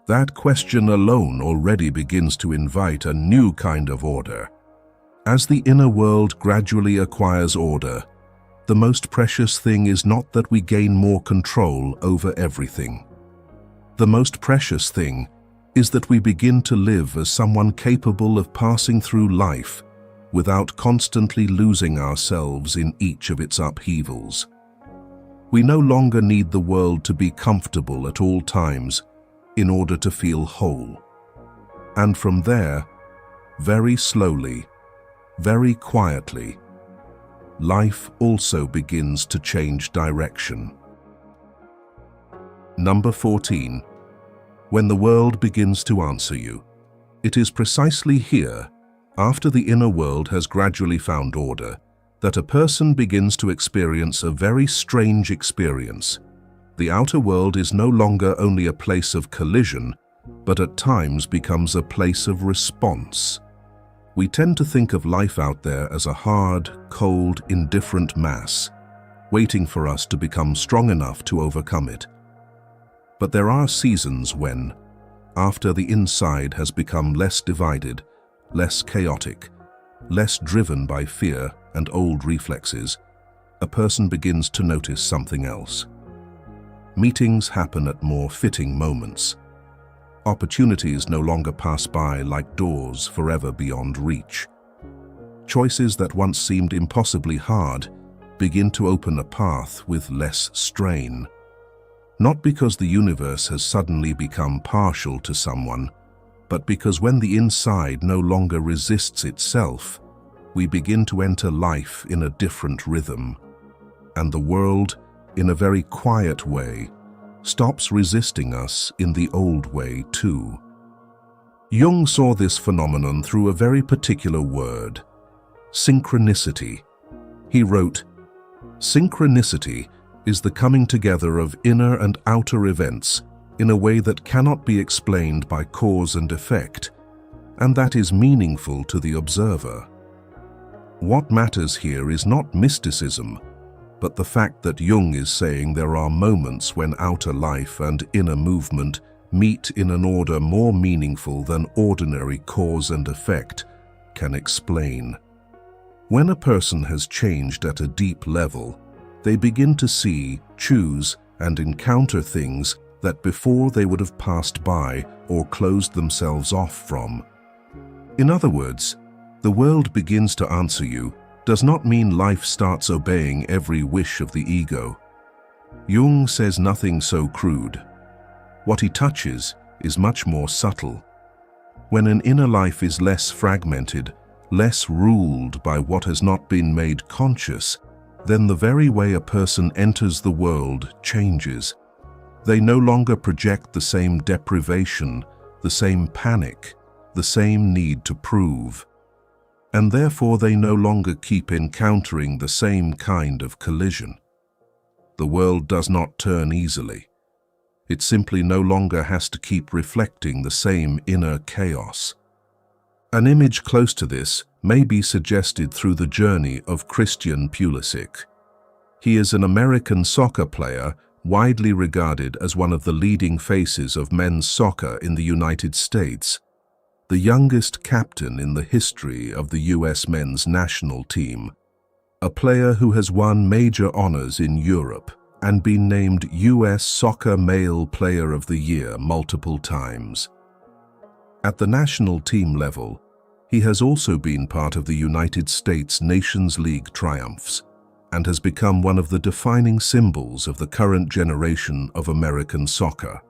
That question alone already begins to invite a new kind of order. As the inner world gradually acquires order, the most precious thing is not that we gain more control over everything. The most precious thing is that we begin to live as someone capable of passing through life without constantly losing ourselves in each of its upheavals. We no longer need the world to be comfortable at all times in order to feel whole. And from there, very slowly, very quietly, life also begins to change direction. Number 14. When the world begins to answer you. It is precisely here, after the inner world has gradually found order, that a person begins to experience a very strange experience. The outer world is no longer only a place of collision, but at times becomes a place of response. We tend to think of life out there as a hard, cold, indifferent mass, waiting for us to become strong enough to overcome it. But there are seasons when, after the inside has become less divided, less chaotic, less driven by fear and old reflexes, a person begins to notice something else. Meetings happen at more fitting moments. Opportunities no longer pass by like doors forever beyond reach. Choices that once seemed impossibly hard begin to open a path with less strain. Not because the universe has suddenly become partial to someone, but because when the inside no longer resists itself, we begin to enter life in a different rhythm, and the world, in a very quiet way, stops resisting us in the old way too. Jung saw this phenomenon through a very particular word, synchronicity. He wrote, "Synchronicity is the coming together of inner and outer events in a way that cannot be explained by cause and effect, and that is meaningful to the observer." What matters here is not mysticism, but the fact that Jung is saying there are moments when outer life and inner movement meet in an order more meaningful than ordinary cause and effect can explain. When a person has changed at a deep level, they begin to see, choose, and encounter things that before they would have passed by or closed themselves off from. In other words, the world begins to answer you does not mean life starts obeying every wish of the ego. Jung says nothing so crude. What he touches is much more subtle. When an inner life is less fragmented, less ruled by what has not been made conscious, then the very way a person enters the world changes. They no longer project the same deprivation, the same panic, the same need to prove. And therefore they no longer keep encountering the same kind of collision. The world does not turn easily. It simply no longer has to keep reflecting the same inner chaos. An image close to this may be suggested through the journey of Christian Pulisic. He is an American soccer player widely regarded as one of the leading faces of men's soccer in the United States, the youngest captain in the history of the US men's national team, a player who has won major honors in Europe and been named US Soccer Male Player of the Year multiple times. At the national team level, he has also been part of the United States Nations League triumphs and has become one of the defining symbols of the current generation of American soccer.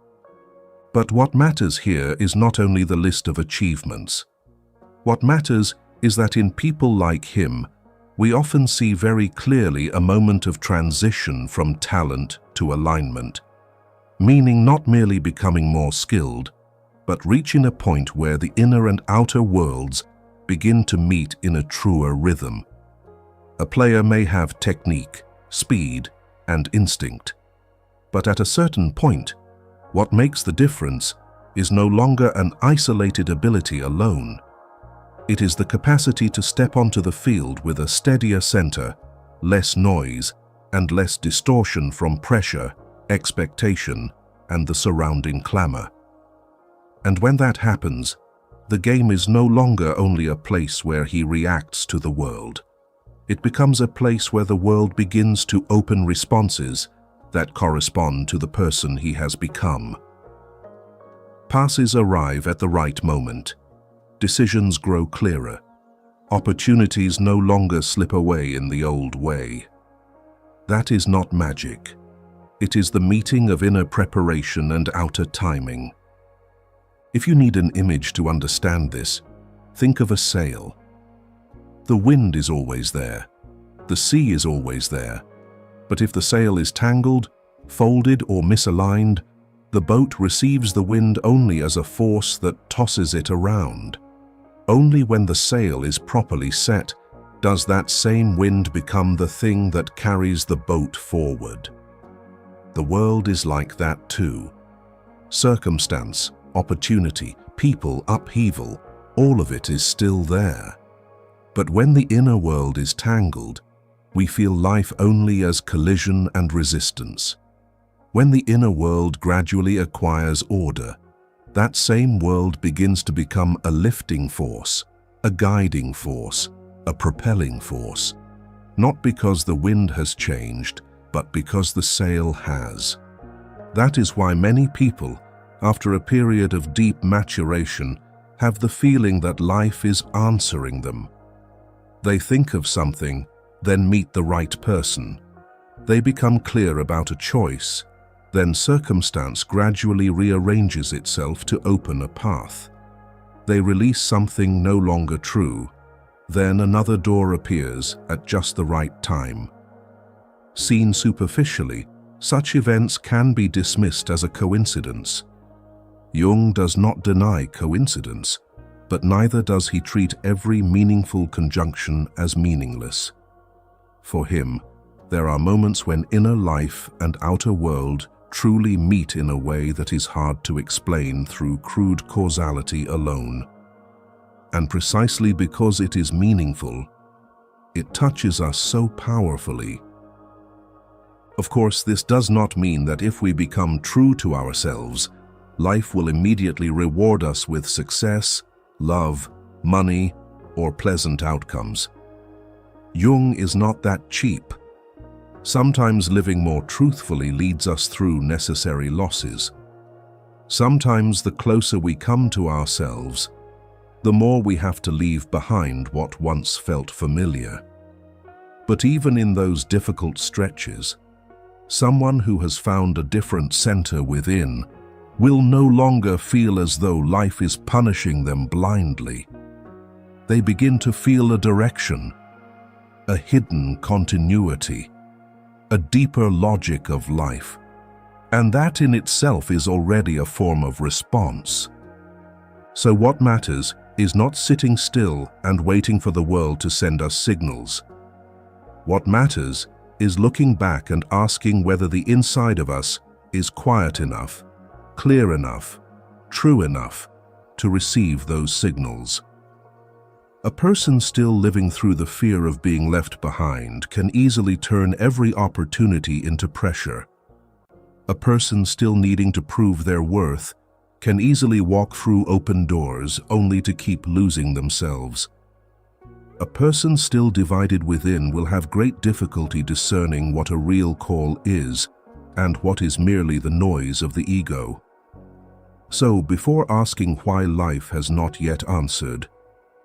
But what matters here is not only the list of achievements. What matters is that in people like him, we often see very clearly a moment of transition from talent to alignment, meaning not merely becoming more skilled, but reaching a point where the inner and outer worlds begin to meet in a truer rhythm. A player may have technique, speed, and instinct, but at a certain point, what makes the difference is no longer an isolated ability alone. It is the capacity to step onto the field with a steadier center, less noise, and less distortion from pressure, expectation, and the surrounding clamor. And when that happens, the game is no longer only a place where he reacts to the world. It becomes a place where the world begins to open responses that correspond to the person he has become. Passes arrive at the right moment. Decisions grow clearer. Opportunities no longer slip away in the old way. That is not magic. It is the meeting of inner preparation and outer timing. If you need an image to understand this, think of a sail. The wind is always there. The sea is always there. But if the sail is tangled, folded, or misaligned, the boat receives the wind only as a force that tosses it around. Only when the sail is properly set does that same wind become the thing that carries the boat forward. The world is like that too. Circumstance, opportunity, people, upheaval, all of it is still there. But when the inner world is tangled, we feel life only as collision and resistance. When the inner world gradually acquires order, that same world begins to become a lifting force, a guiding force, a propelling force. Not because the wind has changed, but because the sail has. That is why many people, after a period of deep maturation, have the feeling that life is answering them. They think of something, then meet the right person. They become clear about a choice, then circumstance gradually rearranges itself to open a path. They release something no longer true, then another door appears at just the right time. Seen superficially, such events can be dismissed as a coincidence. Jung does not deny coincidence, but neither does he treat every meaningful conjunction as meaningless. For him, there are moments when inner life and outer world truly meet in a way that is hard to explain through crude causality alone. And precisely because it is meaningful, it touches us so powerfully. Of course, this does not mean that if we become true to ourselves, life will immediately reward us with success, love, money, or pleasant outcomes. Jung is not that cheap. Sometimes living more truthfully leads us through necessary losses. Sometimes the closer we come to ourselves, the more we have to leave behind what once felt familiar. But even in those difficult stretches, someone who has found a different center within will no longer feel as though life is punishing them blindly. They begin to feel a direction, a hidden continuity, a deeper logic of life, and that in itself is already a form of response. So what matters is not sitting still and waiting for the world to send us signals. What matters is looking back and asking whether the inside of us is quiet enough, clear enough, true enough to receive those signals. A person still living through the fear of being left behind can easily turn every opportunity into pressure. A person still needing to prove their worth can easily walk through open doors only to keep losing themselves. A person still divided within will have great difficulty discerning what a real call is and what is merely the noise of the ego. So, before asking why life has not yet answered,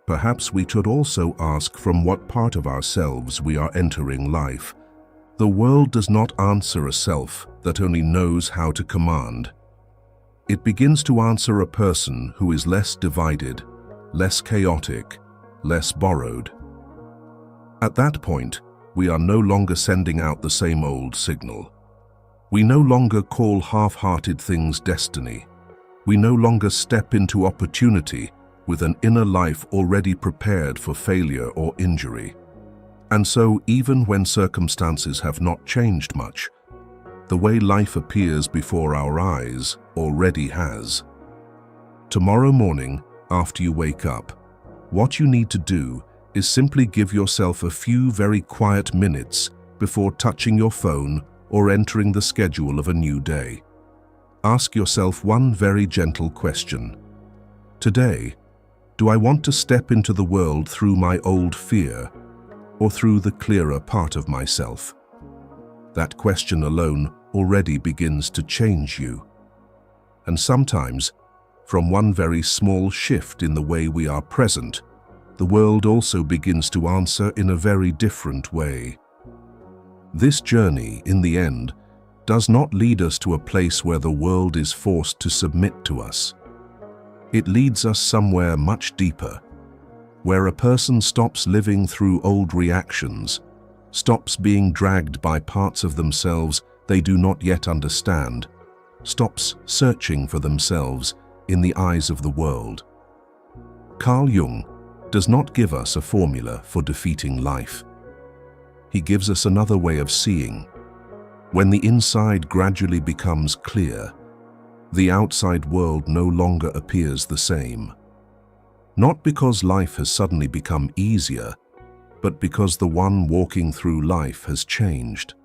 perhaps we should also ask from what part of ourselves we are entering life. The world does not answer a self that only knows how to command. It begins to answer a person who is less divided, less chaotic, less borrowed. At that point, we are no longer sending out the same old signal. We no longer call half-hearted things destiny. We no longer step into opportunity with an inner life already prepared for failure or injury. And so, even when circumstances have not changed much, the way life appears before our eyes already has. Tomorrow morning, after you wake up, what you need to do is simply give yourself a few very quiet minutes before touching your phone or entering the schedule of a new day. Ask yourself one very gentle question. Today, do I want to step into the world through my old fear, or through the clearer part of myself? That question alone already begins to change you. And sometimes, from one very small shift in the way we are present, the world also begins to answer in a very different way. This journey, in the end, does not lead us to a place where the world is forced to submit to us. It leads us somewhere much deeper, where a person stops living through old reactions, stops being dragged by parts of themselves they do not yet understand, stops searching for themselves in the eyes of the world. Carl Jung does not give us a formula for defeating life. He gives us another way of seeing. When the inside gradually becomes clear, the outside world no longer appears the same. Not because life has suddenly become easier, but because the one walking through life has changed.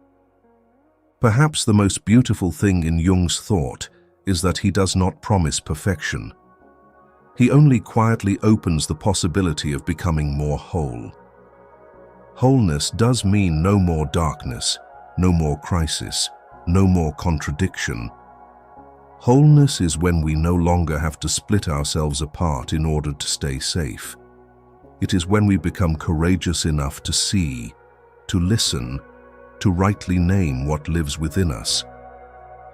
Perhaps the most beautiful thing in Jung's thought is that he does not promise perfection. He only quietly opens the possibility of becoming more whole. Wholeness does mean no more darkness, no more crisis, no more contradiction. Wholeness is when we no longer have to split ourselves apart in order to stay safe. It is when we become courageous enough to see, to listen, to rightly name what lives within us,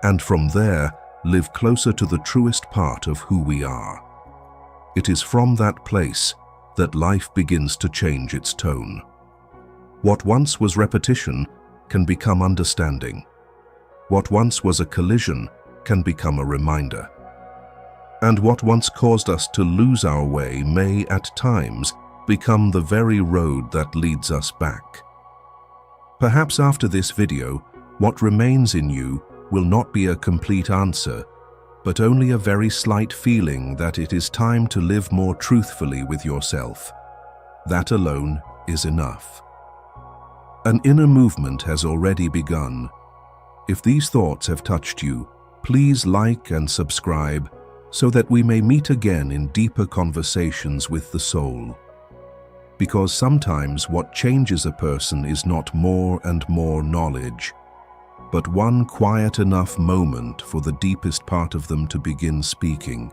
and from there live closer to the truest part of who we are. It is from that place that life begins to change its tone. What once was repetition can become understanding. What once was a collision can become a reminder. And what once caused us to lose our way may, at times, become the very road that leads us back. Perhaps after this video, what remains in you will not be a complete answer, but only a very slight feeling that it is time to live more truthfully with yourself. That alone is enough. An inner movement has already begun. If these thoughts have touched you, please like and subscribe so that we may meet again in deeper conversations with the soul. Because sometimes what changes a person is not more and more knowledge, but one quiet enough moment for the deepest part of them to begin speaking.